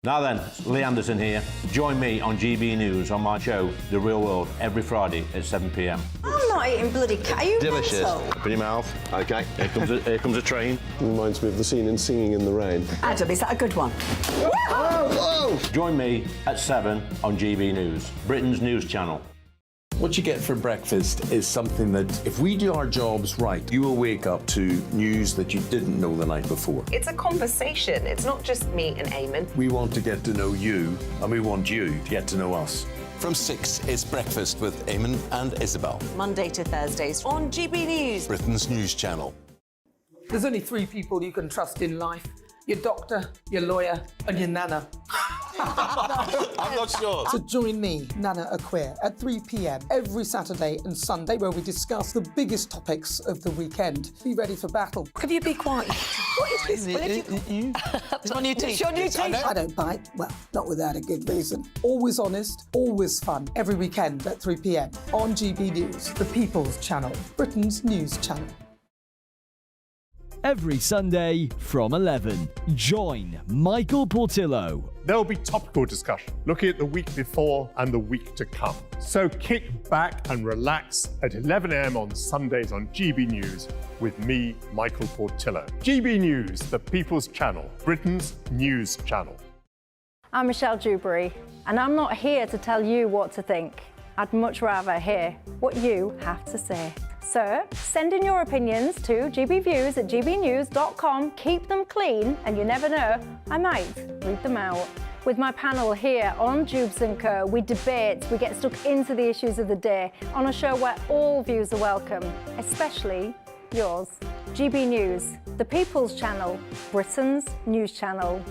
Now then, Lee Anderson here. Join me on GB News on my show, The Real World, every Friday at 7 p.m. I'm not eating bloody cat. Are you Delicious. mental? Open your mouth. OK, here comes a train. Reminds me of the scene in Singing in the Rain. Adam, is that a good one? Whoa! Join me at 7 on GB News, Britain's news channel. What you get for breakfast is something that, if we do our jobs right, you will wake up to news that you didn't know the night before. It's a conversation. It's not just me and Eamon. We want to get to know you, and we want you to get to know us. From 6, it's Breakfast with Eamon and Isabel. Monday to Thursdays on GB News. Britain's news channel. There's only 3 people you can trust in life. Your doctor, your lawyer, and your nana. I'm not sure. So join me, Nana Aquare, at 3 p.m. every Saturday and Sunday, where we discuss the biggest topics of the weekend. Be ready for battle. Could you be quiet? What is this? It's my new teeth. It's your new teeth. I don't bite. Well, not without a good reason. Always honest, always fun. Every weekend at 3 p.m. on GB News, the People's Channel, Britain's news channel. Every Sunday from 11, join Michael Portillo. There will be topical discussion, looking at the week before and the week to come. So kick back and relax at 11 a.m. on Sundays on GB News with me, Michael Portillo. GB News, the People's Channel, Britain's news channel. I'm Michelle Dewberry, and I'm not here to tell you what to think. I'd much rather hear what you have to say. So, send in your opinions to gbviews@gbnews.com. Keep them clean, and you never know, I might read them out. With my panel here on Jubes & Co, we debate, we get stuck into the issues of the day on a show where all views are welcome, especially yours. GB News, the People's Channel, Britain's news channel.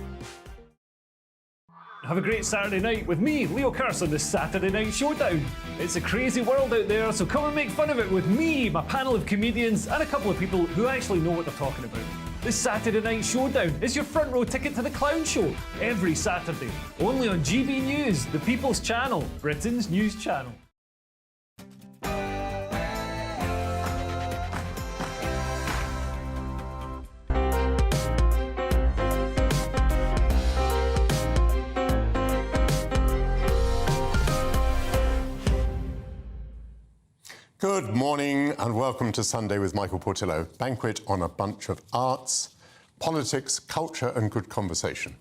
Have a great Saturday night with me, Leo Curse, on the Saturday Night Showdown. It's a crazy world out there, so come and make fun of it with me, my panel of comedians, and a couple of people who actually know what they're talking about. This Saturday Night Showdown is your front row ticket to the clown show every Saturday, only on GB News, the People's Channel, Britain's news channel. Good morning and welcome to Sunday with Michael Portillo. Banquet on a bunch of arts, politics, culture and good conversation.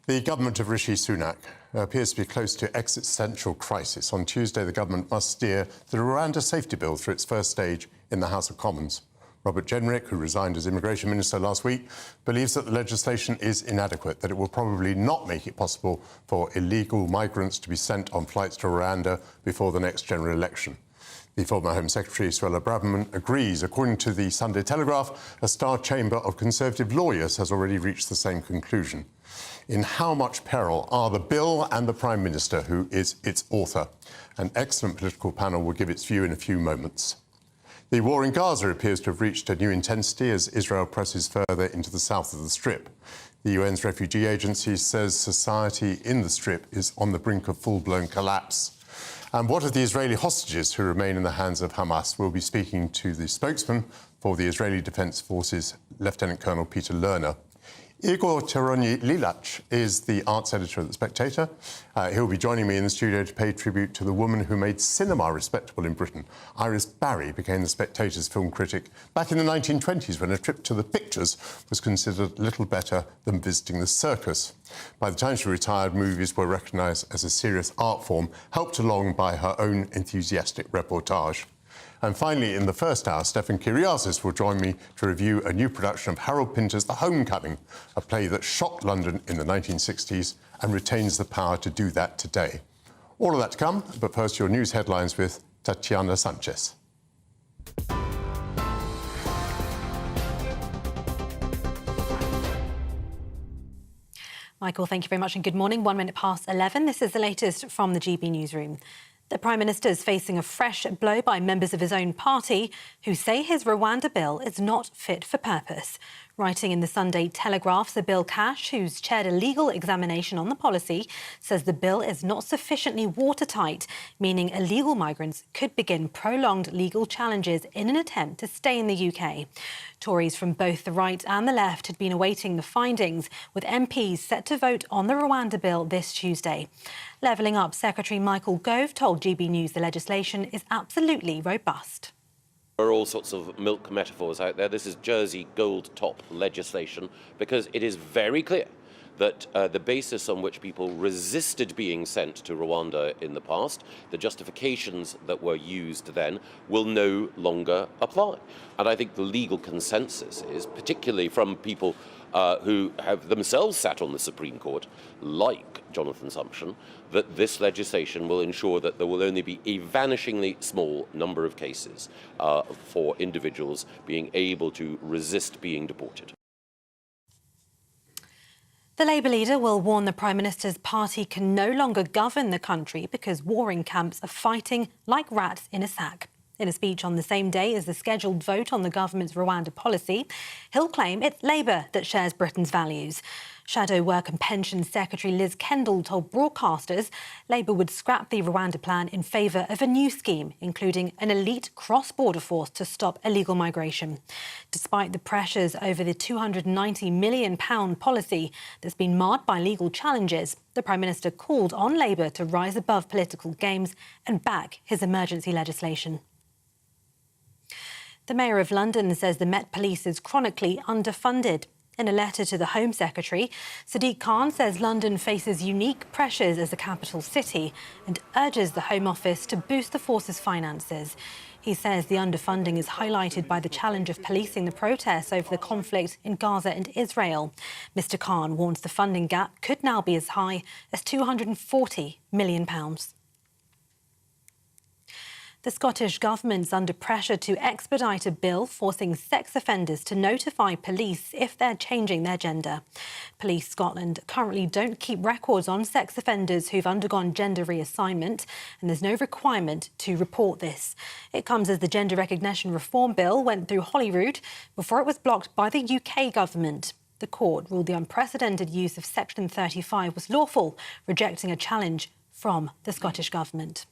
The government of Rishi Sunak appears to be close to existential crisis. On Tuesday, the government must steer the Rwanda safety bill through its first stage in the House of Commons. Robert Jenrick, who resigned as immigration minister last week, believes that the legislation is inadequate, that it will probably not make it possible for illegal migrants to be sent on flights to Rwanda before the next general election. The former Home Secretary, Suella Braverman, agrees. According to the Sunday Telegraph, a star chamber of Conservative lawyers has already reached the same conclusion. In how much peril are the bill and the Prime Minister, who is its author? An excellent political panel will give its view in a few moments. The war in Gaza appears to have reached a new intensity as Israel presses further into the south of the Strip. The UN's refugee agency says society in the Strip is on the brink of full-blown collapse. And what of the Israeli hostages who remain in the hands of Hamas? We'll be speaking to the spokesman for the Israeli Defense Forces, Lieutenant Colonel Peter Lerner. Igor Teroni-Lilach is the arts editor of The Spectator. He'll be joining me in the studio to pay tribute to the woman who made cinema respectable in Britain. Iris Barry became The Spectator's film critic back in the 1920s when a trip to the pictures was considered little better than visiting the circus. By the time she retired, movies were recognised as a serious art form, helped along by her own enthusiastic reportage. And finally, in the first hour, Stefan Kyriazis will join me to review a new production of Harold Pinter's The Homecoming, a play that shocked London in the 1960s and retains the power to do that today. All of that to come, but first your news headlines with Tatiana Sanchez. Michael, thank you very much and good morning. 1 minute past 11. This is the latest from the GB Newsroom. The Prime Minister is facing a fresh blow by members of his own party who say his Rwanda bill is not fit for purpose. Writing in the Sunday Telegraph, Sir Bill Cash, who's chaired a legal examination on the policy, says the bill is not sufficiently watertight, meaning illegal migrants could begin prolonged legal challenges in an attempt to stay in the UK. Tories from both the right and the left had been awaiting the findings, with MPs set to vote on the Rwanda bill this Tuesday. Levelling Up Secretary Michael Gove told GB News the legislation is absolutely robust. There are all sorts of milk metaphors out there. This is Jersey gold top legislation because it is very clear that the basis on which people resisted being sent to Rwanda in the past, the justifications that were used then, will no longer apply. And I think the legal consensus is, particularly from people who have themselves sat on the Supreme Court, like Jonathan Sumption, that this legislation will ensure that there will only be a vanishingly small number of cases for individuals being able to resist being deported. The Labour leader will warn the Prime Minister's party can no longer govern the country because warring camps are fighting like rats in a sack. In a speech on the same day as the scheduled vote on the government's Rwanda policy, he'll claim it's Labour that shares Britain's values. Shadow Work and Pensions Secretary Liz Kendall told broadcasters Labour would scrap the Rwanda plan in favour of a new scheme, including an elite cross-border force to stop illegal migration. Despite the pressures over the £290 million policy that's been marred by legal challenges, the Prime Minister called on Labour to rise above political games and back his emergency legislation. The Mayor of London says the Met Police is chronically underfunded. In a letter to the Home Secretary, Sadiq Khan says London faces unique pressures as a capital city and urges the Home Office to boost the force's finances. He says the underfunding is highlighted by the challenge of policing the protests over the conflict in Gaza and Israel. Mr Khan warns the funding gap could now be as high as £240 million. The Scottish Government's under pressure to expedite a bill forcing sex offenders to notify police if they're changing their gender. Police Scotland currently don't keep records on sex offenders who've undergone gender reassignment, and there's no requirement to report this. It comes as the Gender Recognition Reform Bill went through Holyrood before it was blocked by the UK government. The court ruled the unprecedented use of Section 35 was lawful, rejecting a challenge from the Scottish Government.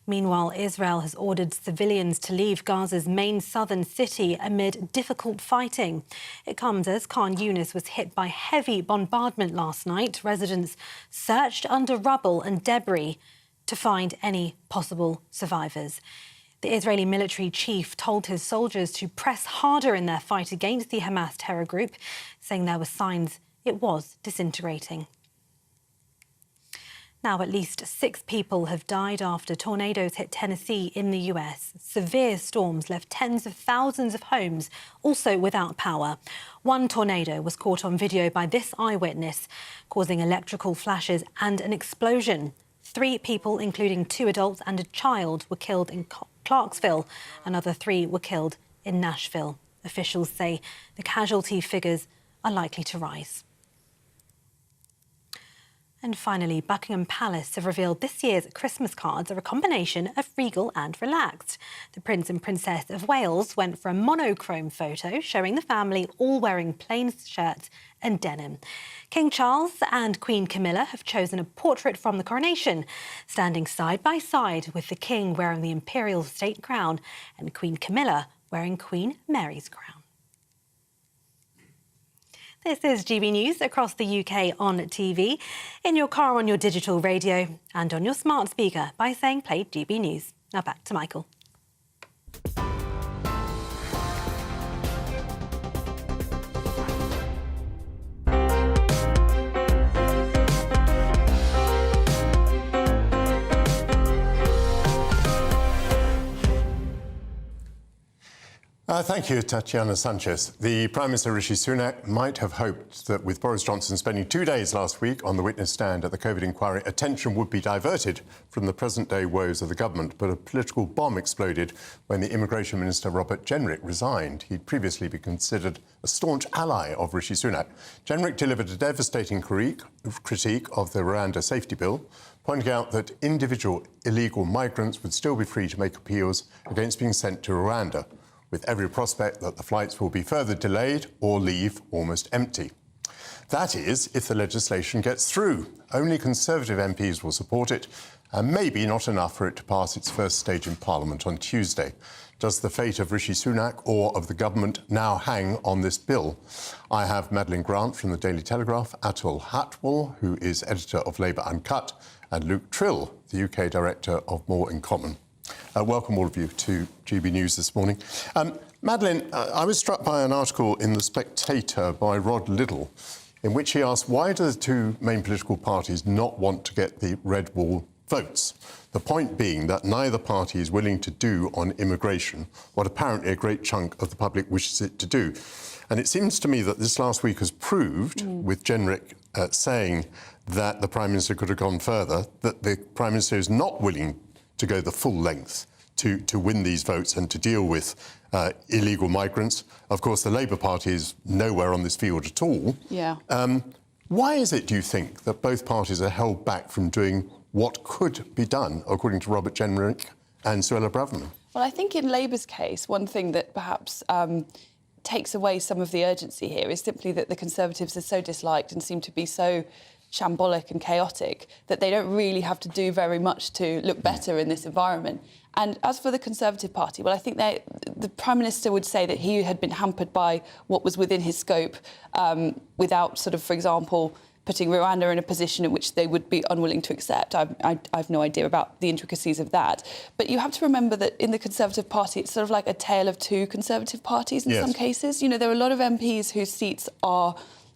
Meanwhile, Israel has ordered civilians to leave Gaza's main southern city amid difficult fighting. It comes as Khan Yunis was hit by heavy bombardment last night. Residents searched under rubble and debris to find any possible survivors. The Israeli military chief told his soldiers to press harder in their fight against the Hamas terror group, saying there were signs it was disintegrating. Now, at least 6 people have died after tornadoes hit Tennessee in the US. Severe storms left tens of thousands of homes also without power. One tornado was caught on video by this eyewitness, causing electrical flashes and an explosion. 3 people, including 2 adults and a child, were killed in Clarksville. Another 3 were killed in Nashville. Officials say the casualty figures are likely to rise. And finally, Buckingham Palace have revealed this year's Christmas cards are a combination of regal and relaxed. The Prince and Princess of Wales went for a monochrome photo showing the family all wearing plain shirts and denim. King Charles and Queen Camilla have chosen a portrait from the coronation, standing side by side with the King wearing the imperial state crown and Queen Camilla wearing Queen Mary's crown. This is GB News across the UK on TV, in your car, on your digital radio and on your smart speaker by saying play GB News. Now back to Michael. Thank you, Tatiana Sanchez. The Prime Minister Rishi Sunak might have hoped that with Boris Johnson spending 2 days last week on the witness stand at the COVID inquiry, attention would be diverted from the present-day woes of the government. But a political bomb exploded when the Immigration Minister Robert Jenrick resigned. He'd previously been considered a staunch ally of Rishi Sunak. Jenrick delivered a devastating critique of the Rwanda safety bill, pointing out that individual illegal migrants would still be free to make appeals against being sent to Rwanda. with every prospect that the flights will be further delayed or leave almost empty. That is, if the legislation gets through. Only Conservative MPs will support it, and maybe not enough for it to pass its first stage in Parliament on Tuesday. Does the fate of Rishi Sunak or of the government now hang on this bill? I have Madeline Grant from the Daily Telegraph, Atul Hatwal, who is editor of Labour Uncut, and Luke Trill, the UK director of More in Common. Welcome all of you to GB News this morning. Madeline, I was struck by an article in The Spectator by Rod Liddell, in which he asked, why do the two main political parties not want to get the red wall votes? The point being that neither party is willing to do on immigration what apparently a great chunk of the public wishes it to do. And it seems to me that this last week has proved, with Jenrick saying that the Prime Minister could have gone further, that the Prime Minister is not willing to go the full length to win these votes and to deal with illegal migrants. Of course, the Labour Party is nowhere on this field at all. Yeah. Why is it, do you think, that both parties are held back from doing what could be done, according to Robert Jenrick and Suella Braverman? Well, I think in Labour's case, one thing that perhaps takes away some of the urgency here is simply that the Conservatives are so disliked and seem to be so shambolic and chaotic that they don't really have to do very much to look better in this environment. And as for the Conservative Party, well, I think the Prime Minister would say that he had been hampered by what was within his scope without sort of, for example, putting Rwanda in a position in which they would be unwilling to accept. I've no idea about the intricacies of that. But you have to remember that in the Conservative Party, it's sort of like a tale of two Conservative parties in some cases. You know, there are a lot of MPs whose seats are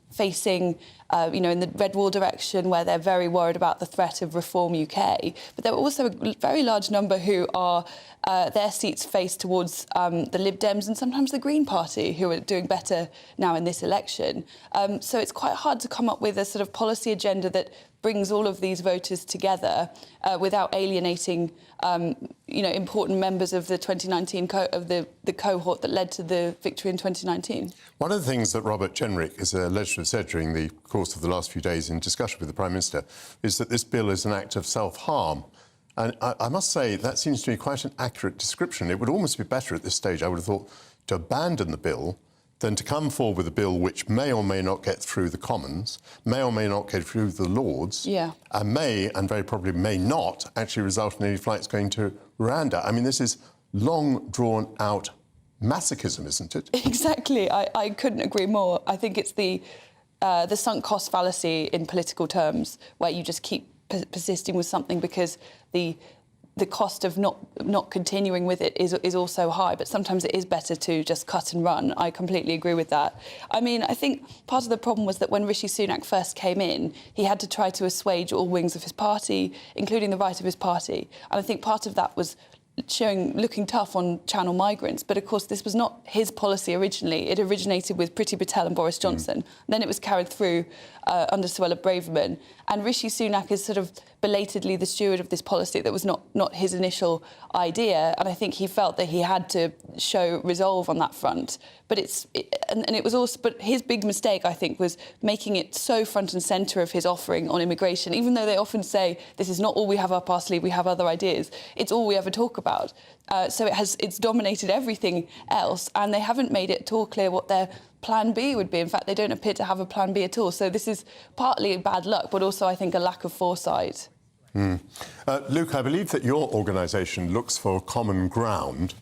facing, in the red wall direction, where they're very worried about the threat of Reform UK. But there are also a very large number who are their seats face towards the Lib Dems and sometimes the Green Party, who are doing better now in this election. So it's quite hard to come up with a sort of policy agenda that brings all of these voters together without alienating, important members of the 2019 the cohort that led to the victory in 2019. One of the things that Robert Jenrick is alleged to have said during the course of the last few days in discussion with the Prime Minister is that this bill is an act of self-harm. And I must say that seems to me quite an accurate description. It would almost be better at this stage, I would have thought, to abandon the bill than to come forward with a bill which may or may not get through the Commons, may or may not get through the Lords, and may, and very probably may not, actually result in any flights going to Rwanda. I mean, this is long drawn-out masochism, isn't it? Exactly. I couldn't agree more. I think it's the sunk cost fallacy in political terms, where you just keep persisting with something because the cost of not continuing with it is also high, but sometimes it is better to just cut and run. I completely agree with that. I mean, I think part of the problem was that when Rishi Sunak first came in, he had to try to assuage all wings of his party, including the right of his party. And I think part of that was looking tough on channel migrants. But of course, this was not his policy originally. It originated with Priti Patel and Boris Johnson. Then it was carried through under Suella Braverman. And Rishi Sunak is sort of belatedly the steward of this policy that was not his initial idea. And I think he felt that he had to show resolve on that front. But it was also, but his big mistake, I think, was making it so front and centre of his offering on immigration, even though they often say this is not all we have up our sleeve, we have other ideas. It's all we ever talk about. So it's dominated everything else, and they haven't made it at all clear what their plan B would be. In fact, they don't appear to have a plan B at all. So this is partly bad luck, but also, I think, a lack of foresight. Luke, I believe that your organisation looks for common ground.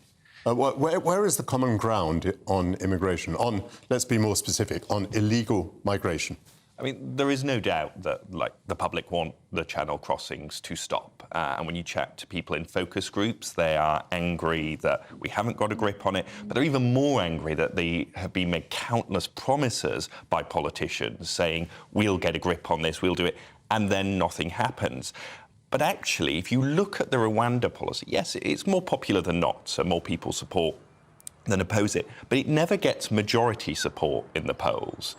Where is the common ground on immigration? On, let's be more specific, on illegal migration? I mean, there is no doubt that, the public want the channel crossings to stop. And when you chat to people in focus groups, they are angry that we haven't got a grip on it, but they're even more angry that they have been made countless promises by politicians saying, we'll get a grip on this, we'll do it, and then nothing happens. But actually, if you look at the Rwanda policy, yes, it's more popular than not, so more people support than oppose it, but it never gets majority support in the polls,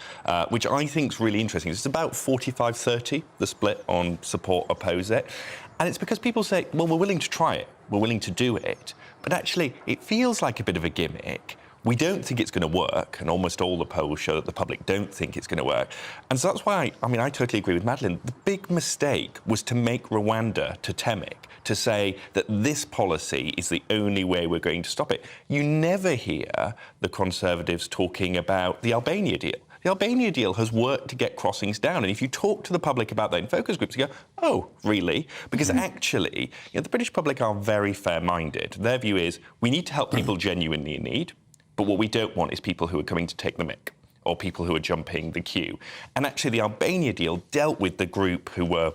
which I think is really interesting. It's about 45-30, the split on support, oppose it. And it's because people say, well, we're willing to try it, we're willing to do it, but actually it feels like a bit of a gimmick We don't think it's going to work, and almost all the polls show that the public don't think it's going to work. And so that's why, I totally agree with Madeleine. The big mistake was to make Rwanda totemic, to say that this policy is the only way we're going to stop it. You never hear the Conservatives talking about the Albania deal. The Albania deal has worked to get crossings down. And if you talk to the public about that in focus groups, you go, oh, really? Because actually, the British public are very fair-minded. Their view is we need to help people genuinely in need, but what we don't want is people who are coming to take the mick or people who are jumping the queue. And actually, the Albania deal dealt with the group who were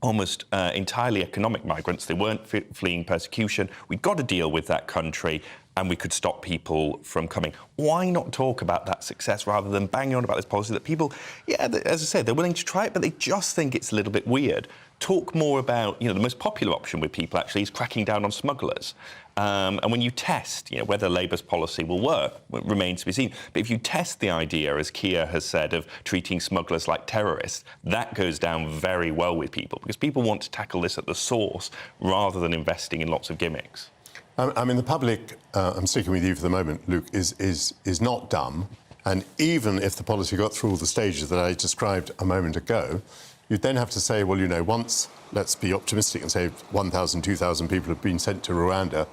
almost entirely economic migrants. They weren't fleeing persecution. We got to deal with that country, and we could stop people from coming. Why not talk about that success rather than banging on about this policy that people, as I say, they're willing to try it, but they just think it's a little bit weird. Talk more about, the most popular option with people actually is cracking down on smugglers. And when you test, whether Labour's policy will work, it remains to be seen. But if you test the idea, as Keir has said, of treating smugglers like terrorists, that goes down very well with people because people want to tackle this at the source rather than investing in lots of gimmicks. The public, I'm sticking with you for the moment, Luke, is not dumb. And even if the policy got through all the stages that I described a moment ago, you'd then have to say, well, once, let's be optimistic and say 1,000, 2,000 people have been sent to Rwanda,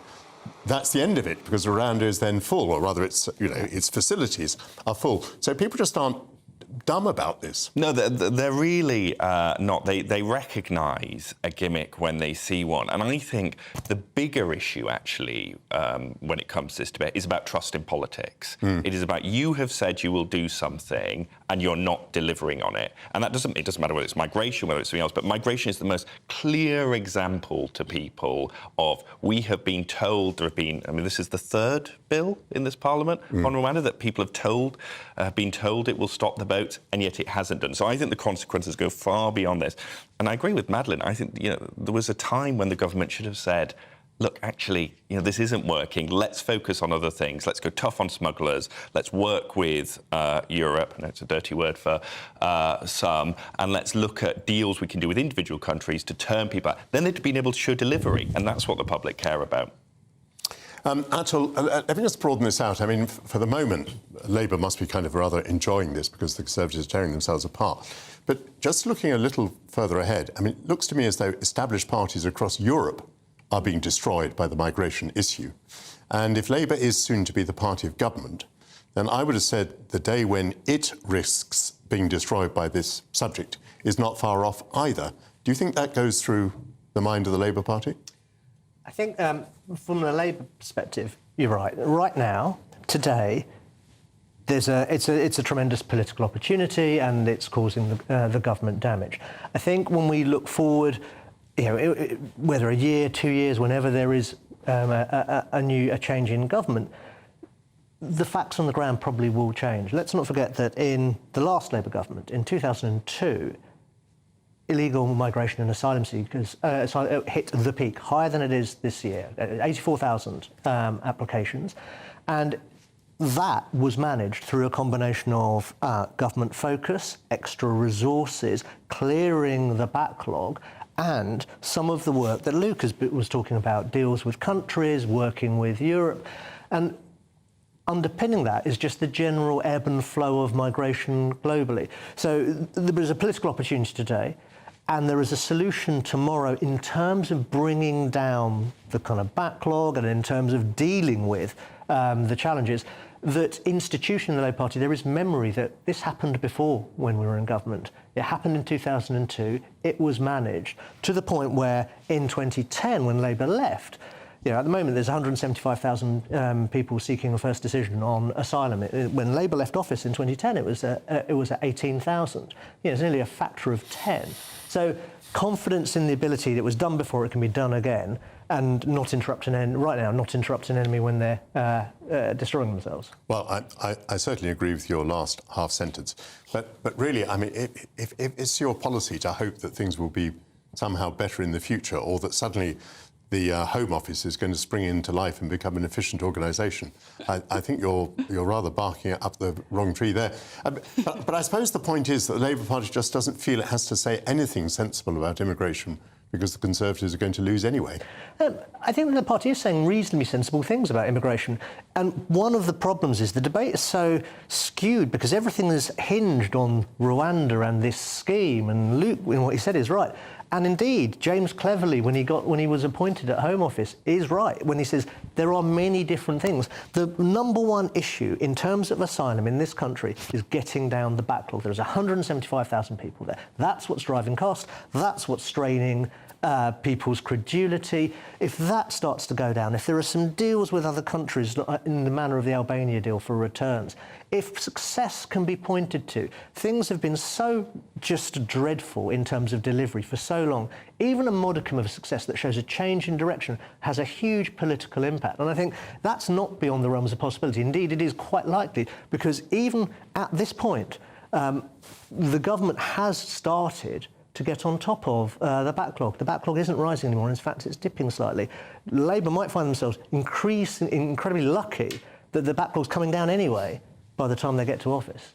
that's the end of it, because Rwanda is then full, or rather its facilities are full. So people just aren't dumb about this. No, they're really not. They recognise a gimmick when they see one. And I think the bigger issue, actually, when it comes to this debate, is about trust in politics. It is about you have said you will do something and you're not delivering on it. And it doesn't matter whether it's migration, whether it's something else, but migration is the most clear example to people of we have been told there have been, this is the third bill in this Parliament on Rwanda that people have been told it will stop the boats, and yet it hasn't done. So I think the consequences go far beyond this. And I agree with Madeleine. I think, there was a time when the government should have said, look, actually, this isn't working. Let's focus on other things. Let's go tough on smugglers. Let's work with Europe. I know it's a dirty word for some. And let's look at deals we can do with individual countries to turn people out. Then they'd been able to show delivery. And that's what the public care about. Atul, let me just broaden this out. For the moment, Labour must be kind of rather enjoying this because the Conservatives are tearing themselves apart. But just looking a little further ahead, it looks to me as though established parties across Europe are being destroyed by the migration issue. And if Labour is soon to be the party of government, then I would have said the day when it risks being destroyed by this subject is not far off either. Do you think that goes through the mind of the Labour Party? I think from a Labour perspective, you're right. Right now, today, it's a tremendous political opportunity and it's causing the government damage. I think when we look forward, whether a year, 2 years, whenever there is a change in government, the facts on the ground probably will change. Let's not forget that in the last Labour government, in 2002, illegal migration and asylum seekers hit the peak, higher than it is this year, 84,000 applications. And that was managed through a combination of government focus, extra resources, clearing the backlog, and some of the work that Luke was talking about, deals with countries, working with Europe. And underpinning that is just the general ebb and flow of migration globally. So there is a political opportunity today, and there is a solution tomorrow in terms of bringing down the kind of backlog and in terms of dealing with the challenges that institutionally in the Labour Party, there is memory that this happened before when we were in government. It happened in 2002. It was managed to the point where in 2010, when Labour left, at the moment there's 175,000 people seeking a first decision on asylum. When Labour left office in 2010, it was at 18,000. It's nearly a factor of 10. So confidence in the ability that it was done before, it can be done again, and not interrupting enemy when they're destroying themselves. Well, I certainly agree with your last half sentence. But really, if it's your policy to hope that things will be somehow better in the future, or that suddenly the Home Office is going to spring into life and become an efficient organisation, I think you're rather barking up the wrong tree there. But I suppose the point is that the Labour Party just doesn't feel it has to say anything sensible about immigration because the Conservatives are going to lose anyway. I think the party is saying reasonably sensible things about immigration. And one of the problems is the debate is so skewed because everything is hinged on Rwanda and this scheme, and Luke, what he said is right. And indeed, James Cleverly, when he was appointed at Home Office, is right when he says there are many different things. The number one issue in terms of asylum in this country is getting down the backlog. There's 175,000 people there. That's what's driving costs. That's what's straining people's credulity. If that starts to go down, if there are some deals with other countries in the manner of the Albania deal for returns, if success can be pointed to, things have been so just dreadful in terms of delivery for so long, even a modicum of success that shows a change in direction has a huge political impact. And I think that's not beyond the realms of possibility. Indeed, it is quite likely, because even at this point, the government has started to get on top of the backlog. The backlog isn't rising anymore. In fact, it's dipping slightly. Labour might find themselves incredibly lucky that the backlog's coming down anyway by the time they get to office.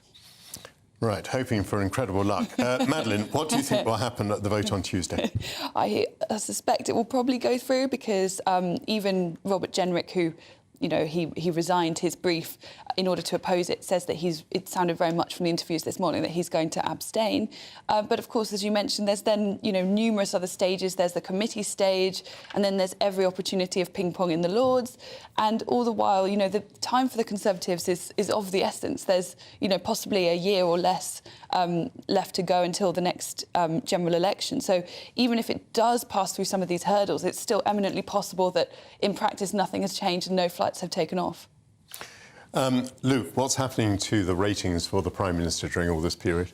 Right, hoping for incredible luck. Madeline, what do you think will happen at the vote on Tuesday? I suspect it will probably go through because even Robert Jenrick, who he resigned his brief in order to oppose it, says that it sounded very much from the interviews this morning that he's going to abstain. But of course, as you mentioned, there's then, numerous other stages. There's the committee stage, and then there's every opportunity of ping-pong in the Lords. And all the while, the time for the Conservatives is of the essence. There's, possibly a year or less left to go until the next general election. So even if it does pass through some of these hurdles, it's still eminently possible that in practice nothing has changed and no flights have taken off. Luke, what's happening to the ratings for the Prime Minister during all this period?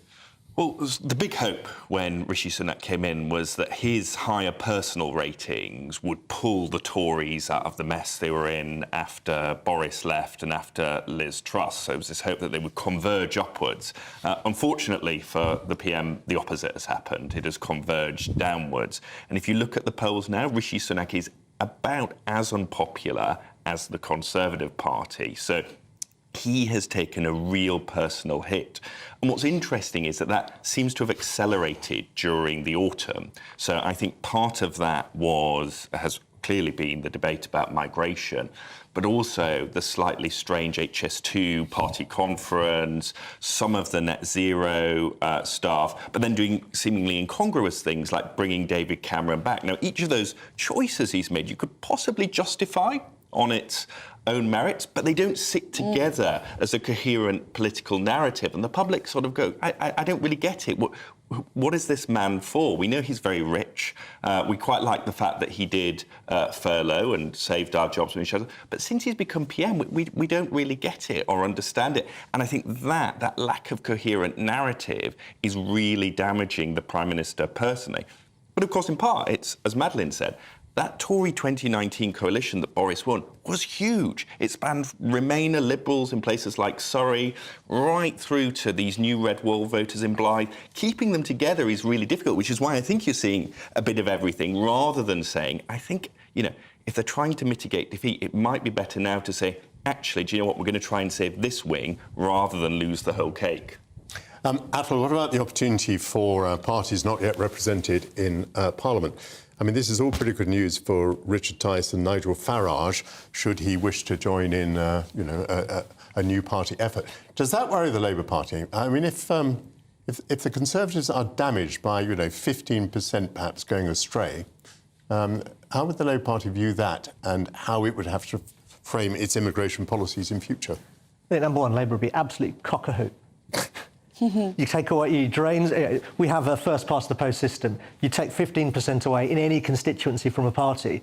Well, the big hope when Rishi Sunak came in was that his higher personal ratings would pull the Tories out of the mess they were in after Boris left and after Liz Truss. So it was this hope that they would converge upwards. Unfortunately for the PM, the opposite has happened. It has converged downwards. And if you look at the polls now, Rishi Sunak is about as unpopular as the Conservative Party. So he has taken a real personal hit. And what's interesting is that seems to have accelerated during the autumn. So I think part of that has clearly been the debate about migration, but also the slightly strange HS2 party conference, some of the net zero stuff, but then doing seemingly incongruous things like bringing David Cameron back. Now, each of those choices he's made, you could possibly justify on its own merits, but they don't sit together as a coherent political narrative. And the public sort of go, I don't really get it. What is this man for? We know he's very rich. We quite like the fact that he did furlough and saved our jobs when he shut up. But since he's become PM, we don't really get it or understand it. And I think that lack of coherent narrative is really damaging the Prime Minister personally. But of course, in part, it's, as Madeline said, that Tory 2019 coalition that Boris won was huge. It spanned Remainer Liberals in places like Surrey, right through to these new Red Wall voters in Blyth. Keeping them together is really difficult, which is why I think you're seeing a bit of everything, rather than saying, I think, if they're trying to mitigate defeat, it might be better now to say, actually, do you know what, we're going to try and save this wing rather than lose the whole cake. Atul, what about the opportunity for parties not yet represented in Parliament? I mean, this is all pretty good news for Richard Tice and Nigel Farage, should he wish to join in, a new party effort. Does that worry the Labour Party? I mean, if the Conservatives are damaged by, 15% perhaps going astray, how would the Labour Party view that, and how it would have to frame its immigration policies in future? I think, number one, Labour would be absolutely cock-a-hoot. You take away, you drain. We have a first-past-the-post system. You take 15% away in any constituency from a party,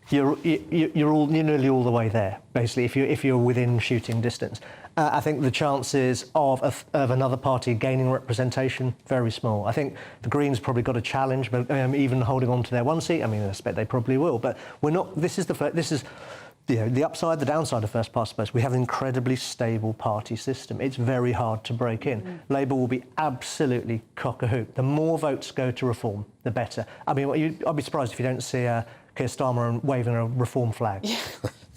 you're nearly all the way there, basically, if you're within shooting distance. I think the chances of another party gaining representation, very small. I think the Greens probably got a challenge, but even holding on to their one seat, I mean, I expect they probably will. But we're not. This is the upside, the downside of first past the post. We have an incredibly stable party system. It's very hard to break in. Labour will be absolutely cock-a-hoot. The more votes go to reform, the better. I mean, I'd be surprised if you don't see Keir Starmer waving a reform flag. Yeah.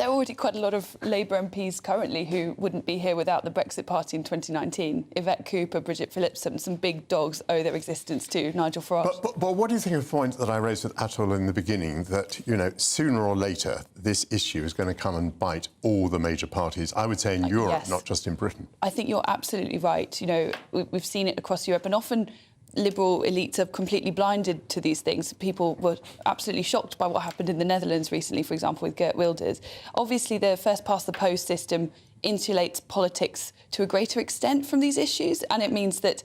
There are already quite a lot of Labour MPs currently who wouldn't be here without the Brexit Party in 2019. Yvette Cooper, Bridget Phillipson, some big dogs owe their existence to Nigel Farage. But what do you think of the point that I raised with Atul in the beginning, that, you know, sooner or later this issue is going to come and bite all the major parties, I would say in Europe, yes. not just in Britain? I think you're absolutely right. You know, we've seen it across Europe, and often Liberal elites are completely blinded to these things. People were absolutely shocked by what happened in the Netherlands recently, for example, with Geert Wilders. Obviously, the first-past-the-post system insulates politics to a greater extent from these issues, and it means that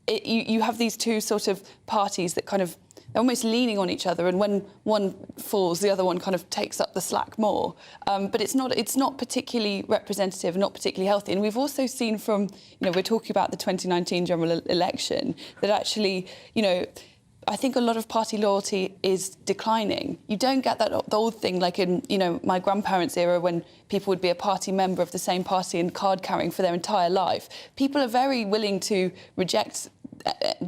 you have these two sort of parties that kind of, they're almost leaning on each other, and when one falls, the other one kind of takes up the slack more. But it's not particularly representative, not particularly healthy. And we've also seen from, you know, we're talking about the 2019 general election, that actually, you know, I think a lot of party loyalty is declining. You don't get that the old thing like in, you know, my grandparents' era when people would be a party member of the same party and card carrying for their entire life. People are very willing to reject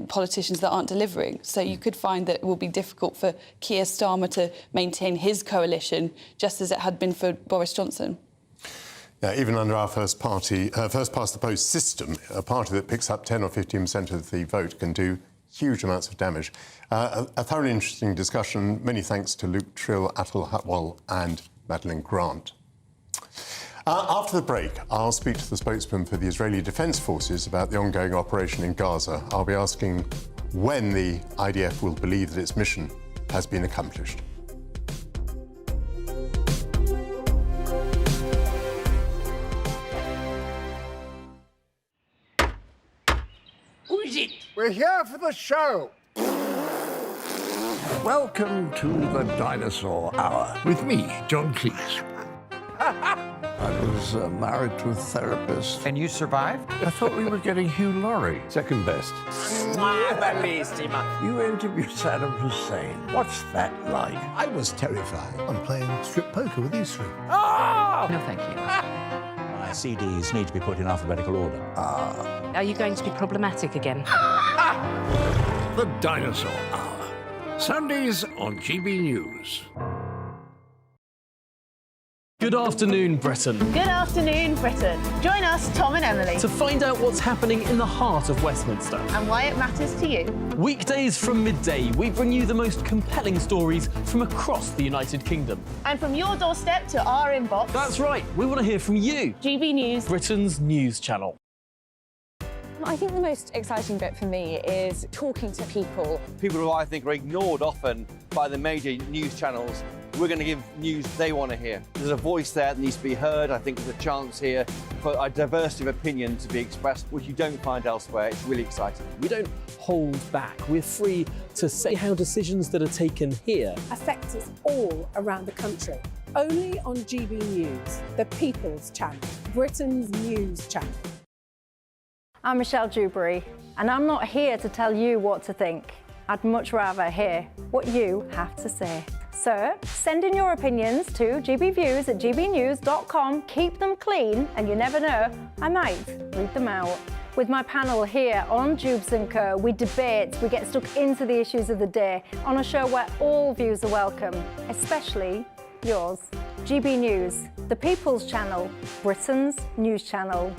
politicians that aren't delivering. So you could find that it will be difficult for Keir Starmer to maintain his coalition, just as it had been for Boris Johnson. Yeah, even under our first past the post system, a party that picks up 10 or 15% of the vote can do huge amounts of damage. A thoroughly interesting discussion. Many thanks to Luke Trill, Atul Hatwal and Madeline Grant. After the break, I'll speak to the spokesman for the Israeli Defence Forces about the ongoing operation in Gaza. I'll be asking when the IDF will believe that its mission has been accomplished. Who is it? We're here for the show. Welcome to the Dinosaur Hour with me, John Cleese. I was married to a therapist. And you survived? I thought we were getting Hugh Laurie. Second best. You interviewed Saddam Hussein. What's that like? I was terrified. I'm playing strip poker with these three. Oh! No, thank you. My CDs need to be put in alphabetical order. Are you going to be problematic again? The Dinosaur Hour. Sundays on GB News. Good afternoon, Britain. Good afternoon, Britain. Join us, Tom and Emily, To find out what's happening in the heart of Westminster. and why it matters to you. Weekdays from midday, we bring you the most compelling stories from across the United Kingdom. And from your doorstep to our inbox. That's right, we want to hear from you. GB News, Britain's news channel. I think the most exciting bit for me is talking to people. People who I think are ignored often by the major news channels. We're going to give news they want to hear. There's a voice there that needs to be heard. I think there's a chance here for a diversity of opinion to be expressed, which you don't find elsewhere. It's really exciting. We don't hold back. We're free to say how decisions that are taken here affect us all around the country. Only on GB News, the People's Channel, Britain's news channel. I'm Michelle Dewberry, and I'm not here to tell you what to think. I'd much rather hear what you have to say. So send in your opinions to gbviews@gbnews.com. Keep them clean, and you never know, I might read them out. With my panel here on Jubes & Co, we debate, we get stuck into the issues of the day on a show where all views are welcome, especially yours. GB News, the People's Channel, Britain's news channel.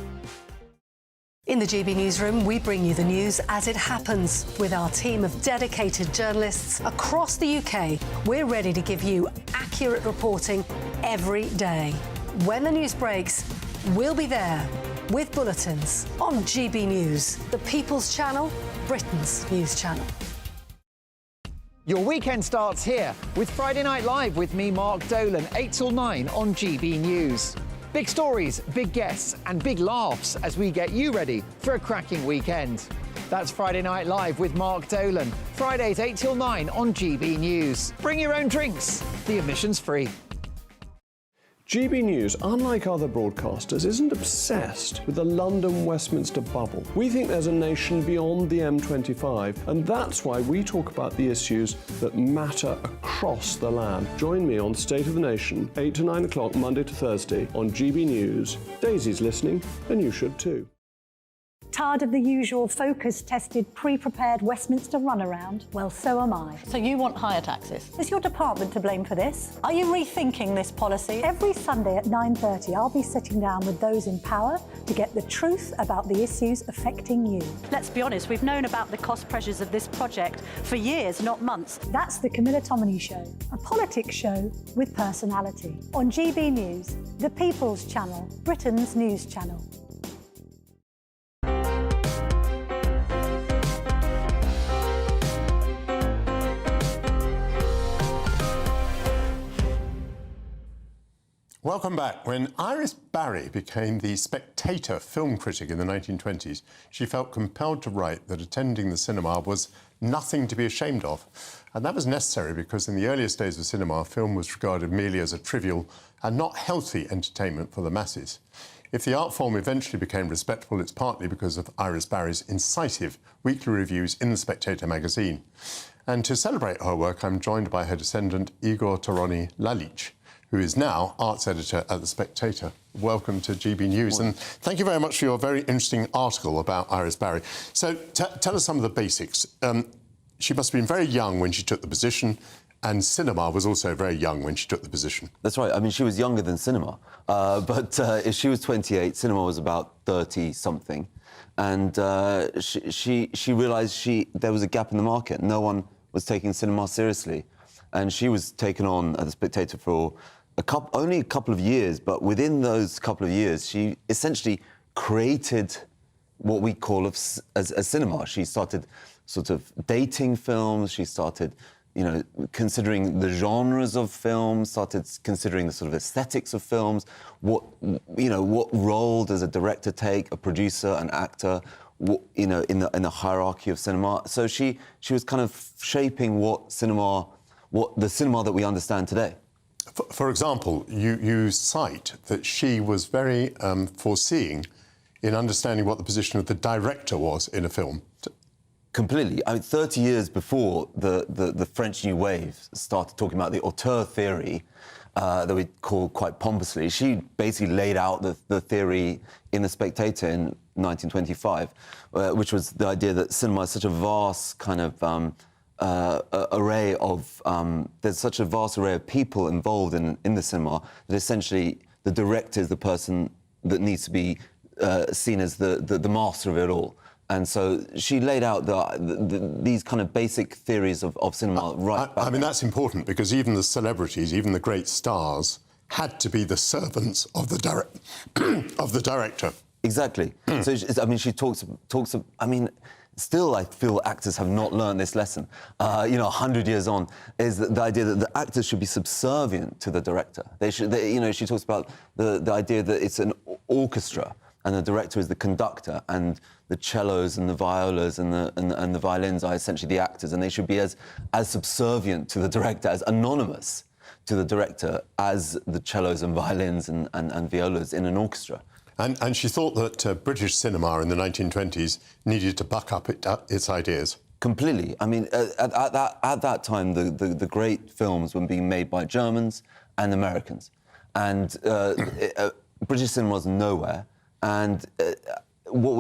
In the GB Newsroom, we bring you the news as it happens. With our team of dedicated journalists across the UK, we're ready to give you accurate reporting every day. When the news breaks, we'll be there with bulletins on GB News, the People's Channel, Britain's news channel. Your weekend starts here with Friday Night Live with me, Mark Dolan, 8 till 9 on GB News. Big stories, big guests and big laughs as we get you ready for a cracking weekend. That's Friday Night Live with Mark Dolan. Fridays 8 till 9 on GB News. Bring your own drinks. The admission's free. GB News, unlike other broadcasters, isn't obsessed with the London-Westminster bubble. We think there's a nation beyond the M25, and that's why we talk about the issues that matter across the land. Join me on State of the Nation, 8 to 9 o'clock, Monday to Thursday on GB News. Daisy's listening, and you should too. Tired of the usual focus-tested, pre-prepared Westminster runaround? Well, so am I. So you want higher taxes? Is your department to blame for this? Are you rethinking this policy? Every Sunday at 9:30, I'll be sitting down with those in power to get the truth about the issues affecting you. Let's be honest, we've known about the cost pressures of this project for years, not months. That's the Camilla Tominey Show, a politics show with personality. On GB News, the People's Channel, Britain's news channel. Welcome back. When Iris Barry became the Spectator film critic in the 1920s, she felt compelled to write that attending the cinema was nothing to be ashamed of. And that was necessary because in the earliest days of cinema, film was regarded merely as a trivial and not healthy entertainment for the masses. If the art form eventually became respectable, it's partly because of Iris Barry's incisive weekly reviews in the Spectator magazine. And to celebrate her work, I'm joined by her descendant, Igor Toroni Lalic, who is now arts editor at The Spectator. Welcome to GB News, and thank you very much for your very interesting article about Iris Barry. So tell us some of the basics. She must have been very young when she took the position, and cinema was also very young when she took the position. That's right. I mean, she was younger than cinema, but if she was 28, cinema was about 30-something. And she realised there was a gap in the market. No one was taking cinema seriously. And she was taken on at The Spectator for only a couple of years, but within those couple of years, she essentially created what we call as cinema. She started sort of dating films. She started, considering the genres of films, started considering the sort of aesthetics of films. What role does a director take, a producer, an actor, in the hierarchy of cinema? So she was kind of shaping the cinema that we understand today. For example, you cite that she was very foreseeing in understanding what the position of the director was in a film. Completely. I mean, 30 years before the French New Wave started talking about the auteur theory, that we call quite pompously, she basically laid out the theory in The Spectator in 1925, which was the idea that cinema is such a vast kind of array of there's such a vast array of people involved in the cinema that essentially the director is the person that needs to be seen as the master of it all. And so she laid out these kind of basic theories of cinema I mean, that's important because even the celebrities, even the great stars, had to be the servants of the director. Exactly. So I mean, she talks. I mean. Still, I feel actors have not learned this lesson. 100 years on, is the idea that the actors should be subservient to the director. She talks about the idea that it's an orchestra, and the director is the conductor, and the cellos and the violas and the violins are essentially the actors, and they should be as subservient to the director, as anonymous to the director as the cellos and violins and violas in an orchestra. And she thought that British cinema in the 1920s needed to buck up its ideas. Completely. I mean, at that time, the great films were being made by Germans and Americans. And British cinema was nowhere. And what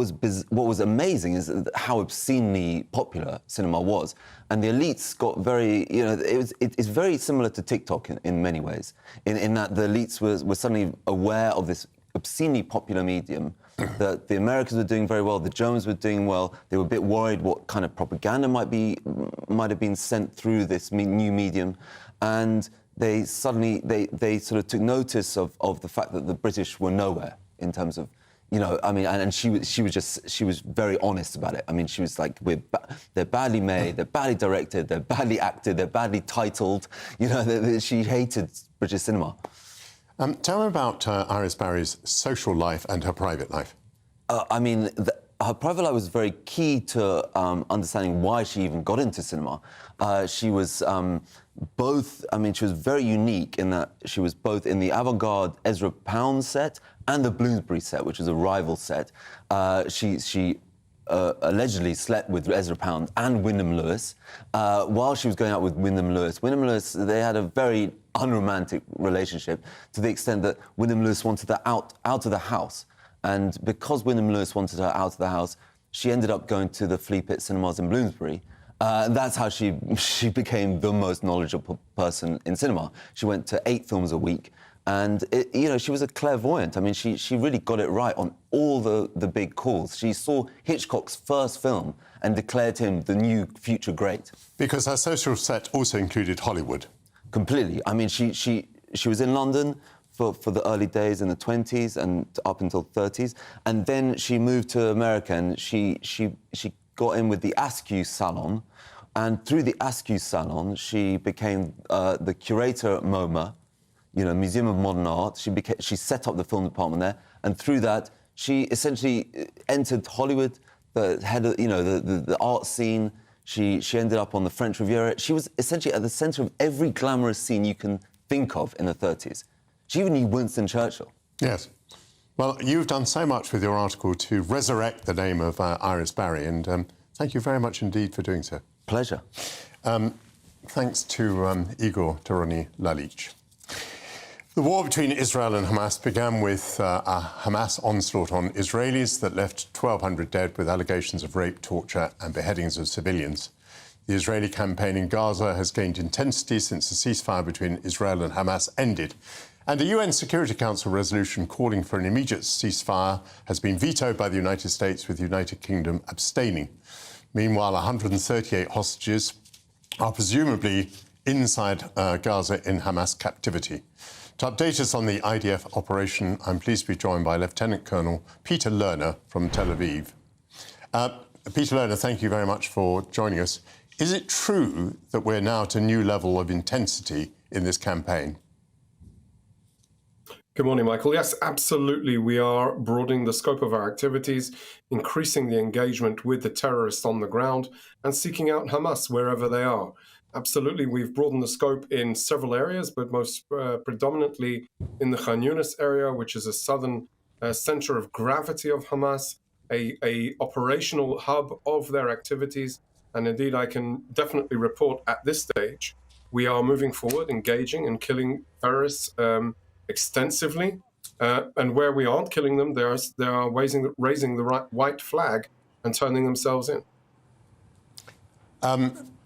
was amazing is how obscenely popular cinema was. And the elites got very, it's very similar to TikTok in many ways, in that the elites were suddenly aware of this obscenely popular medium, that the Americans were doing very well, the Germans were doing well. They were a bit worried what kind of propaganda might have been sent through this new medium, and they suddenly they sort of took notice of the fact that the British were nowhere in terms of, I mean, and she was very honest about it. I mean, she was like, they're badly made, they're badly directed, they're badly acted, they're badly titled. She hated British cinema. Tell me about Iris Barry's social life and her private life. I mean, her private life was very key to understanding why she even got into cinema. She was she was very unique in that she was both in the avant-garde Ezra Pound set and the Bloomsbury set, which was a rival set. She allegedly slept with Ezra Pound and Wyndham Lewis while she was going out with Wyndham Lewis. Wyndham Lewis, they had a very unromantic relationship to the extent that Wyndham Lewis wanted her out of the house. And because Wyndham Lewis wanted her out of the house, she ended up going to the Flea Pit cinemas in Bloomsbury. And that's how she became the most knowledgeable person in cinema. She went to 8 films a week. And, she was a clairvoyant. I mean, she really got it right on all the big calls. She saw Hitchcock's first film and declared him the new future great. Because her social set also included Hollywood. Completely. I mean, she was in London for the early days in the 20s and up until 30s. And then she moved to America and she got in with the Askew Salon. And through the Askew Salon, she became the curator at MoMA, Museum of Modern Art. She set up the film department there. And through that, she essentially entered Hollywood, the head of, the art scene. She ended up on the French Riviera. She was essentially at the centre of every glamorous scene you can think of in the 30s. She even knew Winston Churchill. Yes. Well, you've done so much with your article to resurrect the name of Iris Barry, and thank you very much indeed for doing so. Pleasure. Thanks to Igor Toroni-Lalich. The war between Israel and Hamas began with a Hamas onslaught on Israelis that left 1,200 dead with allegations of rape, torture and beheadings of civilians. The Israeli campaign in Gaza has gained intensity since the ceasefire between Israel and Hamas ended. And a UN Security Council resolution calling for an immediate ceasefire has been vetoed by the United States, with the United Kingdom abstaining. Meanwhile, 138 hostages are presumably inside Gaza in Hamas captivity. To update us on the IDF operation, I'm pleased to be joined by Lieutenant Colonel Peter Lerner from Tel Aviv. Peter Lerner, thank you very much for joining us. Is it true that we're now at a new level of intensity in this campaign? Good morning, Michael. Yes, absolutely. We are broadening the scope of our activities, increasing the engagement with the terrorists on the ground and seeking out Hamas wherever they are. Absolutely, we've broadened the scope in several areas, but most predominantly in the Khan Yunis area, which is a southern center of gravity of Hamas, a operational hub of their activities. And indeed, I can definitely report at this stage, we are moving forward, engaging and killing terrorists extensively. And where we aren't killing them, they are raising the white flag and turning themselves in.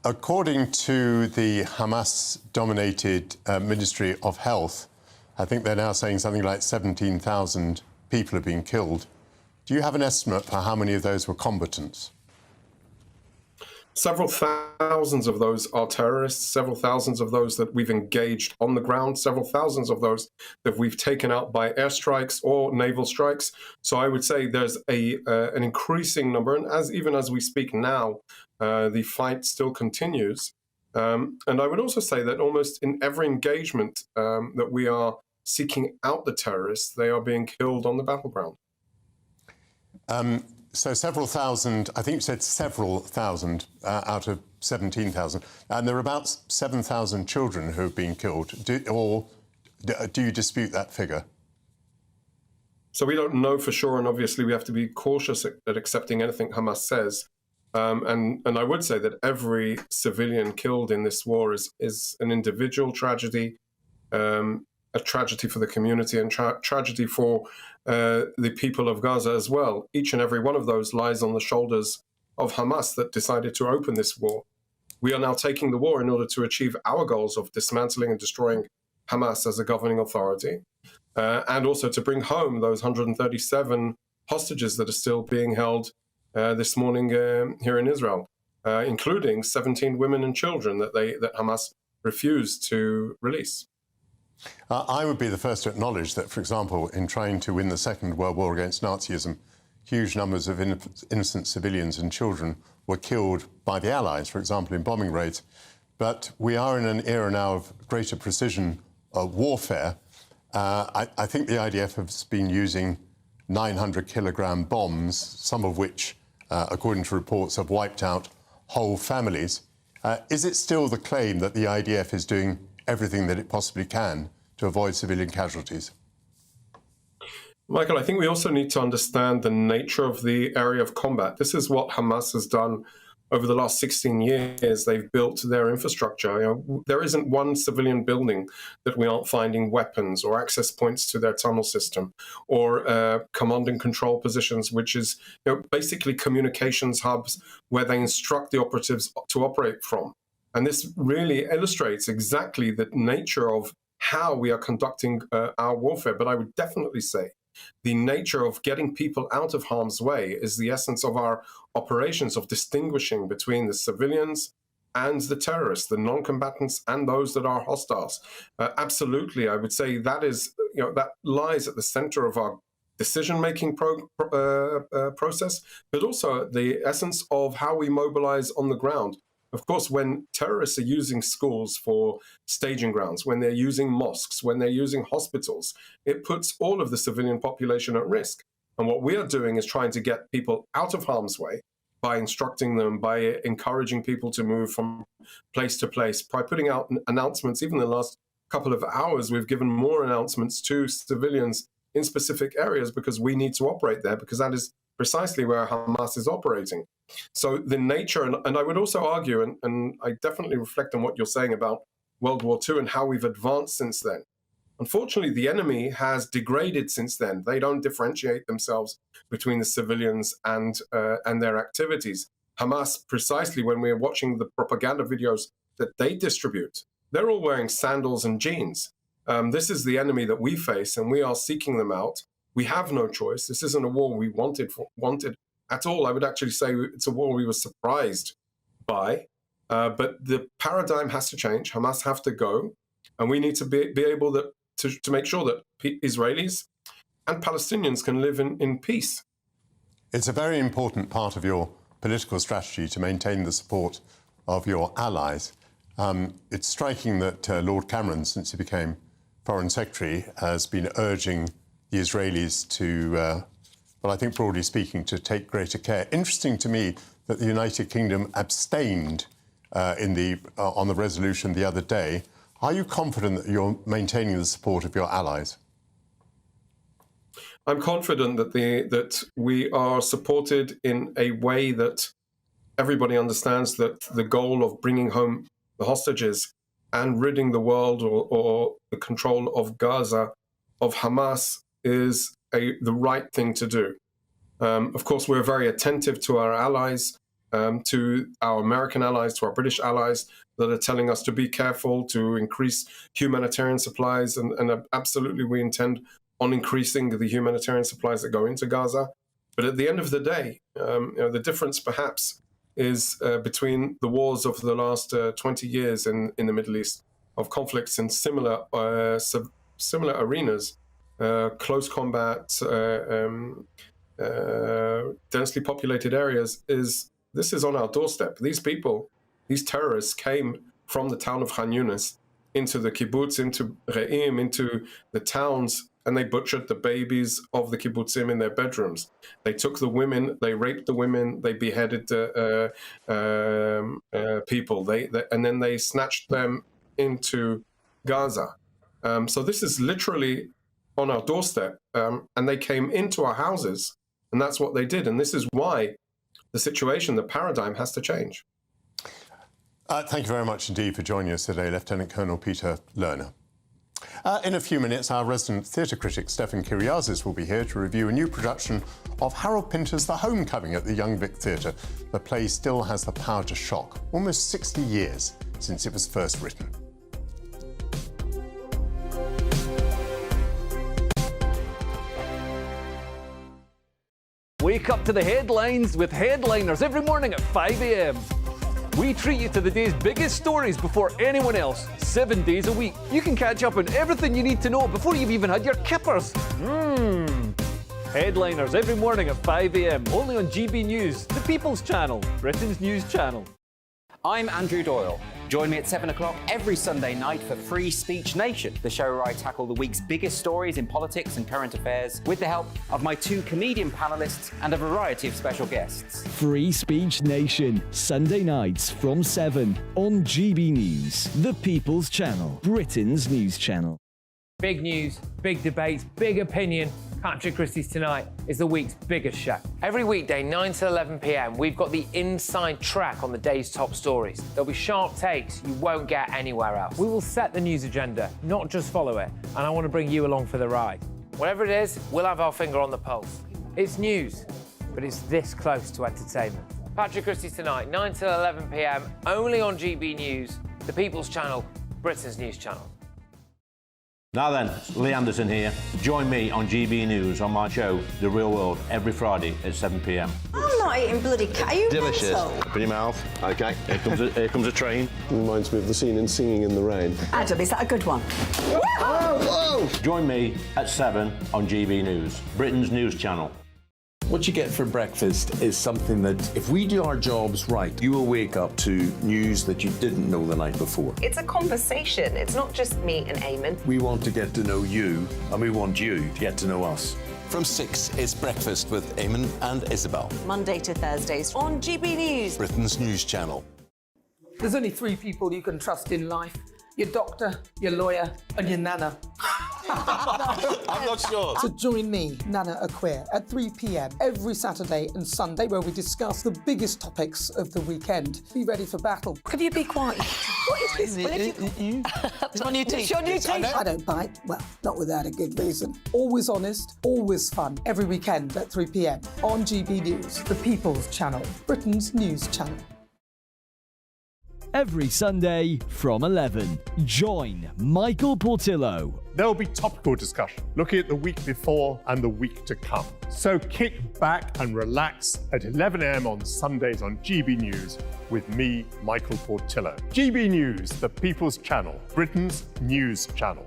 According to the Hamas-dominated Ministry of Health, I think they're now saying something like 17,000 people have been killed. Do you have an estimate for how many of those were combatants? Several thousands of those are terrorists, several thousands of those that we've engaged on the ground, several thousands of those that we've taken out by airstrikes or naval strikes. So I would say there's an increasing number, and even as we speak now, the fight still continues. And I would also say that almost in every engagement that we are seeking out the terrorists, they are being killed on the battleground. So several thousand, I think you said several thousand out of 17,000. And there are about 7,000 children who have been killed. Do you dispute that figure? So we don't know for sure, and obviously we have to be cautious at accepting anything Hamas says. And I would say that every civilian killed in this war is an individual tragedy, a tragedy for the community and tragedy for the people of Gaza as well. Each and every one of those lies on the shoulders of Hamas that decided to open this war. We are now taking the war in order to achieve our goals of dismantling and destroying Hamas as a governing authority, and also to bring home those 137 hostages that are still being held this morning here in Israel, including 17 women and children that Hamas refused to release. I would be the first to acknowledge that, for example, in trying to win the Second World War against Nazism, huge numbers of innocent civilians and children were killed by the Allies, for example, in bombing raids. But we are in an era now of greater precision warfare. I think the IDF has been using 900-kilogram bombs, some of which, according to reports, have wiped out whole families. Is it still the claim that the IDF is doing everything that it possibly can to avoid civilian casualties? Michael, I think we also need to understand the nature of the area of combat. This is what Hamas has done over the last 16 years, they've built their infrastructure. There isn't one civilian building that we aren't finding weapons or access points to their tunnel system, or command and control positions, which is basically communications hubs where they instruct the operatives to operate from. And this really illustrates exactly the nature of how we are conducting our warfare. But I would definitely say the nature of getting people out of harm's way is the essence of our operations, of distinguishing between the civilians and the terrorists, the non-combatants and those that are hostiles. Absolutely, I would say that is, that lies at the center of our decision-making process, but also the essence of how we mobilize on the ground. Of course, when terrorists are using schools for staging grounds, when they're using mosques, when they're using hospitals, it puts all of the civilian population at risk. And what we are doing is trying to get people out of harm's way by instructing them, by encouraging people to move from place to place, by putting out announcements. Even in the last couple of hours, we've given more announcements to civilians in specific areas because we need to operate there, because that is precisely where Hamas is operating. So the nature, and I would also argue, and I definitely reflect on what you're saying about World War II and how we've advanced since then. Unfortunately, the enemy has degraded since then. They don't differentiate themselves between the civilians and their activities. Hamas, precisely when we're watching the propaganda videos that they distribute, they're all wearing sandals and jeans. This is the enemy that we face, and we are seeking them out. We have no choice. This isn't a war we wanted at all. I would actually say it's a war we were surprised by. But the paradigm has to change. Hamas have to go. And we need to be able to make sure that Israelis and Palestinians can live in peace. It's a very important part of your political strategy to maintain the support of your allies. It's striking that Lord Cameron, since he became Foreign Secretary, has been urging the Israelis to, well, I think broadly speaking, to take greater care. Interesting to me that the United Kingdom abstained on the resolution the other day. Are you confident that you're maintaining the support of your allies? I'm confident that we are supported in a way that everybody understands that the goal of bringing home the hostages and ridding the world or the control of Gaza, of Hamas, is the right thing to do. Of course, we're very attentive to our allies, to our American allies, to our British allies that are telling us to be careful, to increase humanitarian supplies, and absolutely we intend on increasing the humanitarian supplies that go into Gaza. But at the end of the day, the difference perhaps is between the wars of the last 20 years in the Middle East, of conflicts in similar arenas, close combat, densely populated areas, this is on our doorstep. These people, these terrorists came from the town of Khan Yunis into the kibbutz, into Re'im, into the towns, and they butchered the babies of the kibbutzim in their bedrooms. They took the women, they raped the women, they beheaded people, and then they snatched them into Gaza. So this is literally on our doorstep, and they came into our houses, and that's what they did. And this is why the situation, the paradigm has to change. Thank you very much indeed for joining us today, Lieutenant Colonel Peter Lerner. In a few minutes, our resident theatre critic, Stefan Kyriazis, will be here to review a new production of Harold Pinter's The Homecoming at the Young Vic Theatre. The play still has the power to shock, almost 60 years since it was first written. Wake up to the headlines with Headliners every morning at 5 a.m. We treat you to the day's biggest stories before anyone else, 7 days a week. You can catch up on everything you need to know before you've even had your kippers. Headliners every morning at 5 a.m, only on GB News, the People's Channel, Britain's news channel. I'm Andrew Doyle. Join me at 7 o'clock every Sunday night for Free Speech Nation, the show where I tackle the week's biggest stories in politics and current affairs with the help of my two comedian panellists and a variety of special guests. Free Speech Nation, Sunday nights from 7 on GB News, the People's Channel, Britain's news channel. Big news, big debates, big opinion. Patrick Christie's Tonight is the week's biggest show. Every weekday, 9 to 11 p.m, we've got the inside track on the day's top stories. There'll be sharp takes you won't get anywhere else. We will set the news agenda, not just follow it, and I want to bring you along for the ride. Whatever it is, we'll have our finger on the pulse. It's news, but it's this close to entertainment. Patrick Christie's Tonight, 9 to 11 p.m, only on GB News, the People's Channel, Britain's news channel. Now then, Lee Anderson here. Join me on GB News on my show, The Real World, every Friday at 7 p.m. I'm not eating bloody cat. Are you Delicious. mental? Open your mouth. OK, here comes a train. Reminds me of the scene in Singing in the Rain. Adam, is that a good one? Whoa! Join me at 7 on GB News, Britain's news channel. What you get for breakfast is something that, if we do our jobs right, you will wake up to news that you didn't know the night before. It's a conversation. It's not just me and Eamon. We want to get to know you, and we want you to get to know us. From 6, it's Breakfast with Eamon and Isabel. Monday to Thursdays on GB News, Britain's news channel. There's only 3 people you can trust in life. Your doctor, your lawyer, and your nana. I'm not sure. So join me, Nana Aquare, at 3 p.m. every Saturday and Sunday, where we discuss the biggest topics of the weekend. Be ready for battle. Could you be quiet? What is this? It's my new teeth. It's your new teeth. I don't bite. Well, not without a good reason. Always honest, always fun. Every weekend at 3 p.m. on GB News, the People's Channel, Britain's news channel. Every Sunday from 11, join Michael Portillo. There will be topical discussion, looking at the week before and the week to come. So kick back and relax at 11 a.m. on Sundays on GB News with me, Michael Portillo. GB News, the People's Channel, Britain's news channel.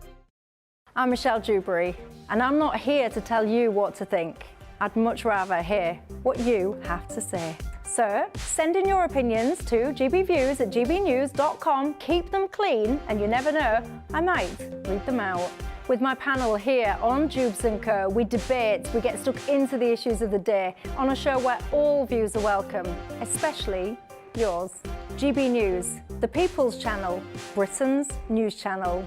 I'm Michelle Dewberry, and I'm not here to tell you what to think. I'd much rather hear what you have to say. So, send in your opinions to gbviews@gbnews.com. Keep them clean, and you never know, I might read them out. With my panel here on Jubes & Co, we debate, we get stuck into the issues of the day on a show where all views are welcome, especially yours. GB News, the People's Channel, Britain's news channel.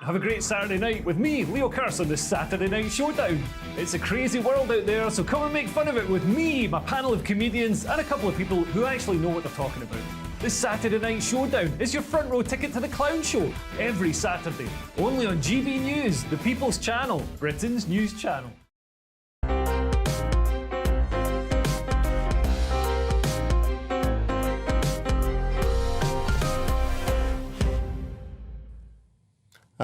Have a great Saturday night with me, Leo Carson, this Saturday Night Showdown. It's a crazy world out there, so come and make fun of it with me, my panel of comedians, and a couple of people who actually know what they're talking about. This Saturday Night Showdown is your front row ticket to the clown show every Saturday, only on GB News, the People's Channel, Britain's news channel.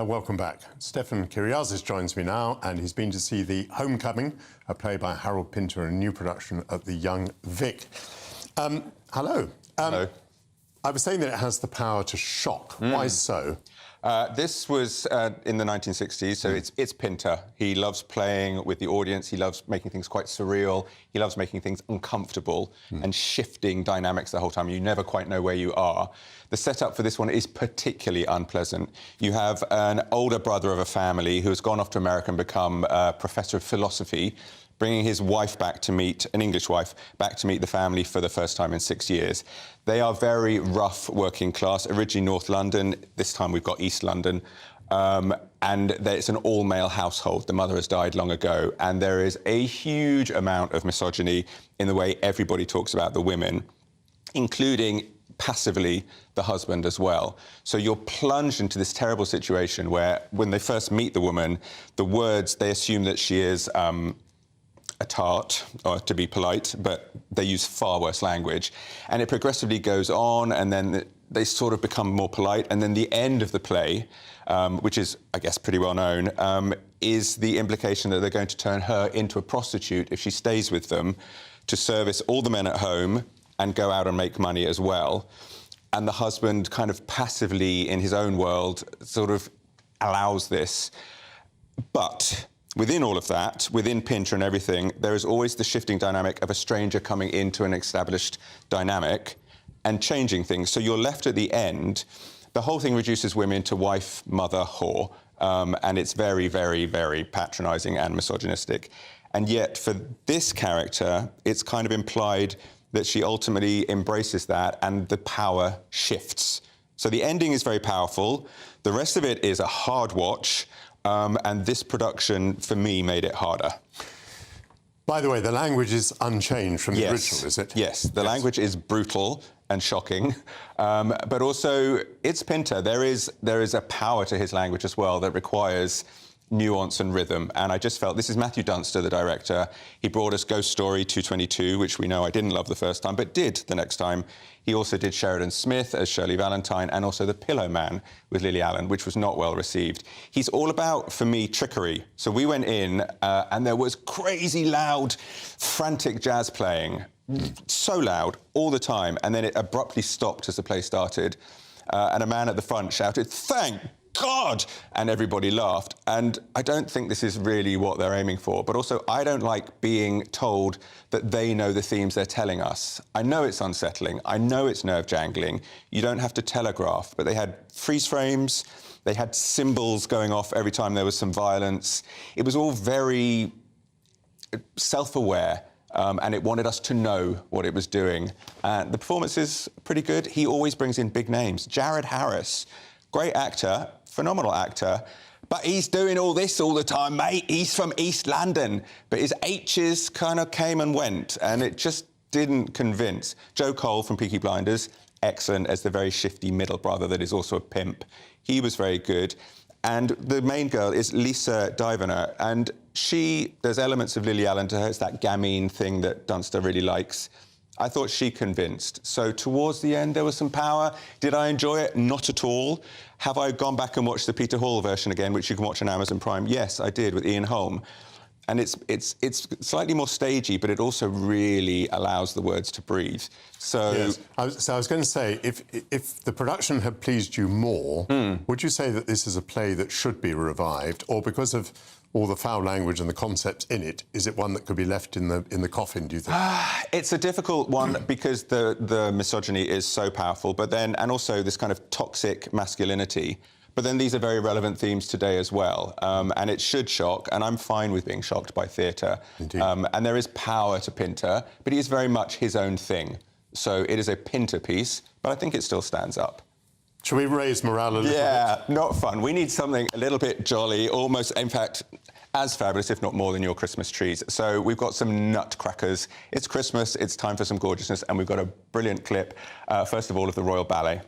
Welcome back. Stefan Kyriazis joins me now, and he's been to see The Homecoming, a play by Harold Pinter, a new production at the Young Vic. Hello. Hello. I was saying that it has the power to shock. Why so? This was in the 1960s, so it's Pinter. He loves playing with the audience. He loves making things quite surreal. He loves making things uncomfortable and shifting dynamics the whole time. You never quite know where you are. The setup for this one is particularly unpleasant. You have an older brother of a family who has gone off to America and become a professor of philosophy, bringing his wife back to meet, an English wife, back to meet the family for the first time in 6 years. They are very rough working class, originally North London, this time we've got East London, and it's an all-male household. The mother has died long ago, and there is a huge amount of misogyny in the way everybody talks about the women, including passively the husband as well. So you're plunged into this terrible situation where when they first meet the woman, the words, they assume that she is a tart, or to be polite, but they use far worse language. And it progressively goes on, and then they sort of become more polite. And then the end of the play, which is, I guess, pretty well known, is the implication that they're going to turn her into a prostitute if she stays with them to service all the men at home and go out and make money as well. And the husband kind of passively, in his own world, sort of allows this. But within all of that, within Pinter and everything, there is always the shifting dynamic of a stranger coming into an established dynamic and changing things. So you're left at the end. The whole thing reduces women to wife, mother, whore. And it's very, very, very patronising and misogynistic. And yet, for this character, it's kind of implied that she ultimately embraces that and the power shifts. So the ending is very powerful. The rest of it is a hard watch, and this production, for me, made it harder. By the way, the language is unchanged from the original, is it? Yes, the language is brutal and shocking, but also it's Pinter. There is a power to his language as well that requires nuance and rhythm, and I just felt, this is Matthew Dunster, the director. He brought us Ghost Story 222, which we know I didn't love the first time, but did the next time. He also did Sheridan Smith as Shirley Valentine, and also The Pillow Man with Lily Allen, which was not well received. He's all about, for me, trickery. So we went in, and there was crazy loud, frantic jazz playing, so loud all the time, and then it abruptly stopped as the play started, and a man at the front shouted, "Thank God!" and everybody laughed. And I don't think this is really what they're aiming for, but also I don't like being told that they know the themes they're telling us. I know it's unsettling, I know it's nerve-jangling, you don't have to telegraph, but they had freeze frames, they had symbols going off every time there was some violence. It was all very self-aware, and it wanted us to know what it was doing. The performance is pretty good. He always brings in big names. Jared Harris, great actor, phenomenal actor, but he's doing all this all the time, mate. He's from East London, but his H's kind of came and went, and it just didn't convince. Joe Cole from Peaky Blinders, excellent as the very shifty middle brother that is also a pimp. He was very good. And the main girl is Lisa Divener, and there's elements of Lily Allen to her. It's that gamine thing that Dunster really likes. I thought she convinced. So towards the end, there was some power. Did I enjoy it? Not at all. Have I gone back and watched the Peter Hall version again, which you can watch on Amazon Prime? Yes, I did, with Ian Holm. And it's slightly more stagey, but it also really allows the words to breathe. So, yes. I was going to say, if the production had pleased you more, would you say that this is a play that should be revived, or because of all the foul language and the concepts in it, is it one that could be left in the coffin, do you think? It's a difficult one because the misogyny is so powerful, but then, and also this kind of toxic masculinity. But then these are very relevant themes today as well, and it should shock, and I'm fine with being shocked by theatre. And there is power to Pinter, but he is very much his own thing. So it is a Pinter piece, but I think it still stands up. Shall we raise morale a little bit? Yeah, not fun. We need something a little bit jolly, almost, in fact, as fabulous, if not more, than your Christmas trees. So we've got some nutcrackers. It's Christmas, it's time for some gorgeousness, and we've got a brilliant clip, first of all, of the Royal Ballet.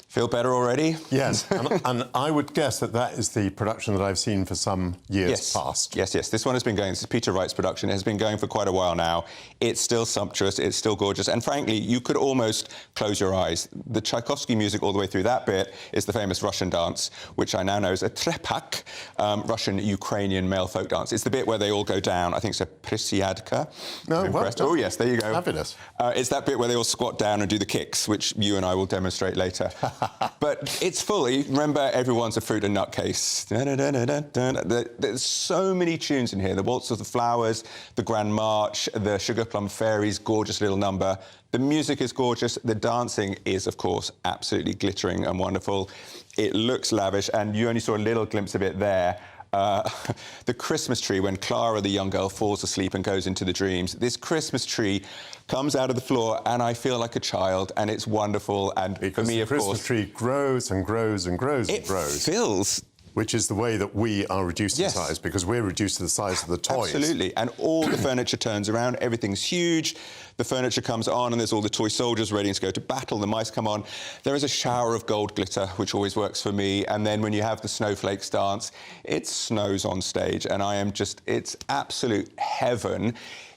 Feel better already? Yes, and I would guess that is the production that I've seen for some years past. Yes, this one has been going, this is Peter Wright's production, it has been going for quite a while now. It's still sumptuous, it's still gorgeous, and frankly, you could almost close your eyes. The Tchaikovsky music all the way through that bit is the famous Russian dance, which I now know is a trepak, Russian-Ukrainian male folk dance. It's the bit where they all go down, I think it's a prisiadka. No, what? Oh, yes, there you go. Fabulous. It's that bit where they all squat down and do the kicks, which you and I will demonstrate later. But it's fully, remember, everyone's a fruit and nutcase. There's so many tunes in here. The Waltz of the Flowers, the Grand March, the Sugar Plum Fairies, gorgeous little number. The music is gorgeous. The dancing is, of course, absolutely glittering and wonderful. It looks lavish, and you only saw a little glimpse of it there. The Christmas tree, when Clara, the young girl, falls asleep and goes into the dreams, this Christmas tree comes out of the floor and I feel like a child, and it's wonderful. And because for me, of course, the Christmas tree grows and grows and grows and grows. It fills. Which is the way that we are reduced in size, because we're reduced to the size of the toys. Absolutely, and all the furniture turns around, everything's huge, the furniture comes on and there's all the toy soldiers ready to go to battle, the mice come on. There is a shower of gold glitter, which always works for me, and then when you have the snowflakes dance, it snows on stage, and it's absolute heaven.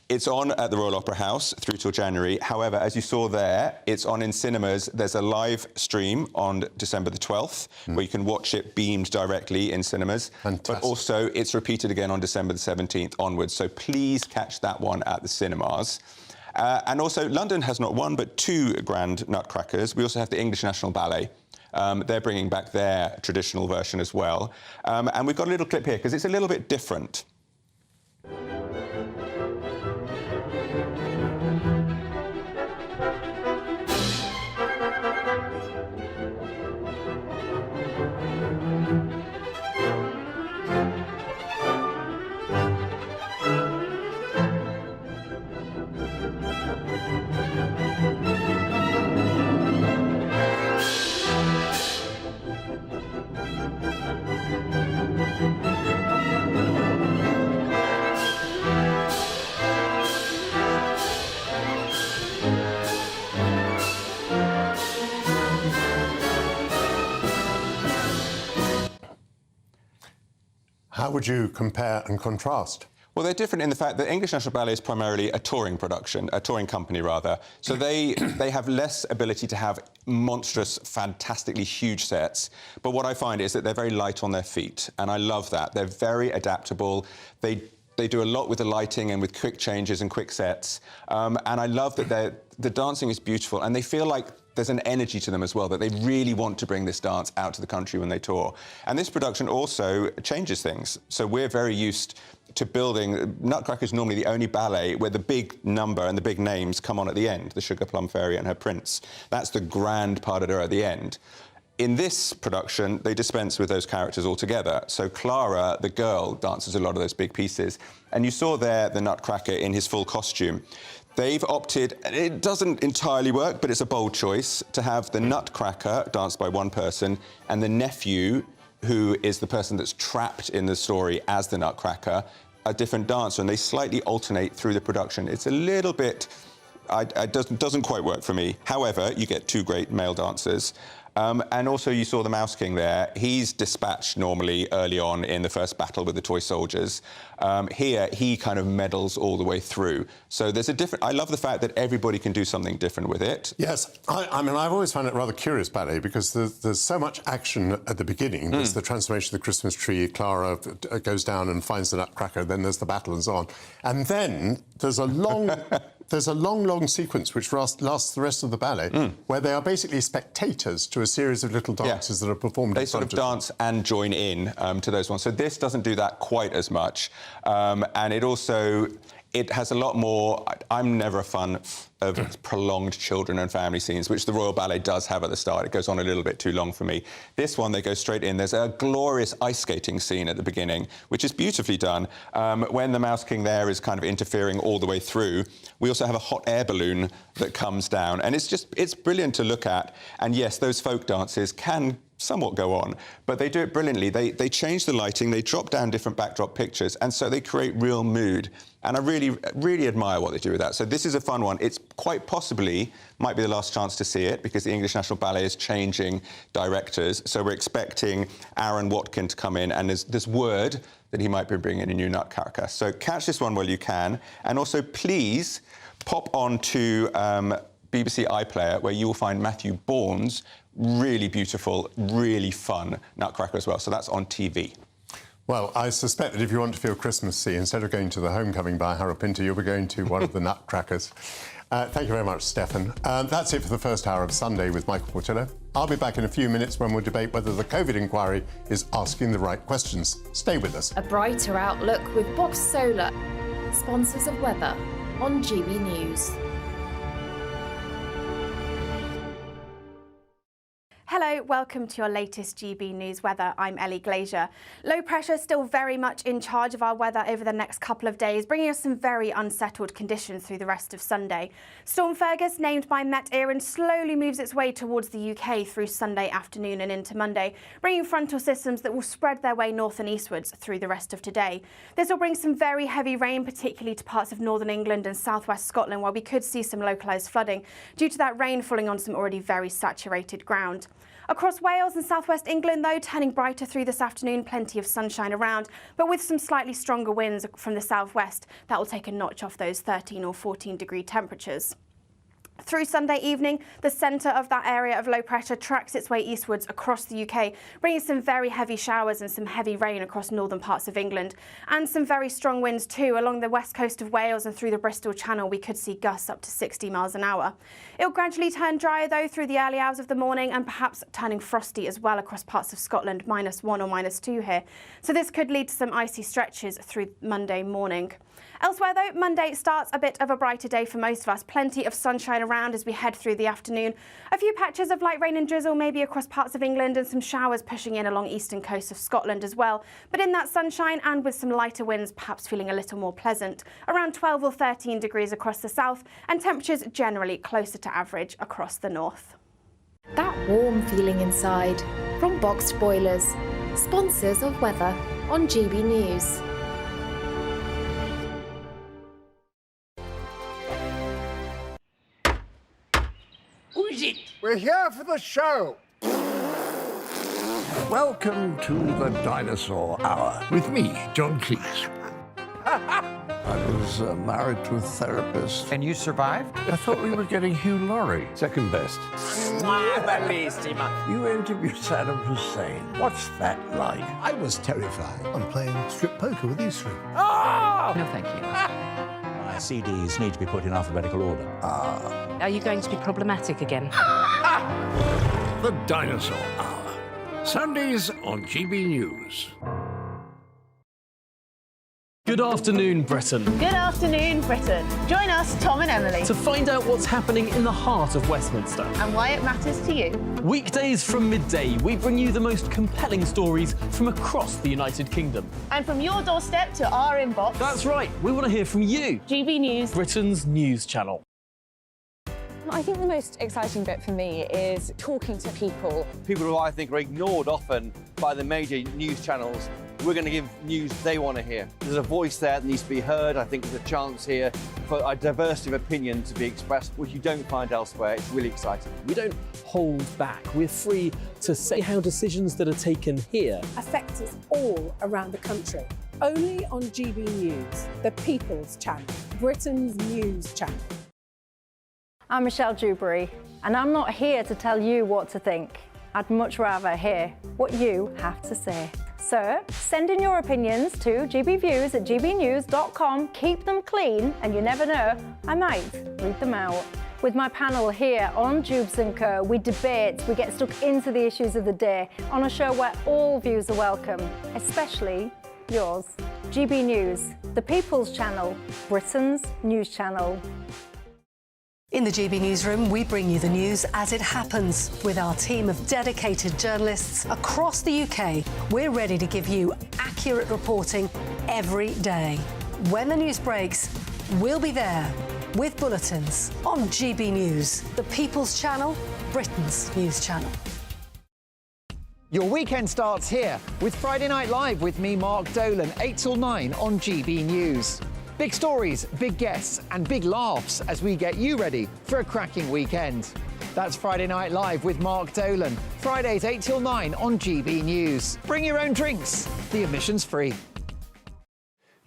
It's on at the Royal Opera House through till January. However, as you saw there, it's on in cinemas. There's a live stream on December the 12th, where you can watch it beamed directly in cinemas. Fantastic. But also, it's repeated again on December the 17th onwards. So please catch that one at the cinemas. And also, London has not one, but two grand nutcrackers. We also have the English National Ballet. They're bringing back their traditional version as well. And we've got a little clip here, because it's a little bit different. How would you compare and contrast? Well, they're different in the fact that English National Ballet is primarily a touring production, a touring company, rather. So they have less ability to have monstrous, fantastically huge sets. But what I find is that they're very light on their feet, and I love that. They're very adaptable. They do a lot with the lighting and with quick changes and quick sets. And I love that the dancing is beautiful, and they feel like there's an energy to them as well, that they really want to bring this dance out to the country when they tour. And this production also changes things. So we're very used to building. Nutcracker is normally the only ballet where the big number and the big names come on at the end, the Sugar Plum Fairy and her prince. That's the grand part of her at the end. In this production, they dispense with those characters altogether. So Clara, the girl, dances a lot of those big pieces. And you saw there the Nutcracker in his full costume. They've opted, and it doesn't entirely work, but it's a bold choice, to have the Nutcracker danced by one person and the nephew, who is the person that's trapped in the story as the Nutcracker, a different dancer, and they slightly alternate through the production. It's a little bit... it doesn't quite work for me. However, you get two great male dancers. And also you saw the Mouse King there. He's dispatched normally early on in the first battle with the toy soldiers. Here, he kind of meddles all the way through. So there's a different... I love the fact that everybody can do something different with it. Yes, I mean, I've always found it rather curious, ballet, because there's so much action at the beginning. There's the transformation of the Christmas tree, Clara goes down and finds the Nutcracker, then there's the battle and so on. And then there's a long... There's a long sequence which lasts the rest of the ballet, where they are basically spectators to a series of little dances that are performed. They sort of dance and join in to those ones. So this doesn't do that quite as much. And it also... It has a lot more... I'm never a fan of prolonged children and family scenes, which the Royal Ballet does have at the start. It goes on a little bit too long for me. This one, they go straight in. There's a glorious ice skating scene at the beginning, which is beautifully done. When the Mouse King there is kind of interfering all the way through, we also have a hot air balloon that comes down. And it's brilliant to look at. And yes, those folk dances can somewhat go on, but they do it brilliantly. They change the lighting, they drop down different backdrop pictures, and so they create real mood. And I really admire what they do with that. So this is a fun one. It's quite possibly might be the last chance to see it, because the English National Ballet is changing directors. So we're expecting Aaron Watkin to come in, and there's word that he might be bringing a new Nutcracker. So catch this one while you can, and also please pop on to BBC iPlayer, where you will find Matthew Bourne's really beautiful, really fun Nutcracker as well. So that's on TV. Well, I suspect that if you want to feel Christmassy, instead of going to the Homecoming by Harapinta, you'll be going to one of the Nutcrackers. Thank you very much, Stefan. That's it for the first hour of Sunday with Michael Portillo. I'll be back in a few minutes when we'll debate whether the COVID inquiry is asking the right questions. Stay with us. A brighter outlook with Box Solar, sponsors of weather on GB News. Hello, welcome to your latest GB News weather. I'm Ellie Glazier. Low pressure still very much in charge of our weather over the next couple of days, bringing us some very unsettled conditions through the rest of Sunday. Storm Fergus, named by Met Erin, slowly moves its way towards the UK through Sunday afternoon and into Monday, bringing frontal systems that will spread their way north and eastwards through the rest of today. This will bring some very heavy rain, particularly to parts of northern England and southwest Scotland, where we could see some localised flooding due to that rain falling on some already very saturated ground. Across Wales and southwest England, though, turning brighter through this afternoon, plenty of sunshine around, but with some slightly stronger winds from the southwest, that will take a notch off those 13 or 14 degree temperatures. Through Sunday evening, the centre of that area of low pressure tracks its way eastwards across the UK, bringing some very heavy showers and some heavy rain across northern parts of England, and some very strong winds too. Along the west coast of Wales and through the Bristol Channel, we could see gusts up to 60 miles an hour. It'll gradually turn drier though through the early hours of the morning, and perhaps turning frosty as well across parts of Scotland, -1 or -2 here. So this could lead to some icy stretches through Monday morning. Elsewhere though, Monday starts a bit of a brighter day for most of us. Plenty of sunshine around as we head through the afternoon. A few patches of light rain and drizzle maybe across parts of England, and some showers pushing in along eastern coast of Scotland as well. But in that sunshine and with some lighter winds, perhaps feeling a little more pleasant. Around 12 or 13 degrees across the south, and temperatures generally closer to average across the north. That warm feeling inside from Boxed Boilers, sponsors of weather on GB News. Who is it? We're here for the show. Welcome to the Dinosaur Hour with me, John Cleese. I was married to a therapist. And you survived? I thought we were getting Hugh Laurie, second best. You interviewed Saddam Hussein. What's that like? I was terrified. I'm playing strip poker with these three. Oh! No, thank you. My CDs need to be put in alphabetical order. Are you going to be problematic again? The Dinosaur Hour. Sundays on GB News. Good afternoon, Britain. Good afternoon, Britain. Join us, Tom and Emily, To find out what's happening in the heart of Westminster. and why it matters to you. Weekdays from midday, we bring you the most compelling stories from across the United Kingdom. And from your doorstep to our inbox. That's right, we want to hear from you. GB News, Britain's news channel. I think the most exciting bit for me is talking to people. People who I think are ignored often by the major news channels. We're going to give news they want to hear. There's a voice there that needs to be heard. I think there's a chance here for a diversity of opinion to be expressed, which you don't find elsewhere. It's really exciting. We don't hold back. We're free to say how decisions that are taken here Affects us all around the country. Only on GB News, the People's Channel, Britain's news channel. I'm Michelle Dewberry, and I'm not here to tell you what to think. I'd much rather hear what you have to say. So send in your opinions to gbviews@gbnews.com. Keep them clean, and you never know, I might read them out. With my panel here on Jubes & Co, we debate, we get stuck into the issues of the day on a show where all views are welcome, especially yours. GB News, the People's Channel, Britain's news channel. In the GB Newsroom, we bring you the news as it happens. With our team of dedicated journalists across the UK, we're ready to give you accurate reporting every day. When the news breaks, we'll be there with bulletins on GB News, the People's Channel, Britain's news channel. Your weekend starts here with Friday Night Live with me, Mark Dolan, 8 till 9 on GB News. Big stories, big guests and big laughs as we get you ready for a cracking weekend. That's Friday Night Live with Mark Dolan. Fridays 8 till 9 on GB News. Bring your own drinks. The admission's free.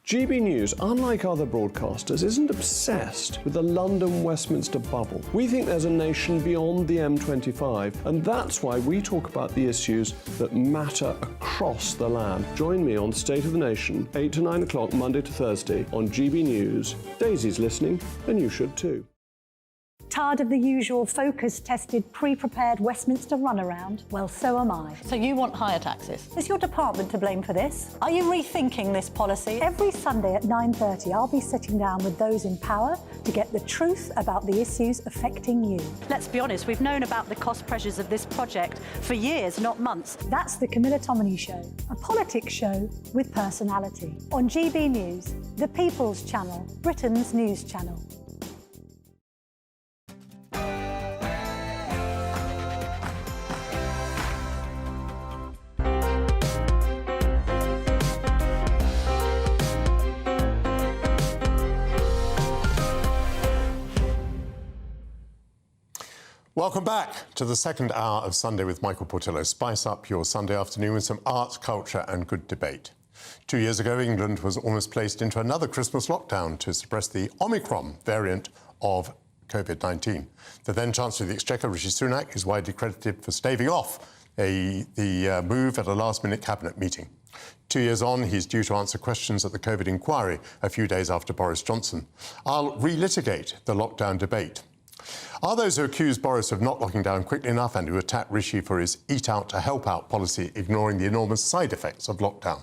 GB News, unlike other broadcasters, isn't obsessed with the London-Westminster bubble. We think there's a nation beyond the M25, and that's why we talk about the issues that matter across the land. Join me on State of the Nation, 8 to 9 o'clock, Monday to Thursday, on GB News. Daisy's listening, and you should too. Tired of the usual focus-tested, pre-prepared Westminster runaround? Well, so am I. So you want higher taxes? Is your department to blame for this? Are you rethinking this policy? Every Sunday at 9:30, I'll be sitting down with those in power to get the truth about the issues affecting you. Let's be honest, we've known about the cost pressures of this project for years, not months. That's the Camilla Tominey Show, a politics show with personality. On GB News, the People's Channel, Britain's news channel. Welcome back to the second hour of Sunday with Michael Portillo. Spice up your Sunday afternoon with some art, culture and good debate. 2 years ago, England was almost placed into another Christmas lockdown to suppress the Omicron variant of COVID-19. The then Chancellor of the Exchequer, Rishi Sunak, is widely credited for staving off the move at a last-minute cabinet meeting. 2 years on, he's due to answer questions at the COVID inquiry a few days after Boris Johnson. I'll relitigate the lockdown debate. Are those who accuse Boris of not locking down quickly enough and who attack Rishi for his eat out to help out policy ignoring the enormous side effects of lockdown?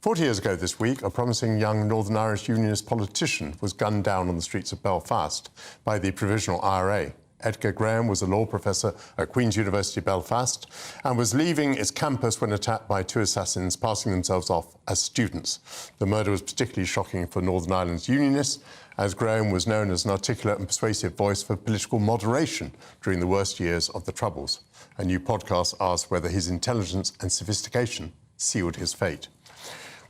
40 years ago this week, a promising young Northern Irish Unionist politician was gunned down on the streets of Belfast by the Provisional IRA. Edgar Graham was a law professor at Queen's University Belfast and was leaving its campus when attacked by two assassins passing themselves off as students. The murder was particularly shocking for Northern Ireland's Unionists, as Graham was known as an articulate and persuasive voice for political moderation during the worst years of the Troubles. A new podcast asks whether his intelligence and sophistication sealed his fate.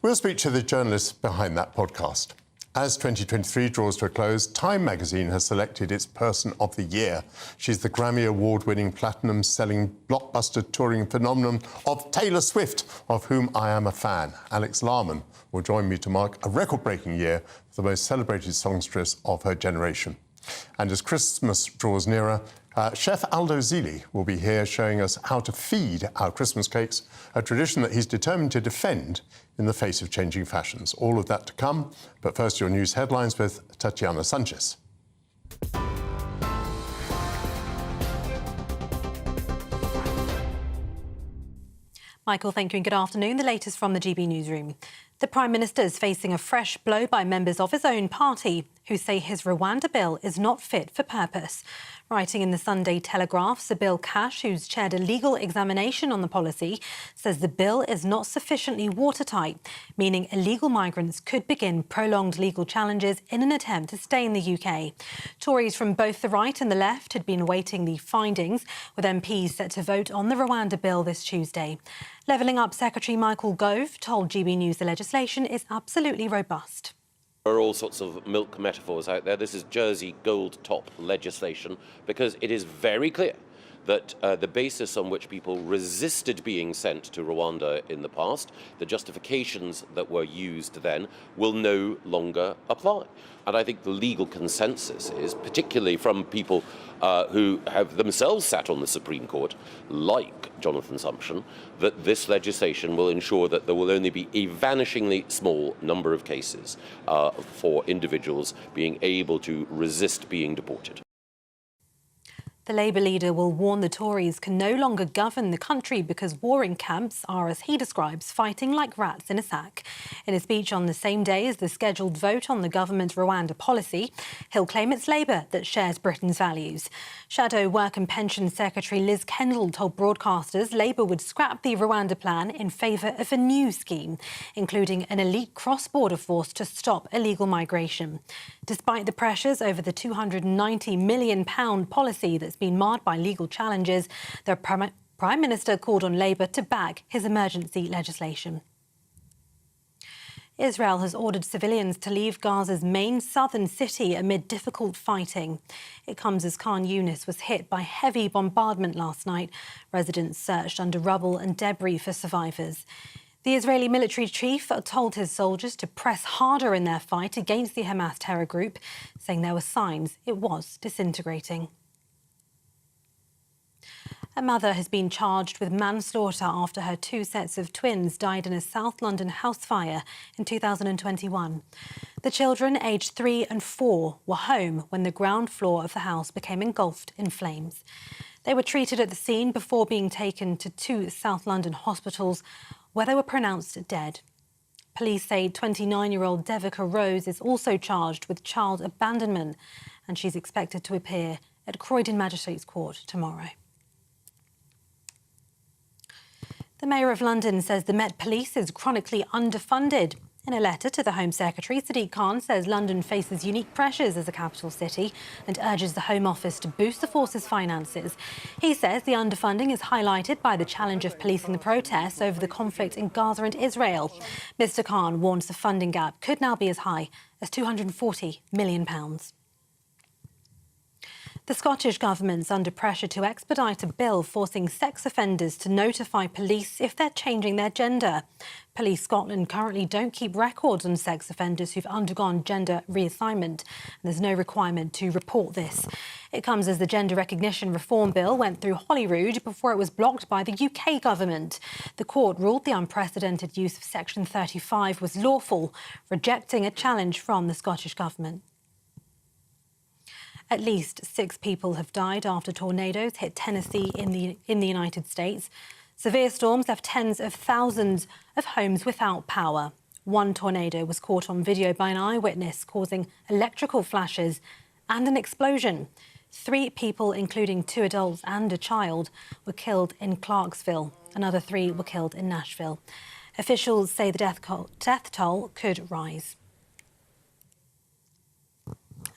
We'll speak to the journalists behind that podcast. As 2023 draws to a close, Time magazine has selected its Person of the Year. She's the Grammy Award-winning, platinum-selling, blockbuster touring phenomenon of Taylor Swift, of whom I am a fan. Alex Larman will join me to mark a record-breaking year for the most celebrated songstress of her generation. And as Christmas draws nearer, Chef Aldo Zili will be here showing us how to feed our Christmas cakes, a tradition that he's determined to defend in the face of changing fashions. All of that to come, but first your news headlines with Tatiana Sanchez. Michael, thank you and good afternoon. The latest from the GB Newsroom. The Prime Minister is facing a fresh blow by members of his own party who say his Rwanda bill is not fit for purpose. Writing in the Sunday Telegraph, Sybil Cash, who's chaired a legal examination on the policy, says the bill is not sufficiently watertight, meaning illegal migrants could begin prolonged legal challenges in an attempt to stay in the UK. Tories from both the right and the left had been awaiting the findings, with MPs set to vote on the Rwanda bill this Tuesday. Levelling Up Secretary Michael Gove told GB News the legislation is absolutely robust. There are all sorts of milk metaphors out there. This is Jersey gold top legislation because it is very clear that the basis on which people resisted being sent to Rwanda in the past, the justifications that were used then, will no longer apply. And I think the legal consensus is, particularly from people who have themselves sat on the Supreme Court, like Jonathan Sumption, that this legislation will ensure that there will only be a vanishingly small number of cases for individuals being able to resist being deported. The Labour leader will warn the Tories can no longer govern the country because warring camps are, as he describes, fighting like rats in a sack. In a speech on the same day as the scheduled vote on the government's Rwanda policy, he'll claim it's Labour that shares Britain's values. Shadow Work and Pension Secretary Liz Kendall told broadcasters Labour would scrap the Rwanda plan in favour of a new scheme, including an elite cross-border force to stop illegal migration. Despite the pressures over the £290 million policy that's been marred by legal challenges, the Prime Minister called on Labour to back his emergency legislation. Israel has ordered civilians to leave Gaza's main southern city amid difficult fighting. It comes as Khan Yunis was hit by heavy bombardment last night. Residents searched under rubble and debris for survivors. The Israeli military chief told his soldiers to press harder in their fight against the Hamas terror group, saying there were signs it was disintegrating. A mother has been charged with manslaughter after her two sets of twins died in a South London house fire in 2021. The children, aged 3 and 4, were home when the ground floor of the house became engulfed in flames. They were treated at the scene before being taken to 2 South London hospitals, where they were pronounced dead. Police say 29-year-old Devika Rose is also charged with child abandonment, and she's expected to appear at Croydon Magistrates Court tomorrow. The Mayor of London says the Met Police is chronically underfunded. In a letter to the Home Secretary, Sadiq Khan says London faces unique pressures as a capital city and urges the Home Office to boost the force's finances. He says the underfunding is highlighted by the challenge of policing the protests over the conflict in Gaza and Israel. Mr Khan warns the funding gap could now be as high as £240 million. The Scottish Government's under pressure to expedite a bill forcing sex offenders to notify police if they're changing their gender. Police Scotland currently don't keep records on sex offenders who've undergone gender reassignment, and there's no requirement to report this. It comes as the Gender Recognition Reform Bill went through Holyrood before it was blocked by the UK government. The court ruled the unprecedented use of Section 35 was lawful, rejecting a challenge from the Scottish Government. At least 6 people have died after tornadoes hit Tennessee in the United States. Severe storms left tens of thousands of homes without power. One tornado was caught on video by an eyewitness, causing electrical flashes and an explosion. 3 people, including 2 adults and a child, were killed in Clarksville. Another 3 were killed in Nashville. Officials say the death toll could rise.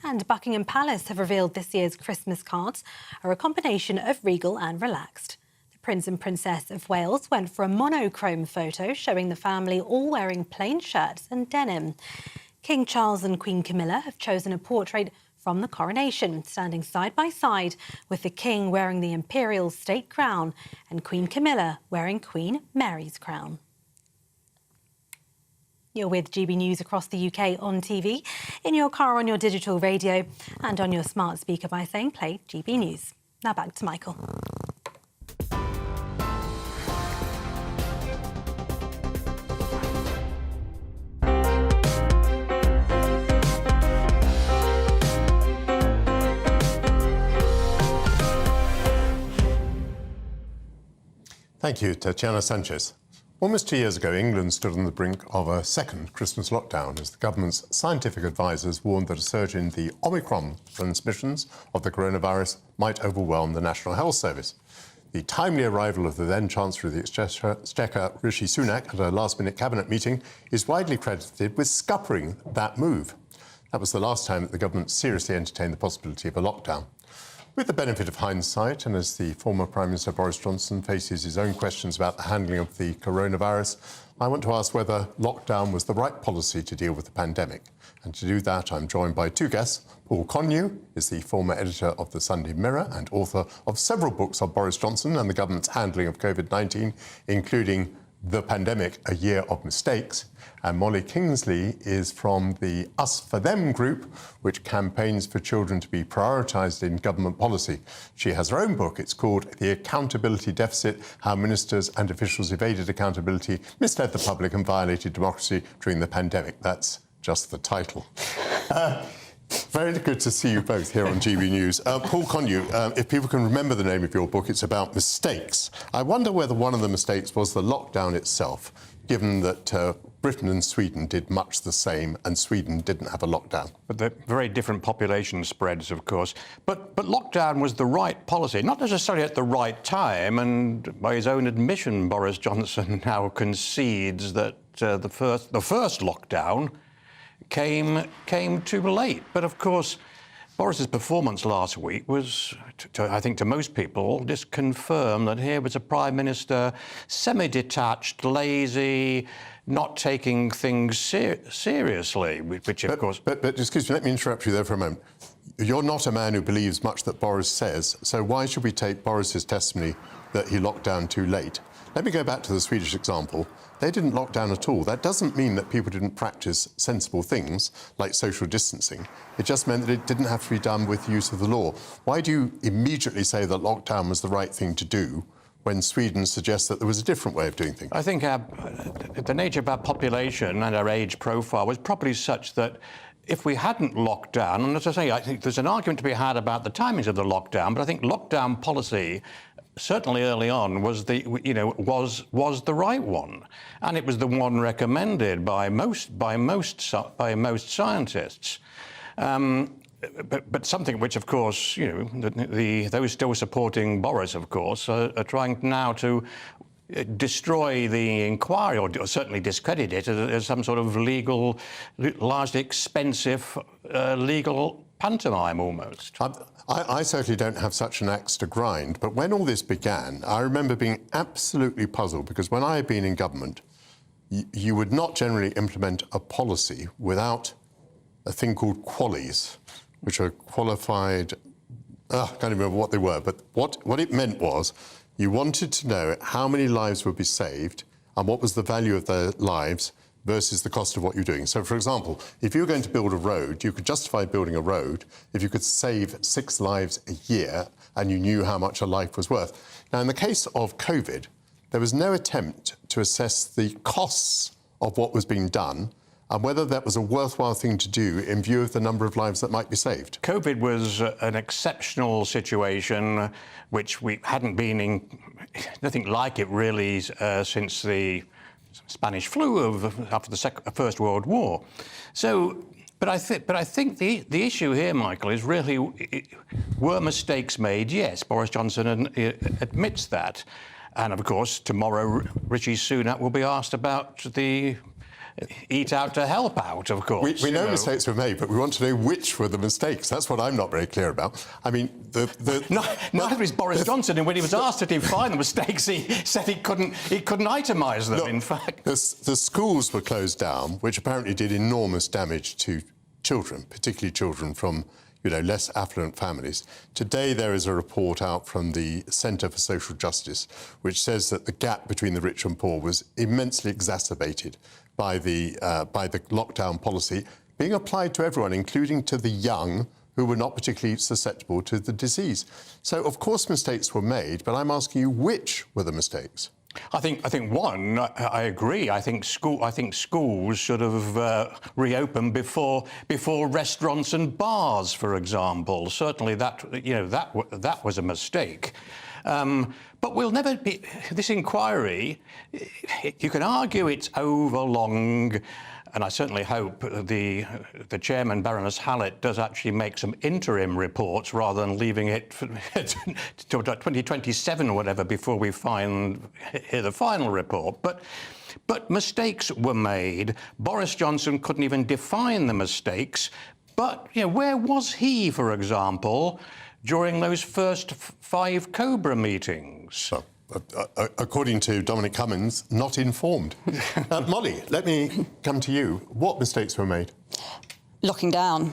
And Buckingham Palace have revealed this year's Christmas cards are a combination of regal and relaxed. The Prince and Princess of Wales went for a monochrome photo showing the family all wearing plain shirts and denim. King Charles and Queen Camilla have chosen a portrait from the coronation, standing side by side, with the King wearing the imperial state crown and Queen Camilla wearing Queen Mary's crown. You're with GB News across the UK on TV, in your car, on your digital radio and on your smart speaker by saying play GB News. Now back to Michael. Thank you, Tatiana Sanchez. Almost 2 years ago, England stood on the brink of a second Christmas lockdown as the government's scientific advisors warned that a surge in the Omicron transmissions of the coronavirus might overwhelm the National Health Service. The timely arrival of the then Chancellor of the Exchequer, Rishi Sunak, at a last-minute cabinet meeting is widely credited with scuppering that move. That was the last time that the government seriously entertained the possibility of a lockdown. With the benefit of hindsight, and as the former Prime Minister Boris Johnson faces his own questions about the handling of the coronavirus, I want to ask whether lockdown was the right policy to deal with the pandemic. And to do that, I'm joined by two guests. Paul Connew is the former editor of the Sunday Mirror and author of several books on Boris Johnson and the government's handling of COVID-19, including The Pandemic, A Year of Mistakes. And Molly Kingsley is from the Us For Them group, which campaigns for children to be prioritised in government policy. She has her own book. It's called The Accountability Deficit, How Ministers and Officials Evaded Accountability, Misled the Public and Violated Democracy During the Pandemic. That's just the title. Very good to see you both here on GB News. Paul Connew, if people can remember the name of your book, it's about mistakes. I wonder whether one of the mistakes was the lockdown itself, given that Britain and Sweden did much the same and Sweden didn't have a lockdown. But they're very different population spreads, of course. But lockdown was the right policy, not necessarily at the right time, and by his own admission, Boris Johnson now concedes that the first lockdown came too late. But of course, Boris's performance last week was, I think to most people, just confirmed that here was a Prime Minister semi-detached, lazy, not taking things seriously, which of course... But excuse me, let me interrupt you there for a moment. You're not a man who believes much that Boris says, so why should we take Boris's testimony that he locked down too late? Let me go back to the Swedish example. They didn't lock down at all. That doesn't mean that people didn't practice sensible things, like social distancing. It just meant that it didn't have to be done with the use of the law. Why do you immediately say that lockdown was the right thing to do when Sweden suggests that there was a different way of doing things? I think the nature of our population and our age profile was probably such that if we hadn't locked down, and as I say, I think there's an argument to be had about the timings of the lockdown, but I think lockdown policy, certainly early on, was the right one, and it was the one recommended by most scientists. But something which, of course, those still supporting Boris, of course, are trying now to destroy the inquiry, or certainly discredit it as some sort of legal, largely expensive legal pantomime almost. I certainly don't have such an axe to grind, but when all this began, I remember being absolutely puzzled, because when I had been in government, you would not generally implement a policy without a thing called QALYs, which are qualified, I can't remember what they were, but what it meant was you wanted to know how many lives would be saved and what was the value of their lives versus the cost of what you're doing. So, for example, if you were going to build a road, you could justify building a road if you could save 6 lives a year and you knew how much a life was worth. Now, in the case of COVID, there was no attempt to assess the costs of what was being done and whether that was a worthwhile thing to do in view of the number of lives that might be saved. COVID was an exceptional situation, which we hadn't been in, nothing like it really since the Spanish flu after the First World War. So, but I think the issue here, Michael, is really, were mistakes made? Yes, Boris Johnson admits that. And of course, tomorrow, Rishi Sunak will be asked about the eat out to help out, of course. We know mistakes were made, but we want to know which were the mistakes. That's what I'm not very clear about. I mean, neither is Boris Johnson, and when he was asked to define the mistakes, he said he couldn't itemise them, in fact. The schools were closed down, which apparently did enormous damage to children, particularly children from less affluent families. Today there is a report out from the Centre for Social Justice which says that the gap between the rich and poor was immensely exacerbated by the lockdown policy being applied to everyone, including to the young who were not particularly susceptible to the disease. So, of course, mistakes were made, but I'm asking you, which were the mistakes? I think one. I agree. I think schools should have reopened before restaurants and bars, for example. Certainly, that was a mistake. But we'll never be. This inquiry, you can argue it's overlong. And I certainly hope the chairman, Baroness Hallett, does actually make some interim reports rather than leaving it to 2027 or whatever before we hear the final report. But mistakes were made. Boris Johnson couldn't even define the mistakes. But where was he, for example, during those first 5 Cobra meetings? According to Dominic Cummings, not informed. Molly, let me come to you. What mistakes were made? Locking down.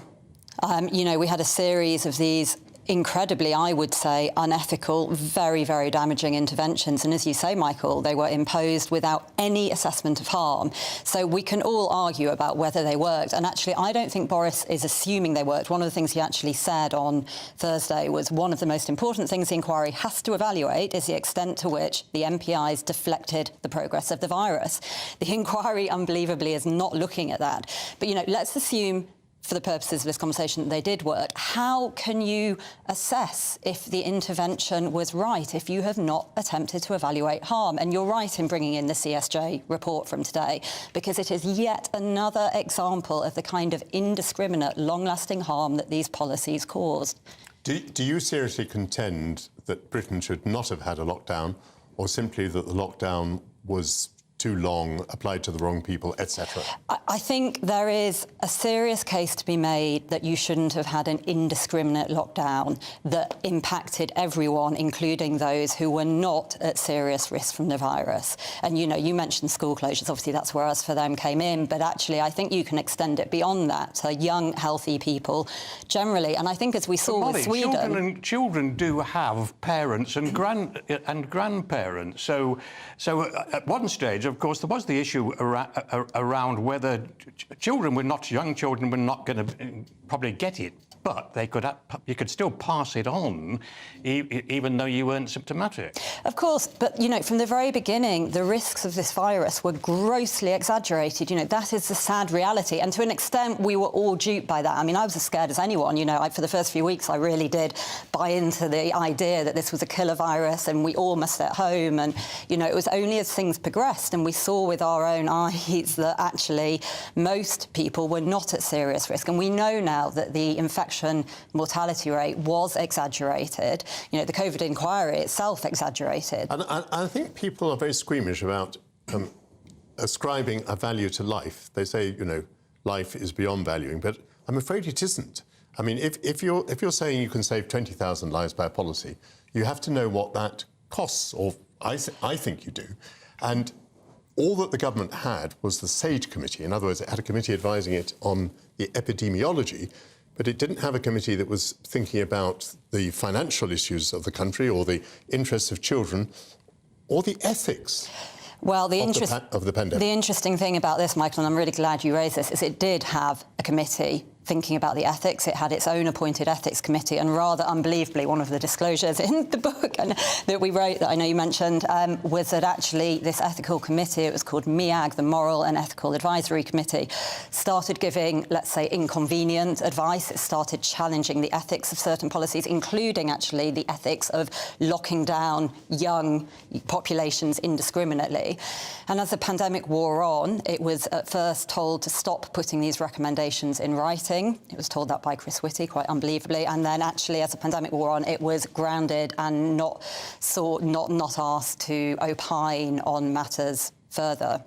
We had a series of these incredibly, I would say, unethical, very, very damaging interventions. And as you say, Michael, they were imposed without any assessment of harm. So we can all argue about whether they worked. And actually, I don't think Boris is assuming they worked. One of the things he actually said on Thursday was one of the most important things the inquiry has to evaluate is the extent to which the MPIs deflected the progress of the virus. The inquiry, unbelievably, is not looking at that. But, let's assume, for the purposes of this conversation, they did work. How can you assess if the intervention was right if you have not attempted to evaluate harm? And you're right in bringing in the CSJ report from today, because it is yet another example of the kind of indiscriminate, long-lasting harm that these policies caused. Do you seriously contend that Britain should not have had a lockdown, or simply that the lockdown was too long, applied to the wrong people, etc.? I think there is a serious case to be made that you shouldn't have had an indiscriminate lockdown that impacted everyone, including those who were not at serious risk from the virus. And, you mentioned school closures. Obviously, that's where Us For Them came in. But actually, I think you can extend it beyond that to young, healthy people generally. And I think, as we saw with Sweden... Children do have parents and grandparents. So at one stage, of course, there was the issue around whether young children were not going to probably get it, but you could still pass it on, even though you weren't symptomatic. Of course, but, from the very beginning, the risks of this virus were grossly exaggerated. That is the sad reality. And to an extent, we were all duped by that. I mean, I was as scared as anyone. For the first few weeks, I really did buy into the idea that this was a killer virus and we all must stay at home. And, it was only as things progressed and we saw with our own eyes that actually most people were not at serious risk. And we know now that the infection mortality rate was exaggerated. The COVID inquiry itself exaggerated. And I think people are very squeamish about ascribing a value to life. They say, life is beyond valuing, but I'm afraid it isn't. I mean, if you're saying you can save 20,000 lives by a policy, you have to know what that costs, or I think you do. And all that the government had was the SAGE committee. In other words, it had a committee advising it on the epidemiology, but it didn't have a committee that was thinking about the financial issues of the country or the interests of children or the ethics of the pandemic. The interesting thing about this, Michael, and I'm really glad you raised this, is it did have a committee thinking about the ethics. It had its own appointed ethics committee, and rather unbelievably, one of the disclosures in the book and that we wrote, that I know you mentioned, was that actually this ethical committee, it was called MEAG, the Moral and Ethical Advisory Committee, started giving, let's say, inconvenient advice. It started challenging the ethics of certain policies, including actually the ethics of locking down young populations indiscriminately. And as the pandemic wore on, it was at first told to stop putting these recommendations in writing. It was told that by Chris Whitty, quite unbelievably. And then actually, as the pandemic wore on, it was grounded and not asked to opine on matters further.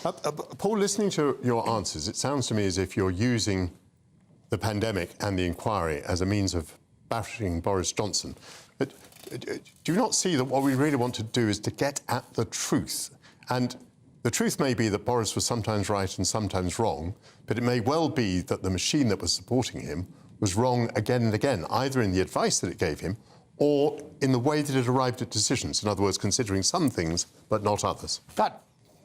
Paul, listening to your answers, it sounds to me as if you're using the pandemic and the inquiry as a means of bashing Boris Johnson. But do you not see that what we really want to do is to get at the truth? And the truth may be that Boris was sometimes right and sometimes wrong, but it may well be that the machine that was supporting him was wrong again and again, either in the advice that it gave him or in the way that it arrived at decisions. In other words, considering some things but not others.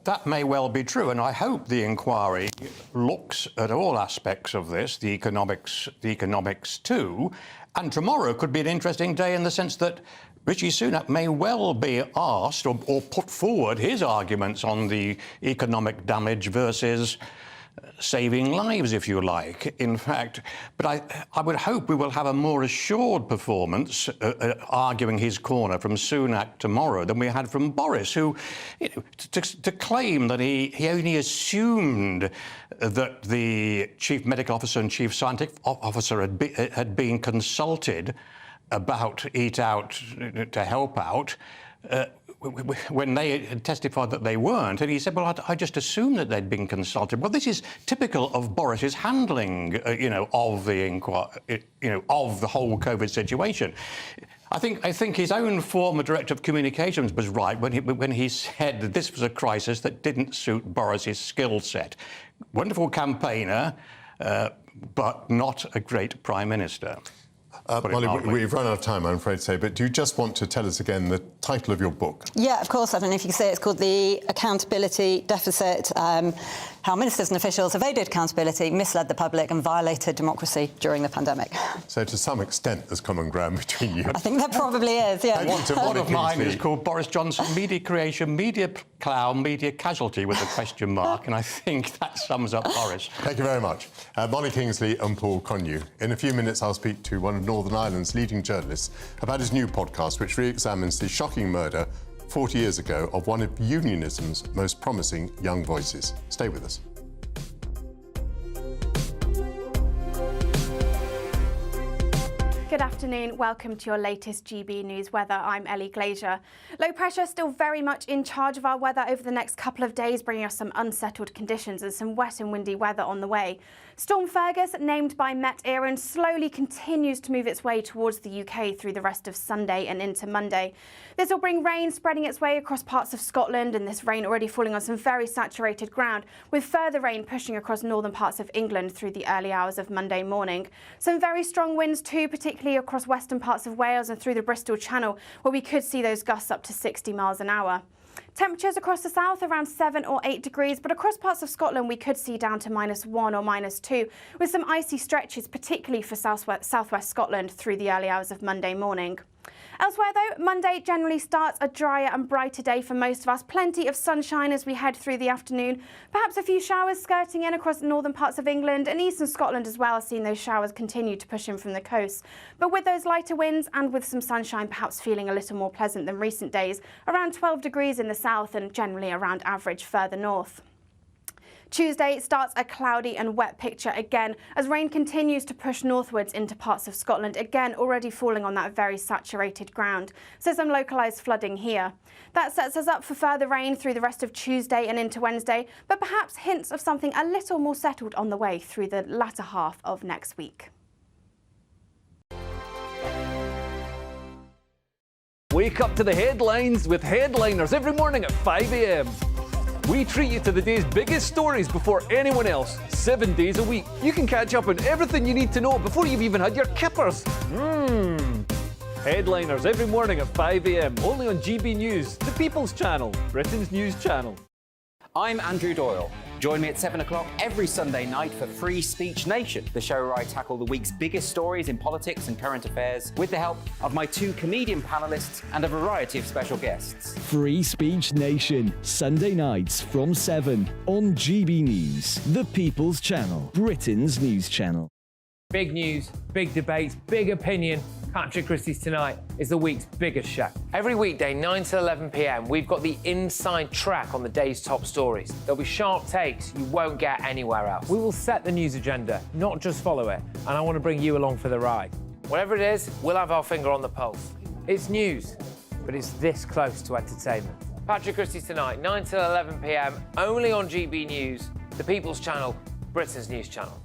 That may well be true, and I hope the inquiry looks at all aspects of this, the economics too. And tomorrow could be an interesting day in the sense that Rishi Sunak may well be asked or put forward his arguments on the economic damage versus saving lives, if you like, in fact. But I would hope we will have a more assured performance arguing his corner from Sunak tomorrow than we had from Boris, who, to claim that he only assumed that the Chief Medical Officer and Chief Scientific Officer had been consulted about Eat Out to help out, when they testified that they weren't, and he said, well, I just assumed that they'd been consulted. Well, this is typical of Boris's handling, of the of the whole COVID situation. I think his own former director of communications was right when he said that this was a crisis that didn't suit Boris's skill set. Wonderful campaigner, but not a great prime minister. Molly, we've run out of time, I'm afraid to say, but do you just want to tell us again the title of your book? Yeah, of course. I don't know if you can say it's called The Accountability Deficit, How Ministers and Officials Evaded Accountability, Misled the Public and Violated Democracy During the Pandemic. So to some extent there's common ground between you. I think there probably is, yeah. One of mine is called Boris Johnson, Media Creation, Media Clown, Media Casualty with a question mark, and I think that sums up Boris. Thank you very much. Molly Kingsley and Paul Connew. In a few minutes I'll speak to one of Northern Ireland's leading journalists about his new podcast, which re-examines the shocking murder 40 years ago of one of unionism's most promising young voices. Stay with us. Good afternoon, welcome to your latest GB News weather. I'm Ellie Glazier. Low pressure still very much in charge of our weather over the next couple of days, bringing us some unsettled conditions and some wet and windy weather on the way. Storm Fergus, named by Met Éireann, slowly continues to move its way towards the UK through the rest of Sunday and into Monday. This will bring rain spreading its way across parts of Scotland, and this rain already falling on some very saturated ground, with further rain pushing across northern parts of England through the early hours of Monday morning. Some very strong winds too, particularly across western parts of Wales and through the Bristol Channel, where we could see those gusts up to 60 miles an hour. Temperatures across the south around 7 or 8 degrees, but across parts of Scotland we could see down to -1 or -2, with some icy stretches, particularly for southwest Scotland through the early hours of Monday morning. Elsewhere though, Monday generally starts a drier and brighter day for most of us. Plenty of sunshine as we head through the afternoon. Perhaps a few showers skirting in across northern parts of England and eastern Scotland as well, seeing those showers continue to push in from the coast. But with those lighter winds and with some sunshine perhaps feeling a little more pleasant than recent days, around 12 degrees in the south and generally around average further north. Tuesday starts a cloudy and wet picture again as rain continues to push northwards into parts of Scotland, again already falling on that very saturated ground. So some localised flooding here. That sets us up for further rain through the rest of Tuesday and into Wednesday, but perhaps hints of something a little more settled on the way through the latter half of next week. Wake up to the headlines with Headliners every morning at 5 a.m. We treat you to the day's biggest stories before anyone else, 7 days a week. You can catch up on everything you need to know before you've even had your kippers. Headliners every morning at 5 a.m, only on GB News, the People's Channel, Britain's news channel. I'm Andrew Doyle. Join me at 7 o'clock every Sunday night for Free Speech Nation, the show where I tackle the week's biggest stories in politics and current affairs with the help of my 2 comedian panellists and a variety of special guests. Free Speech Nation, Sunday nights from 7 on GB News, the People's Channel, Britain's news channel. Big news, big debates, big opinion. Patrick Christie's Tonight is the week's biggest show. Every weekday, 9 to 11 p.m, we've got the inside track on the day's top stories. There'll be sharp takes you won't get anywhere else. We will set the news agenda, not just follow it, and I want to bring you along for the ride. Whatever it is, we'll have our finger on the pulse. It's news, but it's this close to entertainment. Patrick Christie's Tonight, 9 till 11 p.m, only on GB News, the People's Channel, Britain's news channel.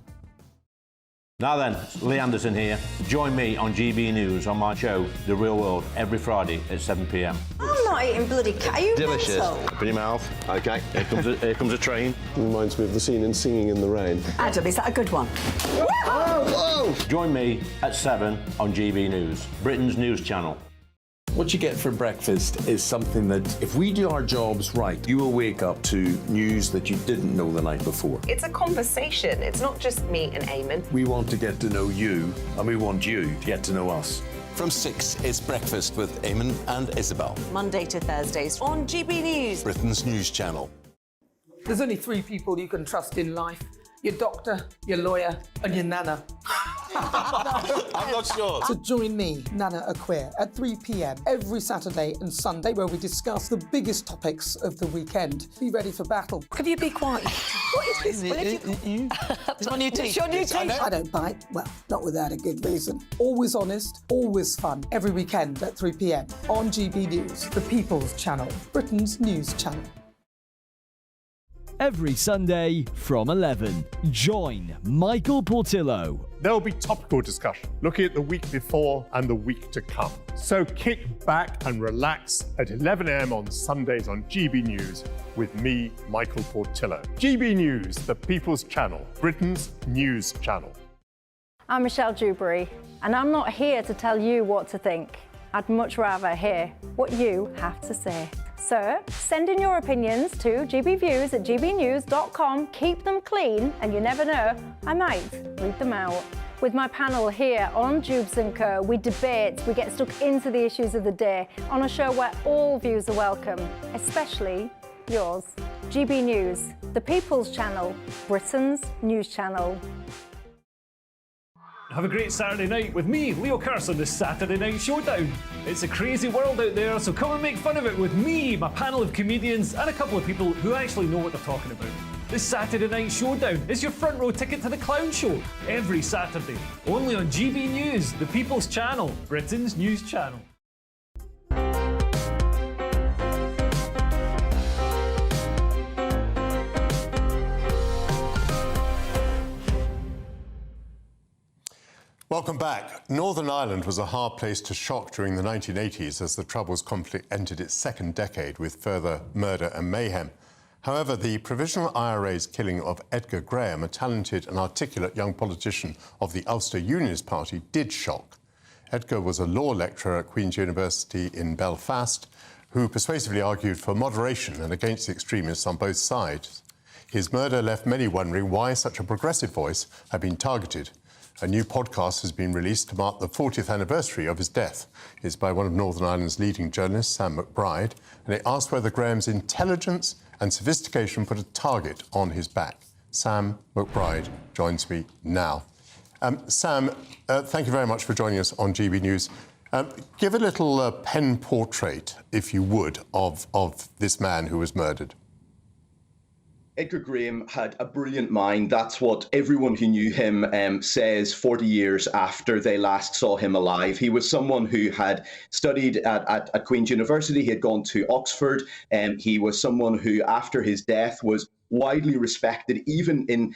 Now then, Lee Anderson here. Join me on GB News on my show, The Real World, every Friday at 7 p.m. I'm not eating bloody cat. Are you Delicious. mental? Open your mouth. OK, here comes a train. Reminds me of the scene in Singing in the Rain. Adam, is that a good one? Whoa! Join me at 7 on GB News, Britain's news channel. What you get for breakfast is something that, if we do our jobs right, you will wake up to news that you didn't know the night before. It's a conversation. It's not just me and Eamon. We want to get to know you, and we want you to get to know us. From 6, it's Breakfast with Eamon and Isabel. Monday to Thursdays on GB News, Britain's news channel. There's only 3 people you can trust in life. Your doctor, your lawyer, and your nana. I'm not sure. So join me, Nana Aquare, at 3 p.m. every Saturday and Sunday, where we discuss the biggest topics of the weekend. Be ready for battle. Could you be quiet? What is this? It's my new It's teeth. your new teeth. I don't bite. Well, not without a good reason. Always honest, always fun. Every weekend at 3 p.m. on GB News, the People's Channel, Britain's news channel. Every Sunday from 11, join Michael Portillo. There will be topical discussion, looking at the week before and the week to come. So kick back and relax at 11 a.m. on Sundays on GB News with me, Michael Portillo. GB News, the People's Channel, Britain's news channel. I'm Michelle Dewberry, and I'm not here to tell you what to think. I'd much rather hear what you have to say. So send in your opinions to gbviews@gbnews.com. Keep them clean, and you never know, I might read them out. With my panel here on Jubes & Co, we debate, we get stuck into the issues of the day on a show where all views are welcome, especially yours. GB News, the People's Channel, Britain's news channel. Have a great Saturday night with me, Leo Carson, this Saturday Night Showdown. It's a crazy world out there, so come and make fun of it with me, my panel of comedians, and a couple of people who actually know what they're talking about. This Saturday Night Showdown is your front row ticket to the clown show, every Saturday, only on GB News, the People's Channel, Britain's news channel. Welcome back. Northern Ireland was a hard place to shock during the 1980s as the Troubles conflict entered its second decade with further murder and mayhem. However, the Provisional IRA's killing of Edgar Graham, a talented and articulate young politician of the Ulster Unionist Party, did shock. Edgar was a law lecturer at Queen's University in Belfast who persuasively argued for moderation and against the extremists on both sides. His murder left many wondering why such a progressive voice had been targeted. A new podcast has been released to mark the 40th anniversary of his death. It's by one of Northern Ireland's leading journalists, Sam McBride, and it asks whether Graham's intelligence and sophistication put a target on his back. Sam McBride joins me now. Sam, thank you very much for joining us on GB News. Give a little pen portrait, if you would, of this man who was murdered. Edgar Graham had a brilliant mind. That's what everyone who knew him says 40 years after they last saw him alive. He was someone who had studied at Queen's University. He had gone to Oxford. He was someone who, after his death, was widely respected, even in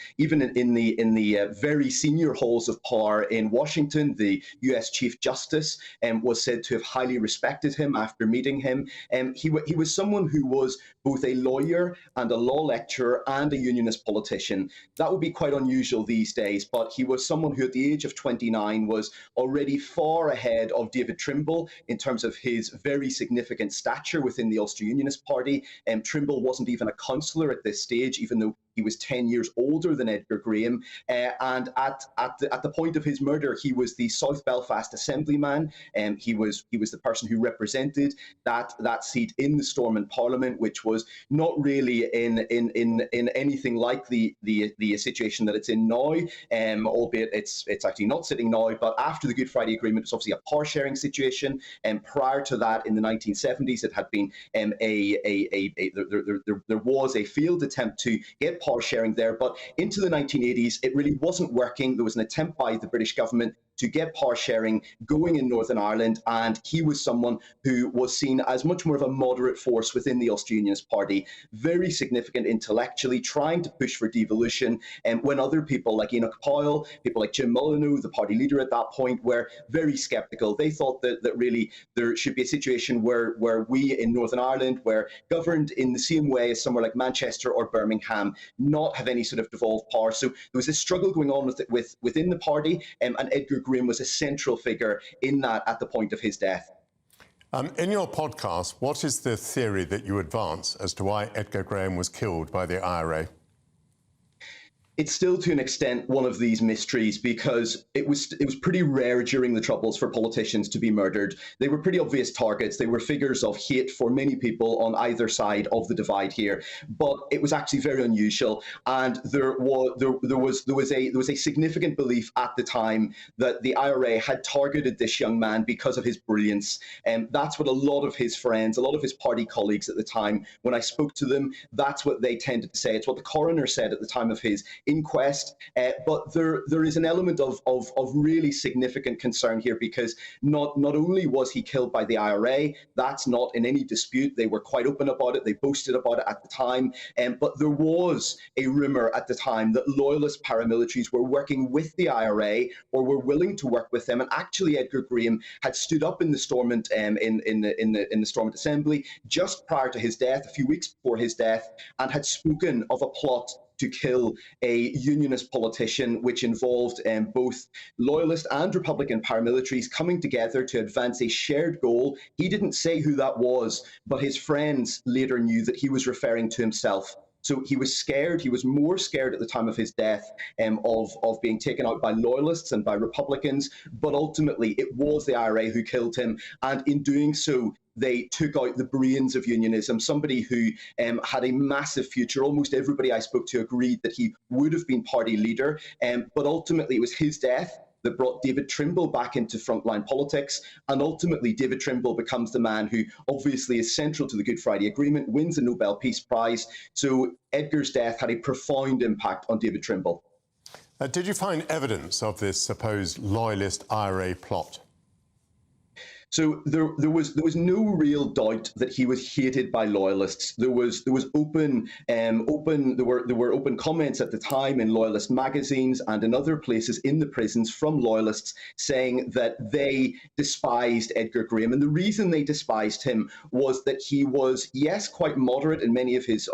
the very senior halls of power in Washington. The U.S. Chief Justice was said to have highly respected him after meeting him. He was someone who was both a lawyer and a law lecturer and a unionist politician. That would be quite unusual these days, but he was someone who at the age of 29 was already far ahead of David Trimble in terms of his very significant stature within the Ulster Unionist Party. Trimble wasn't even a councillor at this stage, even though he was 10 years older than Edgar Graham. And at the point of his murder, he was the South Belfast Assemblyman. He was the person who represented that seat in the Stormont Parliament, which was not really in anything like the situation that it's in now, albeit it's actually not sitting now. But after the Good Friday Agreement, it's obviously a power sharing situation. And prior to that, in the 1970s, it had been there was a failed attempt to get power sharing there, but into the 1980s, it really wasn't working. There was an attempt by the British government to get power sharing going in Northern Ireland, and he was someone who was seen as much more of a moderate force within the Ulster Unionist Party, very significant intellectually, trying to push for devolution, and when other people like Enoch Powell, people like Jim Molyneux, the party leader at that point, were very sceptical. They thought that really there should be a situation where we in Northern Ireland were governed in the same way as somewhere like Manchester or Birmingham, not have any sort of devolved power. So there was a struggle going on within the party, and Edgar Graham was a central figure in that at the point of his death. In your podcast, what is the theory that you advance as to why Edgar Graham was killed by the IRA? It's still, to an extent, one of these mysteries, because it was pretty rare during the Troubles for politicians to be murdered. They were pretty obvious targets. They were figures of hate for many people on either side of the divide here. But it was actually very unusual, and there was a significant belief at the time that the IRA had targeted this young man because of his brilliance. And that's what a lot of his friends, a lot of his party colleagues at the time, when I spoke to them, that's what they tended to say. It's what the coroner said at the time of his inquest, but there is an element of really significant concern here, because not only was he killed by the IRA, that's not in any dispute. They were quite open about it. They boasted about it at the time, but there was a rumour at the time that loyalist paramilitaries were working with the IRA or were willing to work with them. And actually, Edgar Graham had stood up in the Stormont in the Stormont Assembly just prior to his death, a few weeks before his death, and had spoken of a plot to kill a unionist politician, which involved both loyalist and Republican paramilitaries coming together to advance a shared goal. He didn't say who that was, but his friends later knew that he was referring to himself. So he was scared. He was more scared at the time of his death of being taken out by loyalists and by Republicans. But ultimately, it was the IRA who killed him. And in doing so, they took out the brains of unionism, somebody who had a massive future. Almost everybody I spoke to agreed that he would have been party leader. But ultimately, it was his death that brought David Trimble back into frontline politics. And ultimately, David Trimble becomes the man who obviously is central to the Good Friday Agreement, wins the Nobel Peace Prize. So Edgar's death had a profound impact on David Trimble. Did you find evidence of this supposed loyalist IRA plot? So there was no real doubt that he was hated by loyalists. There were open comments at the time in loyalist magazines and in other places in the prisons from loyalists saying that they despised Edgar Graham, and the reason they despised him was that he was, yes, quite moderate in many of his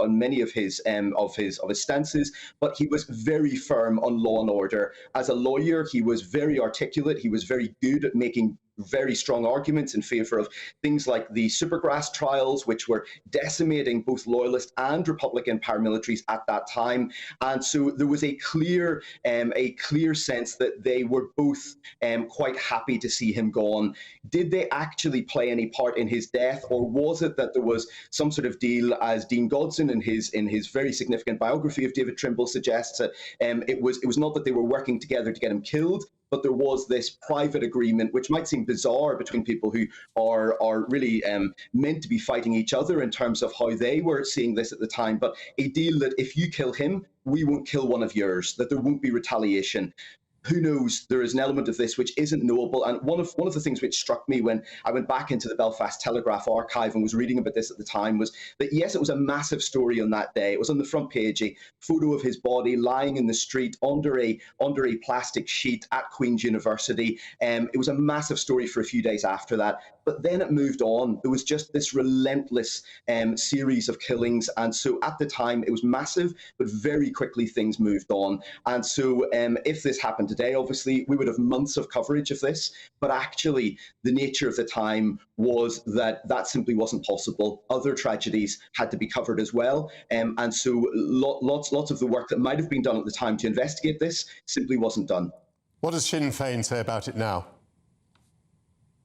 stances, but he was very firm on law and order. As a lawyer, he was very articulate. He was very good at making very strong arguments in favour of things like the Supergrass trials, which were decimating both loyalist and Republican paramilitaries at that time. And so there was a clear sense that they were both quite happy to see him gone. Did they actually play any part in his death, or was it that there was some sort of deal, as Dean Godson in his very significant biography of David Trimble suggests, that it was not that they were working together to get him killed, but there was this private agreement, which might seem bizarre, between people who are really meant to be fighting each other in terms of how they were seeing this at the time, but a deal that if you kill him, we won't kill one of yours, that there won't be retaliation. Who knows? There is an element of this which isn't knowable. And one of the things which struck me when I went back into the Belfast Telegraph archive and was reading about this at the time was that, yes, it was a massive story on that day. It was on the front page, a photo of his body lying in the street under a plastic sheet at Queen's University. It was a massive story for a few days after that. But then it moved on. There was just this relentless series of killings. And so at the time, it was massive, but very quickly things moved on. And so if this happened today, obviously, we would have months of coverage of this. But actually, the nature of the time was that simply wasn't possible. Other tragedies had to be covered as well. And so lots of the work that might have been done at the time to investigate this simply wasn't done. What does Sinn Féin say about it now?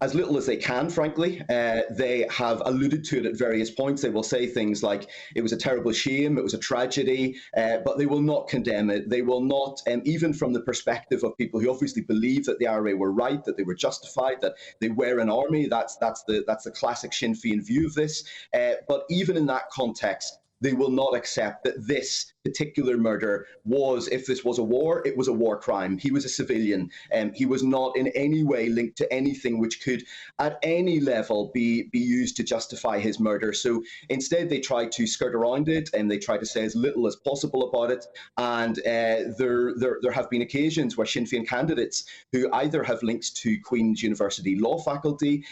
As little as they can, frankly. They have alluded to it at various points. They will say things like, it was a terrible shame, it was a tragedy, but they will not condemn it. They will not, even from the perspective of people who obviously believe that the IRA were right, that they were justified, that they were an army. That's the classic Sinn Féin view of this. But even in that context, they will not accept that this particular murder was, if this was a war, it was a war crime. He was a civilian. He was not in any way linked to anything which could, at any level, be used to justify his murder. So instead, they tried to skirt around it, and they tried to say as little as possible about it. And there have been occasions where Sinn Féin candidates who either have links to Queen's University law faculty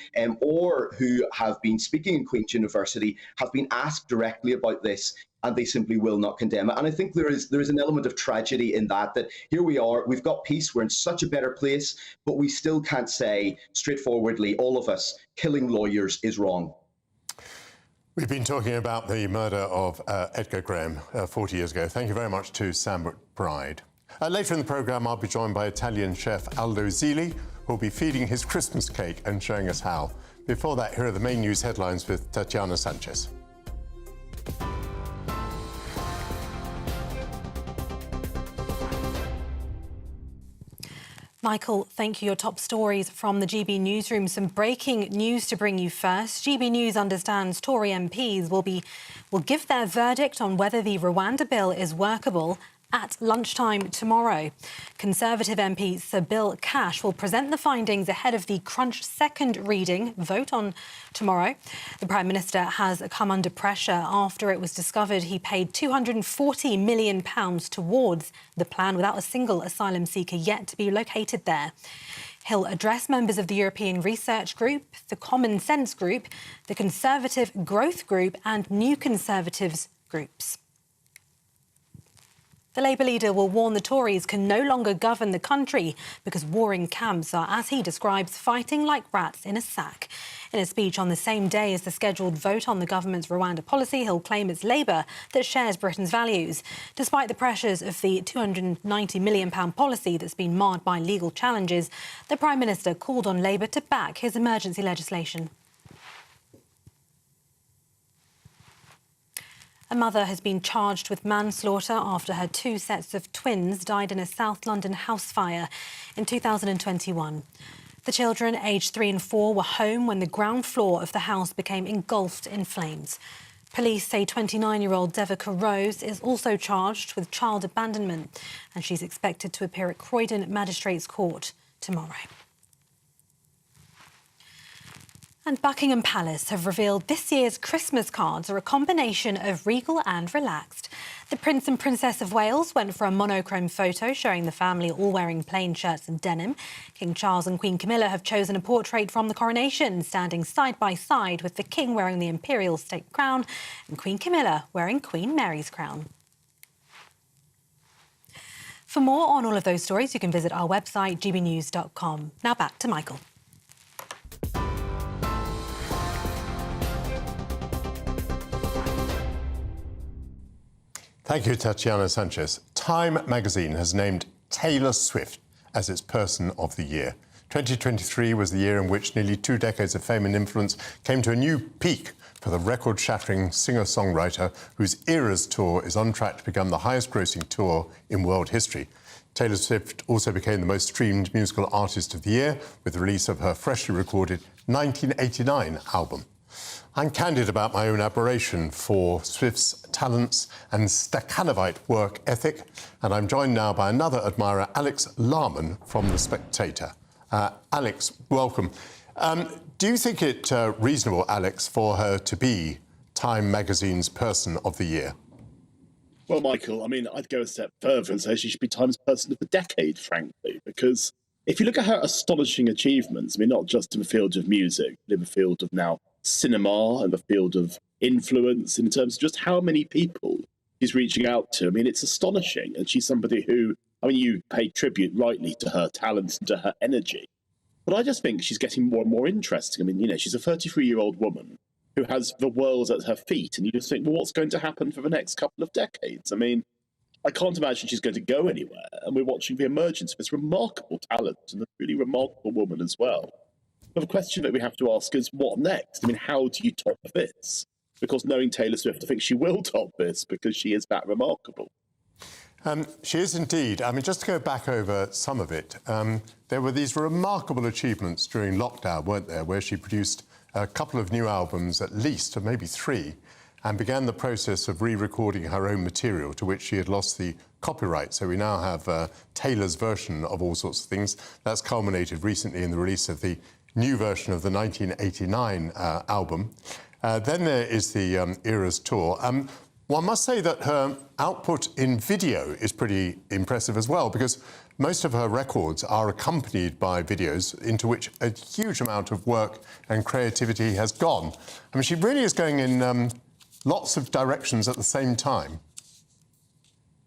or who have been speaking in Queen's University have been asked directly about this, and they simply will not condemn it. And I think there is an element of tragedy in that here we are, we've got peace, we're in such a better place, but we still can't say straightforwardly, all of us, killing lawyers is wrong. We've been talking about the murder of Edgar Graham 40 years ago. Thank you very much to Sam McBride. Later in the programme, I'll be joined by Italian chef Aldo Zilli, who'll be feeding his Christmas cake and showing us how. Before that, here are the main news headlines with Tatiana Sanchez. Michael, thank you. Your top stories from the GB newsroom. Some breaking news to bring you first. GB News understands Tory MPs will give their verdict on whether the Rwanda bill is workable at lunchtime tomorrow. Conservative MP Sir Bill Cash will present the findings ahead of the Crunch second reading vote on tomorrow. The Prime Minister has come under pressure after it was discovered he paid £240 million towards the plan without a single asylum seeker yet to be located there. He'll address members of the European Research Group, the Common Sense Group, the Conservative Growth Group and New Conservatives groups. The Labour leader will warn the Tories can no longer govern the country because warring camps are, as he describes, fighting like rats in a sack. In a speech on the same day as the scheduled vote on the government's Rwanda policy, he'll claim it's Labour that shares Britain's values. Despite the pressures of the £290 million policy that's been marred by legal challenges, the Prime Minister called on Labour to back his emergency legislation. A mother has been charged with manslaughter after her two sets of twins died in a South London house fire in 2021. The children, aged 3 and 4, were home when the ground floor of the house became engulfed in flames. Police say 29-year-old Devika Rose is also charged with child abandonment, and she's expected to appear at Croydon Magistrates Court tomorrow. And Buckingham Palace have revealed this year's Christmas cards are a combination of regal and relaxed. The Prince and Princess of Wales went for a monochrome photo showing the family all wearing plain shirts and denim. King Charles and Queen Camilla have chosen a portrait from the coronation, standing side by side with the King wearing the imperial state crown and Queen Camilla wearing Queen Mary's crown. For more on all of those stories, you can visit our website, gbnews.com. Now back to Michael. Thank you, Tatiana Sanchez. Time magazine has named Taylor Swift as its Person of the Year. 2023 was the year in which nearly 2 decades of fame and influence came to a new peak for the record-shattering singer-songwriter whose Eras tour is on track to become the highest-grossing tour in world history. Taylor Swift also became the most streamed musical artist of the year with the release of her freshly recorded 1989 album. I'm candid about my own admiration for Swift's talents and Stakhanovite work ethic, and I'm joined now by another admirer, Alex Larman from The Spectator. Alex, welcome. Do you think it reasonable, Alex, for her to be Time magazine's Person of the Year? Well, Michael, I mean, I'd go a step further and say she should be Time's Person of the Decade, frankly, because if you look at her astonishing achievements, I mean, not just in the field of music, but in the field of now cinema and the field of influence, in terms of just how many people she's reaching out to. I mean, it's astonishing. And she's somebody who, I mean, you pay tribute rightly to her talents and to her energy. But I just think she's getting more and more interesting. I mean, you know, she's a 33-year-old woman who has the world at her feet. And you just think, well, what's going to happen for the next couple of decades? I mean, I can't imagine she's going to go anywhere. And we're watching the emergence of this remarkable talent and a really remarkable woman as well. But the question that we have to ask is, what next? I mean, how do you top this? Because knowing Taylor Swift, I think she will top this because she is that remarkable. She is indeed. I mean, just to go back over some of it, there were these remarkable achievements during lockdown, weren't there, where she produced a couple of new albums, at least, or maybe 3. and began the process of re-recording her own material to which she had lost the copyright. So we now have Taylor's version of all sorts of things. That's culminated recently in the release of the new version of the 1989 album. Then there is the Eras tour. One must say that her output in video is pretty impressive as well, because most of her records are accompanied by videos into which a huge amount of work and creativity has gone. I mean, she really is going in lots of directions at the same time.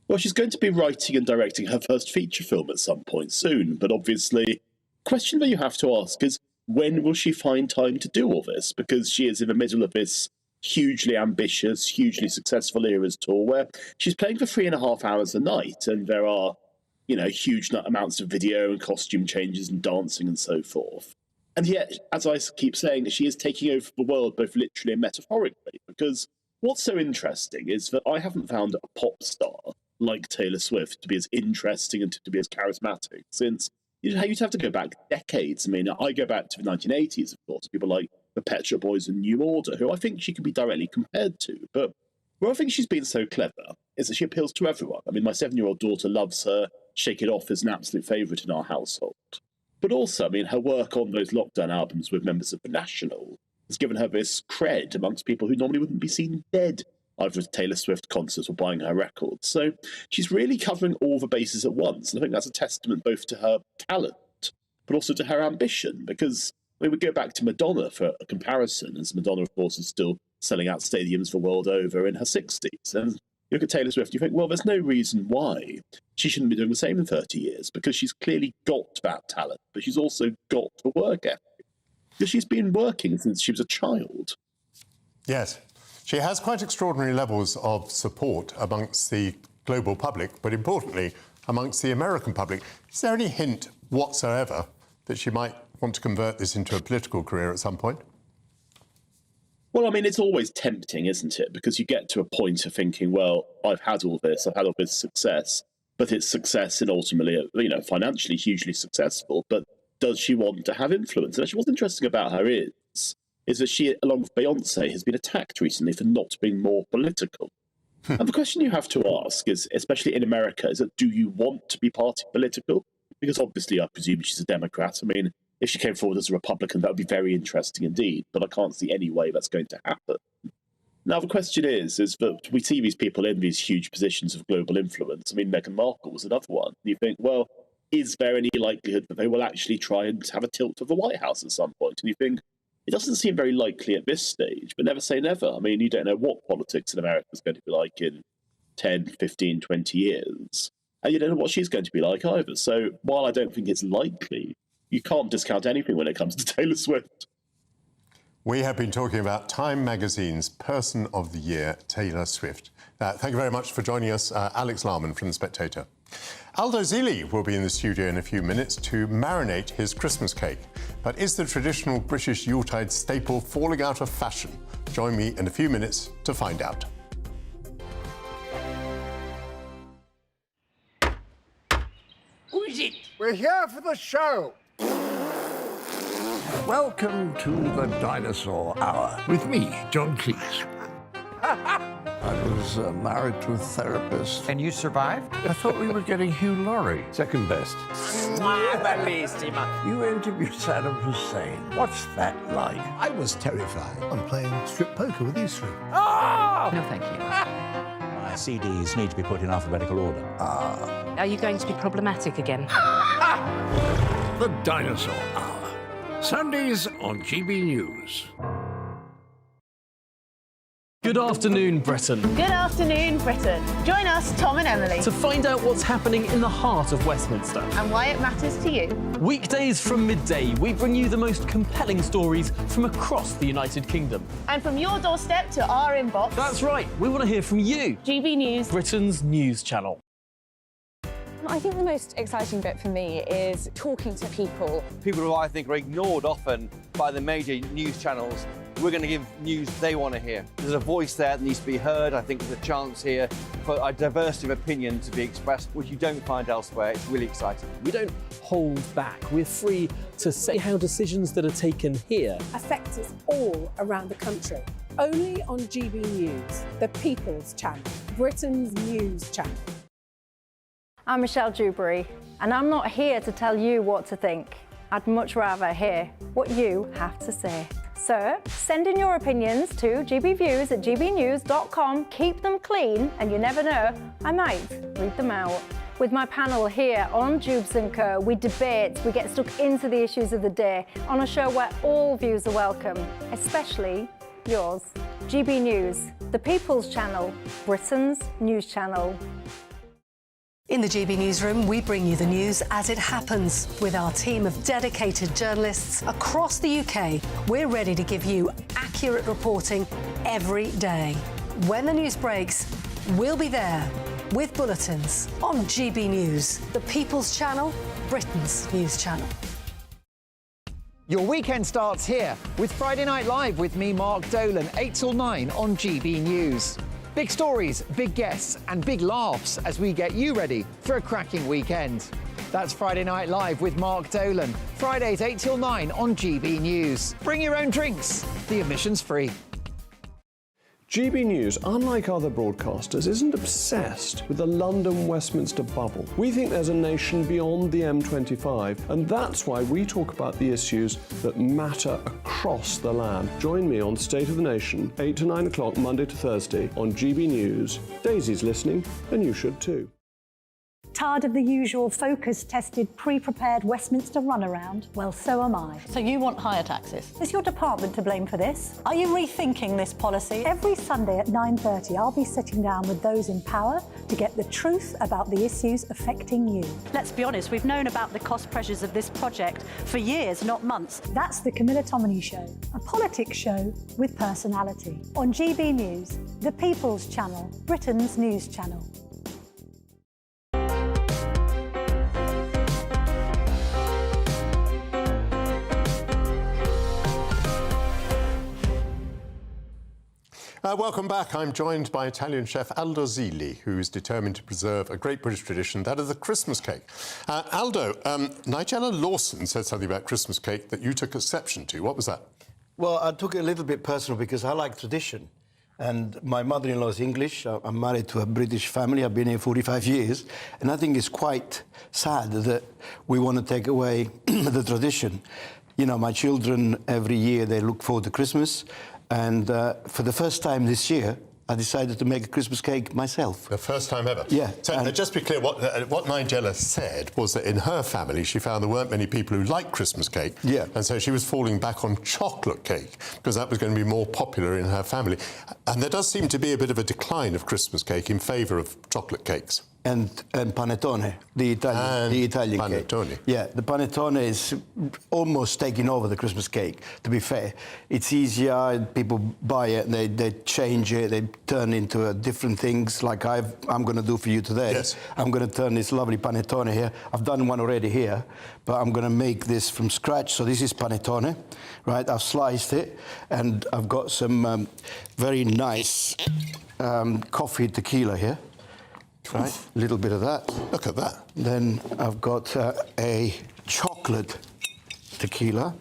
Well, she's going to be writing and directing her first feature film at some point soon, but obviously, the question that you have to ask is, when will she find time to do all this? Because she is in the middle of this hugely ambitious, hugely successful Eras tour where she's playing for 3.5 hours a night, and there are, you know, huge amounts of video and costume changes and dancing and so forth. And yet, as I keep saying, she is taking over the world both literally and metaphorically, because what's so interesting is that I haven't found a pop star like Taylor Swift to be as interesting and to be as charismatic since you'd have to go back decades. I mean, I go back to the 1980s, of course, people like the Pet Shop Boys and New Order, who I think she can be directly compared to. But where I think she's been so clever is that she appeals to everyone. I mean, my 7-year-old daughter loves her. Shake It Off is an absolute favourite in our household. But also, I mean, her work on those lockdown albums with members of The National has given her this cred amongst people who normally wouldn't be seen dead either at Taylor Swift concerts or buying her records. So she's really covering all the bases at once. And I think that's a testament both to her talent, but also to her ambition. Because, I mean, we go back to Madonna for a comparison, as Madonna, of course, is still selling out stadiums the world over in her 60s. And you look at Taylor Swift, you think, well, there's no reason why she shouldn't be doing the same in 30 years, because she's clearly got that talent, but she's also got the work ethic. Because she's been working since she was a child. Yes. She has quite extraordinary levels of support amongst the global public, but importantly, amongst the American public. Is there any hint whatsoever that she might want to convert this into a political career at some point? Well, I mean, it's always tempting, isn't it? Because you get to a point of thinking, well, I've had all this success, but it's success and ultimately, you know, financially hugely successful. But does she want to have influence? And actually, what's interesting about her is that she, along with Beyonce, has been attacked recently for not being more political. And the question you have to ask is, especially in America, is that do you want to be party political? Because obviously, I presume she's a Democrat. I mean, if she came forward as a Republican, that would be very interesting indeed, but I can't see any way that's going to happen. Now, the question is that we see these people in these huge positions of global influence. I mean, Meghan Markle was another one. You think, well, is there any likelihood that they will actually try and have a tilt of the White House at some point? And you think, it doesn't seem very likely at this stage, but never say never. I mean, you don't know what politics in America is going to be like in 10, 15, 20 years. And you don't know what she's going to be like either. So while I don't think it's likely, you can't discount anything when it comes to Taylor Swift. We have been talking about Time Magazine's Person of the Year, Taylor Swift. Thank you very much for joining us, Alex Larman from The Spectator. Aldo Zili will be in the studio in a few minutes to marinate his Christmas cake. But is the traditional British Yuletide staple falling out of fashion? Join me in a few minutes to find out. Who is it? We're here for the show. Welcome to the Dinosaur Hour with me, John Cleese. I was married to a therapist. And you survived? I thought we were getting Hugh Laurie. Second best. You interviewed Saddam Hussein. What's that like? I was terrified. I'm playing strip poker with you three. Oh! No, thank you. My CDs need to be put in alphabetical order. Are you going to be problematic again? The Dinosaur Hour. Sundays on GB News. Good afternoon, Britain. Good afternoon, Britain. Join us, Tom and Emily, to find out what's happening in the heart of Westminster and why it matters to you. Weekdays from midday, we bring you the most compelling stories from across the United Kingdom. And from your doorstep to our inbox. That's right, we want to hear from you. GB News, Britain's news channel. I think the most exciting bit for me is talking to people. People who I think are ignored often by the major news channels. We're going to give news they want to hear. There's a voice there that needs to be heard. I think there's a chance here for a diversity of opinion to be expressed, which you don't find elsewhere. It's really exciting. We don't hold back. We're free to say how decisions that are taken here affect us all around the country. only on GB News, the People's Channel, Britain's news channel. I'm Michelle Dewberry, and I'm not here to tell you what to think. I'd much rather hear what you have to say. So, send in your opinions to gbviews@gbnews.com. Keep them clean, and you never know, I might read them out. With my panel here on Jubes & Co, we debate, we get stuck into the issues of the day on a show where all views are welcome, especially yours. GB News, the People's Channel, Britain's news channel. In the GB Newsroom, we bring you the news as it happens. With our team of dedicated journalists across the UK, we're ready to give you accurate reporting every day. When the news breaks, we'll be there with bulletins on GB News, the People's Channel, Britain's news channel. Your weekend starts here with Friday Night Live with me, Mark Dolan, 8 till 9 on GB News. Big stories, big guests and big laughs as we get you ready for a cracking weekend. That's Friday Night Live with Mark Dolan, Fridays 8 till 9 on GB News. Bring your own drinks, the admission's free. GB News, unlike other broadcasters, isn't obsessed with the London-Westminster bubble. We think there's a nation beyond the M25, and that's why we talk about the issues that matter across the land. Join me on State of the Nation, 8 to 9 o'clock, Monday to Thursday, on GB News. Daisy's listening, and you should too. Tired of the usual focus-tested, pre-prepared Westminster runaround? Well, so am I. So you want higher taxes? Is your department to blame for this? Are you rethinking this policy? Every Sunday at 9:30, I'll be sitting down with those in power to get the truth about the issues affecting you. Let's be honest, we've known about the cost pressures of this project for years, not months. That's the Camilla Tominey Show, a politics show with personality. On GB News, the People's Channel, Britain's news channel. Welcome back. I'm joined by Italian chef Aldo Zilli, who is determined to preserve a great British tradition, that of the Christmas cake. Aldo, Nigella Lawson said something about Christmas cake that you took exception to. What was that? Well, I took it a little bit personal because I like tradition. And my mother-in-law is English. I'm married to a British family. I've been here 45 years. And I think it's quite sad that we want to take away the tradition. You know, my children, every year, they look forward to Christmas. And for the first time this year, I decided to make a Christmas cake myself. The first time ever? Yeah. So just to be clear, what Nigella said was that in her family, she found there weren't many people who liked Christmas cake. Yeah. And so she was falling back on chocolate cake because that was going to be more popular in her family. And there does seem to be a bit of a decline of Christmas cake in favour of chocolate cakes. And panettone, the Italian panettone. Cake. Yeah, the panettone is almost taking over the Christmas cake, to be fair. It's easier, people buy it, they change it, they turn into different things like I'm going to do for you today. Yes. I'm going to turn this lovely panettone here. I've done one already here, but I'm going to make this from scratch. So this is panettone, right? I've sliced it, and I've got some very nice coffee tequila here. Right, a little bit of that. Look at that. Then I've got a chocolate tequila,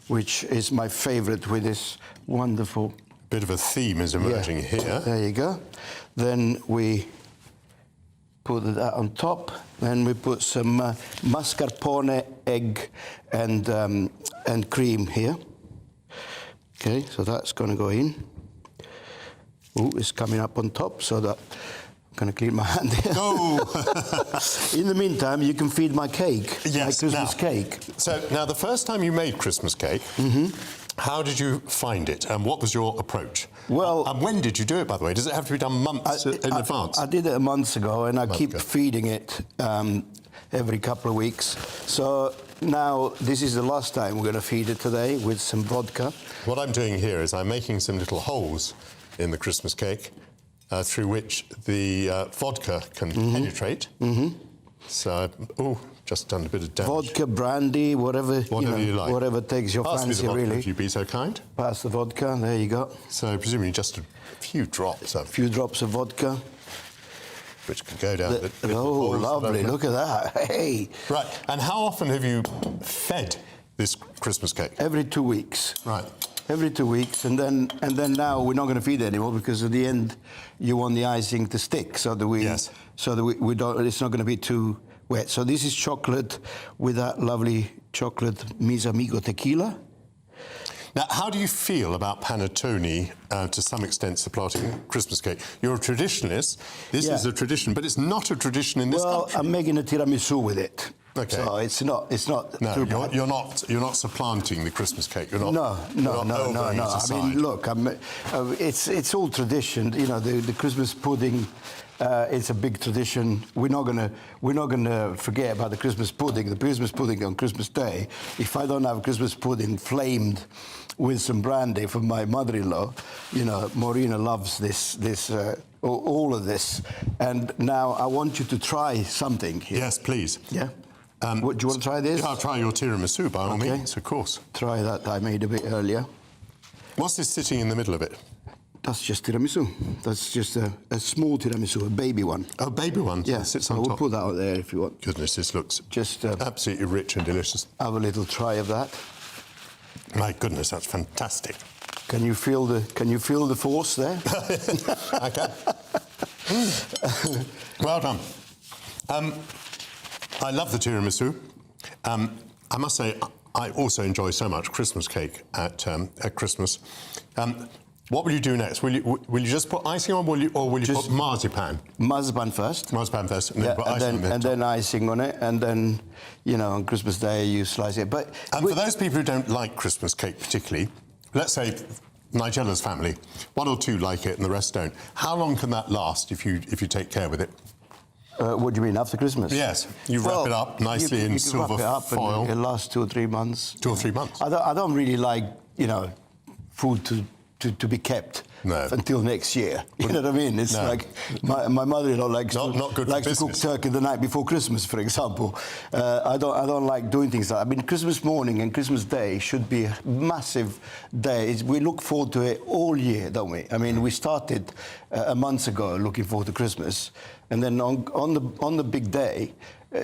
which is my favourite with this wonderful... Bit of a theme is emerging here. There you go. Then we put that on top. Then we put some mascarpone, egg, and cream here. Okay, so that's going to go in. Oh, it's coming up on top, so that... I'm going to clean my hand here. No! In the meantime, you can feed my cake, yes, my Christmas cake. So, now, the first time you made Christmas cake, how did you find it, and what was your approach? Well... And when did you do it, by the way? Does it have to be done months in advance? I did it a month ago, and I keep feeding it every couple of weeks. So now, this is the last time we're going to feed it today with some vodka. What I'm doing here is I'm making some little holes in the Christmas cake, through which the vodka can penetrate. So, just done a bit of damage. Vodka, brandy, whatever you like. Whatever takes your Pass fancy, me the vodka, really. if you'd be so kind. Pass the vodka, there you go. So, presumably just a few drops. A few drops of vodka. Which can go down the oh, lovely, look at that, hey. Right, and how often have you fed this Christmas cake? Every 2 weeks. Right. Every 2 weeks, and then now we're not going to feed it anymore because at the end you want the icing to stick, so that we don't. It's not going to be too wet. So this is chocolate with that lovely chocolate Mis Amigo tequila. Now, how do you feel about panettone, to some extent supplanting Christmas cake? You're a traditionalist. This is a tradition, but it's not a tradition in this country. Well, I'm making a tiramisu with it. Okay. So it's not. No, too bad. you're not supplanting the Christmas cake. You're not. No. I mean, look, it's all tradition. You know, the Christmas pudding. It's a big tradition. We're not gonna forget about the Christmas pudding. The Christmas pudding on Christmas Day. If I don't have Christmas pudding flamed with some brandy from my mother-in-law, you know, Maureen loves this. All of this. And now I want you to try something here. Yes, please. Yeah. Do you want to try this? Yeah, I'll try your tiramisu, by all means, of course. Try that I made a bit earlier. What's this sitting in the middle of it? That's just tiramisu. That's just a small tiramisu, a baby one. Oh, baby one? Yeah, sits so on we'll top. put that out there if you want. Goodness, this looks just absolutely rich and delicious. Have a little try of that. My goodness, that's fantastic. Can you feel the force there? I can. Well done. I love the tiramisu. I must say, I also enjoy so much Christmas cake at Christmas. What will you do next? Will you just put icing on, or will you put marzipan? Marzipan first. Marzipan first, and then put icing on it. And then icing on it, and then, you know, on Christmas Day you slice it. But for those people who don't like Christmas cake particularly, let's say Nigella's family, one or two like it and the rest don't. How long can that last if you take care with it? What do you mean, after Christmas? Yes, you wrap it up nicely in silver foil. And it lasts 2 or 3 months. 2 or 3 months. I don't really like, you know, food to be kept until next year. You know what I mean? It's like my mother-in-law likes to cook turkey the night before Christmas, for example. I don't like doing things like that. I mean, Christmas morning and Christmas Day should be a massive day. We look forward to it all year, don't we? I mean, we started a month ago looking forward to Christmas, and then on the big day,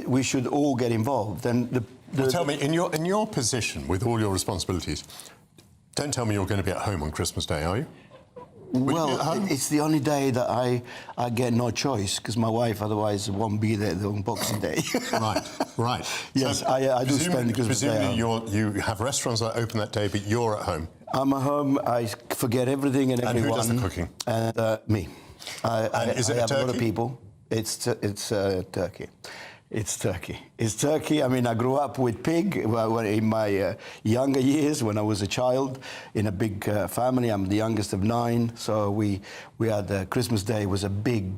we should all get involved. And well, tell me, in your position with all your responsibilities, don't tell me you're going to be at home on Christmas Day, are you? Well, it's the only day that I get no choice, because my wife otherwise won't be there on Boxing Day. Right. Yes, so I do spend the Christmas Day. Presumably you have restaurants that open that day, but you're at home. I'm at home. I forget everything and everyone. And who does the cooking? Me. And is it I have turkey? a lot of people. It's turkey. It's turkey. It's turkey. I mean, I grew up with pig in my younger years when I was a child in a big family. I'm the youngest of 9, so we had Christmas Day was a big